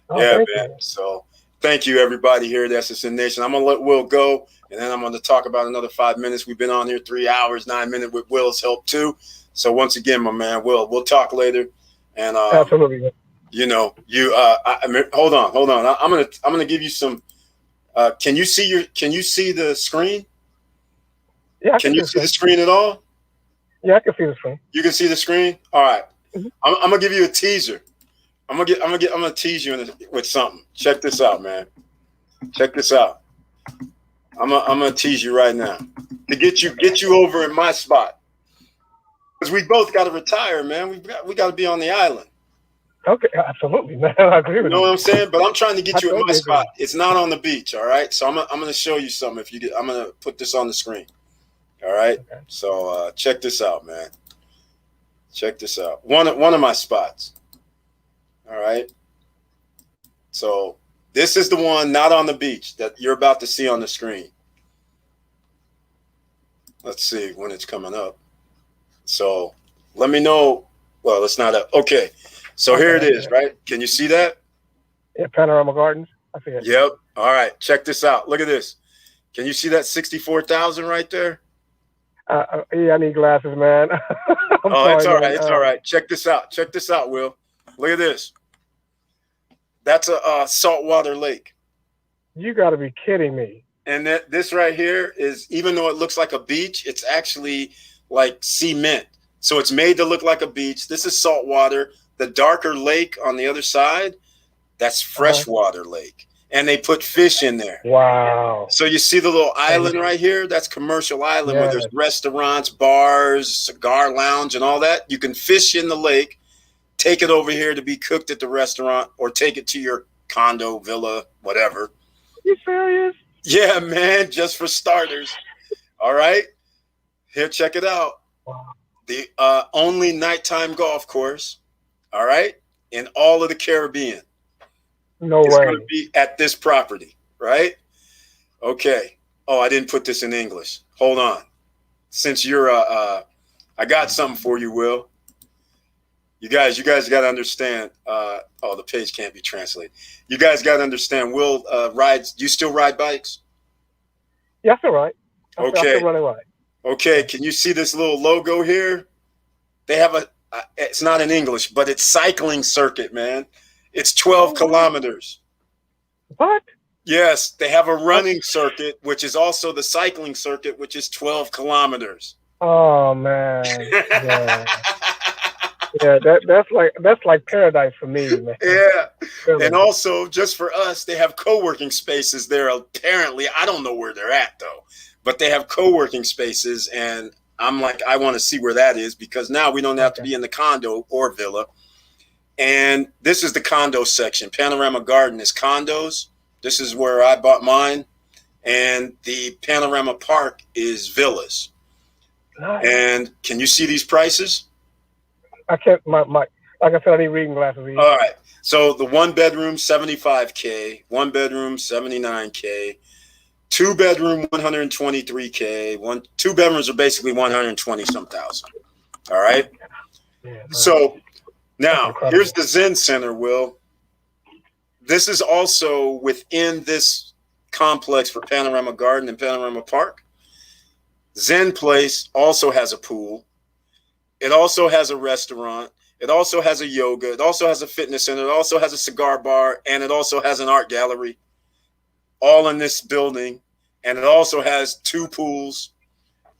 Man. You. So thank you, everybody here at SSN Nation. I'm going to let Will go, and then I'm going to talk about another 5 minutes. We've been on here 3 hours, 9 minutes with Will's help, too. So once again, my man, we'll talk later. And absolutely. Hold on. I'm gonna give you some. Can you see the screen? Yeah. Can you see the screen at all? Yeah, I can see the screen. You can see the screen. All right. Mhm. I'm gonna give you a teaser. I'm gonna tease you with something. Check this out, man. Check this out. I'm gonna tease you right now to get you over in my spot because we both got to retire, man. We got to be on the island. Okay, absolutely, man. I agree You with know you. what I'm saying? But I'm trying to I get you in my totally spot. agree. It's not on the beach, all right? So I'm gonna show you something. If you get, I'm gonna put this on the screen. All right. Okay. So check this out, man. Check this out. One of my spots. All right. So this is the one not on the beach that you're about to see on the screen. Let's see when it's coming up. So let me know. Well, it's not up. Okay. So Okay, here it I see is, it. right? Can you see that? Yeah, Panorama Gardens. I see it. Yep. All right. Check this out. Look at this. Can you see that 64,000 right there? Yeah, I need glasses, man. I'm Oh, it's sorry, all right. man. It's all right. Check this out. Check this out, Will. Look at this. That's a saltwater lake. You got to be kidding me. And this right here is, even though it looks like a beach, it's actually like cement. So it's made to look like a beach. This is salt water. The darker lake on the other side, that's freshwater lake. And they put fish in there. Wow. So you see the little island right here? That's Commercial Island where there's restaurants, bars, cigar lounge, and all that. You can fish in the lake, take it over here to be cooked at the restaurant, or take it to your condo, villa, whatever. You serious? Yeah, man, just for starters. All right. Here, check it out. Wow. The only nighttime golf course, all right, in all of the Caribbean. No It's way. going to be at this property, right? Okay. Oh, I didn't put this in English. Hold on. Since you're I got something for you, Will. You guys got to understand. Oh, the page can't be translated. You guys got to understand. Will rides. Do you still ride bikes? Yeah, that's all right. I Okay. still running right. Okay. Can you see this little logo here? They have a. It's not in English, but it's cycling circuit, man. It's 12 kilometers. What? Yes, they have a running circuit, which is also the cycling circuit, which is 12 kilometers. Oh man. Yeah. Yeah, that's like paradise for me, man. Yeah. Really. And also, just for us, they have co-working spaces there. Apparently, I don't know where they're at though, but they have co-working spaces, and I'm like, I want to see where that is because now we don't have to be in the condo or villa. And this is the condo section. Panorama Garden is condos. This is where I bought mine. And the Panorama Park is villas. Nice. And can you see these prices? I can't. My like I said, I need reading glasses. All right. So the one bedroom, $75K. One bedroom, $79K. Two bedroom, $123K. Two bedrooms are basically 120 some thousand. All right. Yeah, So now here's the Zen Center, Will. This is also within this complex for Panorama Garden and Panorama Park. Zen Place also has a pool. It also has a restaurant. It also has a yoga. It also has a fitness center. It also has a cigar bar. And it also has an art gallery, all in this building. And it also has two pools.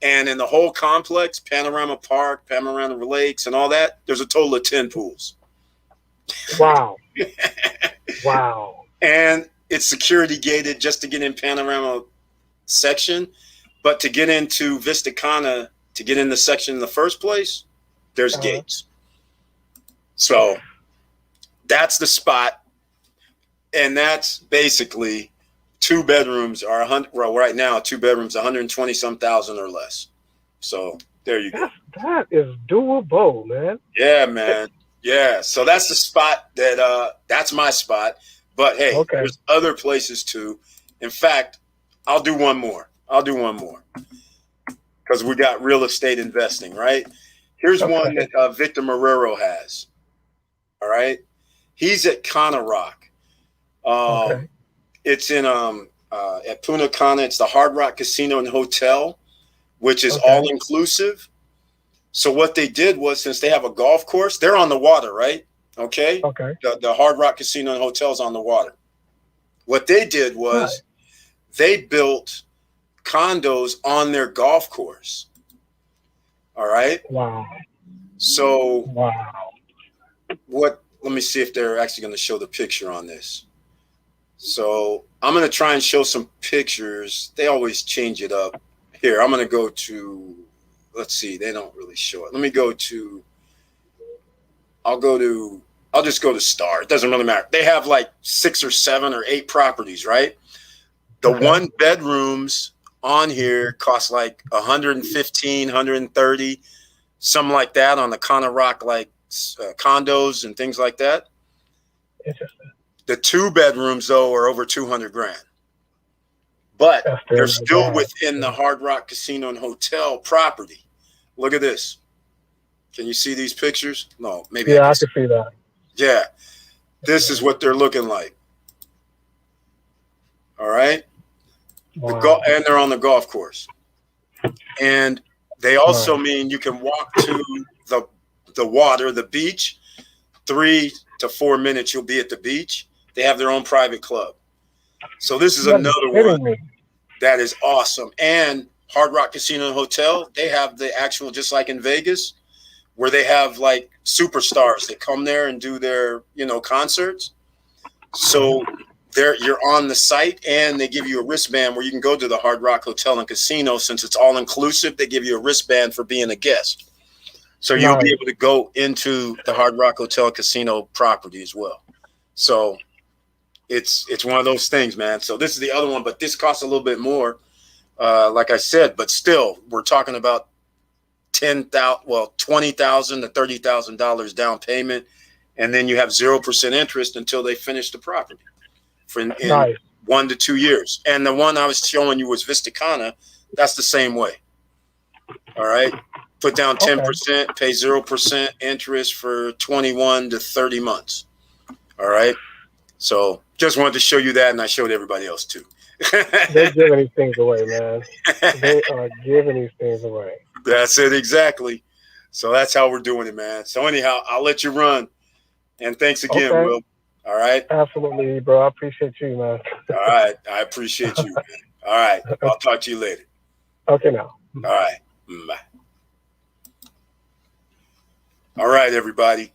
And in the whole complex, Panorama Park, Panorama Lakes, and all that, there's a total of 10 pools. Wow. Wow. And it's security gated just to get in Panorama section. But to get into Vista Cana, to get in the section in the first place, there's gates. So that's the spot. And that's basically two bedrooms are 100. Well, right now, two bedrooms, 120 some thousand or less. So there you go. That is doable, man. Yeah, man. Yeah. So that's the spot that's my spot. But hey, there's other places too. In fact, I'll do one more. Because we got real estate investing, right? Here's one that Victor Marrero has. All right. He's at Cana Rock. It's in at Punta Cana. It's the Hard Rock Casino and Hotel, which is all inclusive. So what they did was, since they have a golf course, they're on the water, right? Okay. The Hard Rock Casino and Hotel is on the water. What they did was they built condos on their golf course. All right. Wow. So Wow. let me see if they're actually going to show the picture on this. So I'm going to try and show some pictures. They always change it up. Here, I'm going to go to, let's see, they don't really show it. Let me go to, I'll just go to Star. It doesn't really matter. They have like 6 or 7 or 8 properties, right? The Okay. 1 bedrooms on here cost like 115, 130, something like that on the Connor Rock, like condos and things like that. Interesting. The 2 bedrooms though are over 200 grand, but they're still within the Hard Rock Casino and Hotel property. Look at this. Can you see these pictures? No, maybe. Yeah, I can see that. Yeah, this is what they're looking like. All right. Wow. And they're on the golf course, and they also mean you can walk to the water, the beach. 3 to 4 minutes, you'll be at the beach. They have their own private club. So this is another one that is awesome. And Hard Rock Casino and Hotel, they have the actual, just like in Vegas, where they have like superstars that come there and do their, concerts. So you're on the site, and they give you a wristband where you can go to the Hard Rock Hotel and Casino. Since it's all inclusive, they give you a wristband for being a guest. So you'll be able to go into the Hard Rock Hotel Casino property as well. So it's one of those things, man. So this is the other one, but this costs a little bit more, like I said. But still, we're talking about $20,000 to $30,000 down payment, and then you have 0% interest until they finish the property in 1 to 2 years. And the one I was showing you was Vistakana. That's the same way. All right. Put down 10%, pay 0% interest for 21 to 30 months. All right. So just wanted to show you that, and I showed everybody else too. They're giving these things away, man. They are giving these things away. That's it, exactly. So that's how we're doing it, man. So anyhow, I'll let you run. And thanks again, Will. All right. Absolutely, bro. I appreciate you, man. All right. I appreciate you, man. All right. I'll talk to you later. Okay, now. All right. Bye. All right, everybody.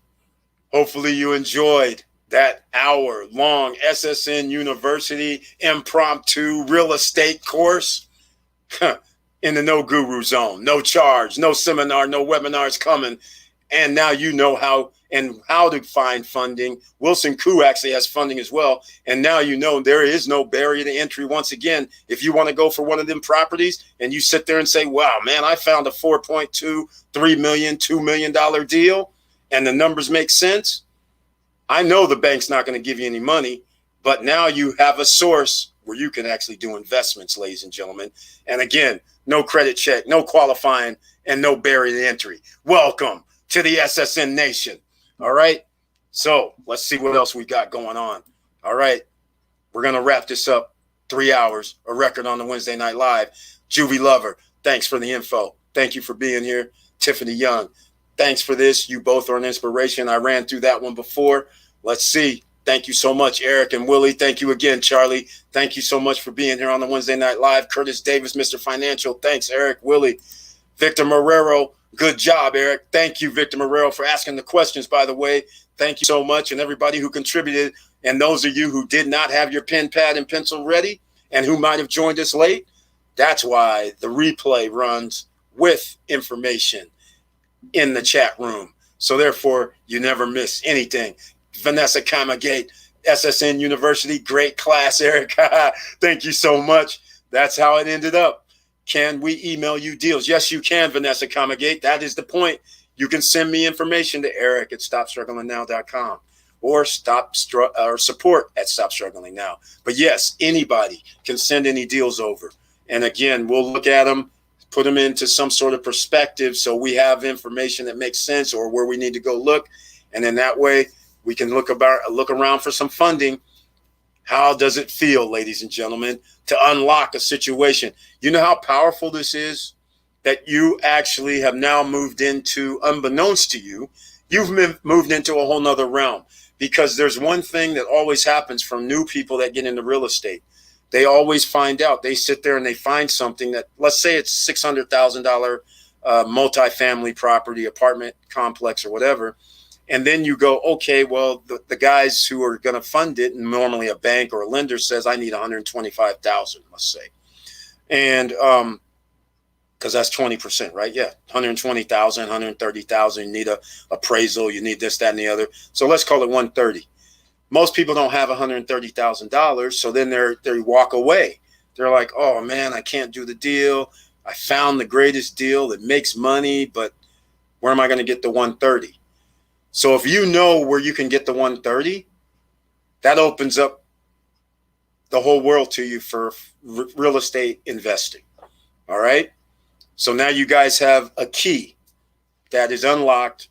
Hopefully you enjoyed that hour-long SSN University impromptu real estate course in the No Guru Zone. No charge, no seminar, no webinars coming. And now you know how to find funding. Wilson Koo actually has funding as well. And now you know there is no barrier to entry. Once again, if you want to go for one of them properties and you sit there and say, wow, man, I found a $4.2, $3 million, $2 million deal, and the numbers make sense, I know the bank's not going to give you any money, but now you have a source where you can actually do investments, ladies and gentlemen. And again, no credit check, no qualifying, and no barrier to entry. Welcome to the SSN Nation. All right. So let's see what else we got going on. All right. We're going to wrap this up. 3 hours, a record on the Wednesday Night Live. Juvie Lover, thanks for the info. Thank you for being here. Tiffany Young, thanks for this. You both are an inspiration. I ran through that one before. Let's see. Thank you so much, Eric and Willie. Thank you again, Charlie. Thank you so much for being here on the Wednesday Night Live. Curtis Davis, Mr. Financial. Thanks, Eric, Willie. Victor Marrero. Good job, Eric. Thank you, Victor Marrero, for asking the questions, by the way. Thank you so much. And everybody who contributed, and those of you who did not have your pen, pad, and pencil ready and who might have joined us late, that's why the replay runs with information in the chat room. So therefore, you never miss anything. Vanessa Kamagate, SSN University, great class, Eric. Thank you so much. That's how it ended up. Can we email you deals? Yes, you can, Vanessa Kamagate. That is the point. You can send me information to Eric at stopstrugglingnow.com or support at Stop Struggling Now. But yes, anybody can send any deals over. And again, we'll look at them, put them into some sort of perspective so we have information that makes sense or where we need to go look. And then that way we can look around for some funding. How does it feel, ladies and gentlemen, to unlock a situation? You know how powerful this is? That you actually have now moved into, unbeknownst to you, you've moved into a whole nother realm. Because there's one thing that always happens from new people that get into real estate. They always find out. They sit there and they find something that, let's say it's $600,000 multifamily property, apartment complex or whatever. And then you go, okay, well, the guys who are going to fund it, and normally a bank or a lender says, I need 125,000, let's say. And because that's 20%, right? Yeah, 120,000, 130,000. You need a appraisal. You need this, that, and the other. So let's call it 130. Most people don't have $130,000, so then they walk away. They're like, oh man, I can't do the deal. I found the greatest deal that makes money, but where am I going to get the 130? So if you know where you can get the 130, that opens up the whole world to you for real estate investing. All right. So now you guys have a key that is unlocked,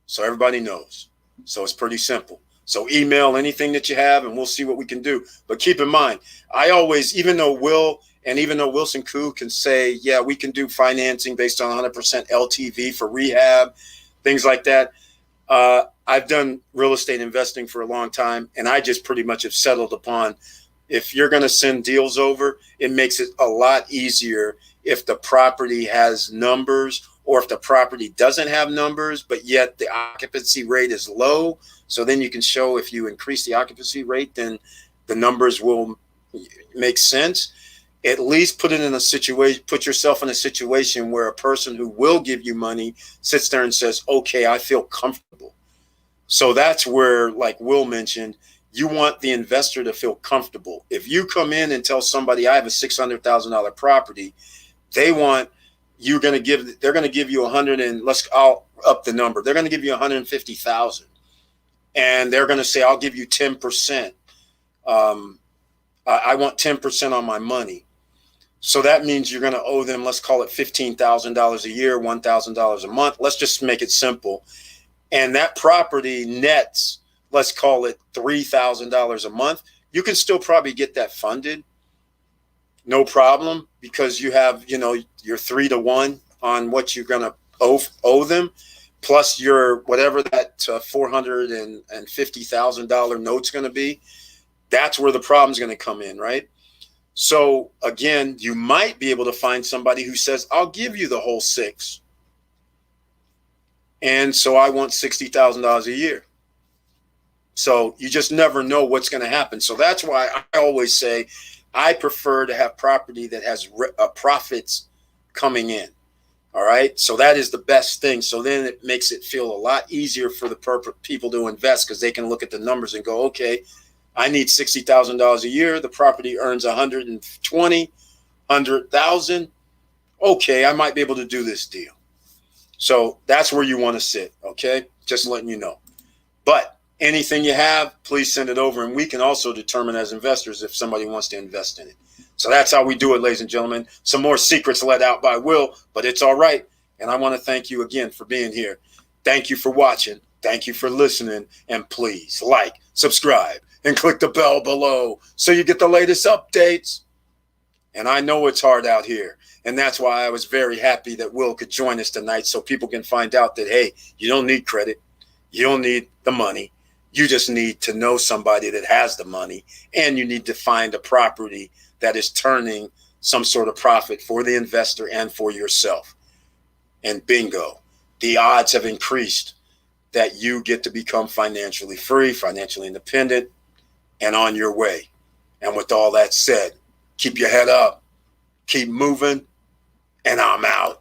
so everybody knows. So it's pretty simple. So email anything that you have and we'll see what we can do. But keep in mind, I always, even though Wilson Koo can say, yeah, we can do financing based on 100% LTV for rehab, things like that. I've done real estate investing for a long time, and I just pretty much have settled upon, if you're going to send deals over, it makes it a lot easier if the property has numbers, or if the property doesn't have numbers, but yet the occupancy rate is low. So then you can show, if you increase the occupancy rate, then the numbers will make sense. At least put yourself in a situation where a person who will give you money sits there and says, okay, I feel comfortable. So that's where, like Will mentioned, you want the investor to feel comfortable. If you come in and tell somebody, I have a $600,000 property, they're going to give you 100, and I'll up the number. They're going to give you 150,000, and they're going to say, I'll give you 10%. I want 10% on my money. So that means you're going to owe them, let's call it $15,000 a year, $1,000 a month. Let's just make it simple. And that property nets, let's call it $3,000 a month. You can still probably get that funded. No problem, because you have, your 3-to-1 on what you're going to owe them, plus your whatever that $450,000 note's going to be. That's where the problem's going to come in, right? So again, you might be able to find somebody who says, I'll give you the whole 6. And so I want $60,000 a year. So you just never know what's going to happen. So that's why I always say I prefer to have property that has profits coming in. All right. So that is the best thing. So then it makes it feel a lot easier for the people to invest, because they can look at the numbers and go, okay, I need $60,000 a year. The property earns 100,000. Okay, I might be able to do this deal. So that's where you want to sit. Okay, just letting you know. But anything you have, please send it over, and we can also determine as investors if somebody wants to invest in it. So that's how we do it, ladies and gentlemen. Some more secrets let out by Will, but it's all right. And I want to thank you again for being here. Thank you for watching. Thank you for listening. And please like, subscribe, and click the bell below so you get the latest updates. And I know it's hard out here. And that's why I was very happy that Will could join us tonight, so people can find out that, hey, you don't need credit. You don't need the money. You just need to know somebody that has the money, and you need to find a property that is turning some sort of profit for the investor and for yourself. And bingo, the odds have increased that you get to become financially free, financially independent, and on your way. And with all that said, keep your head up, keep moving, and I'm out.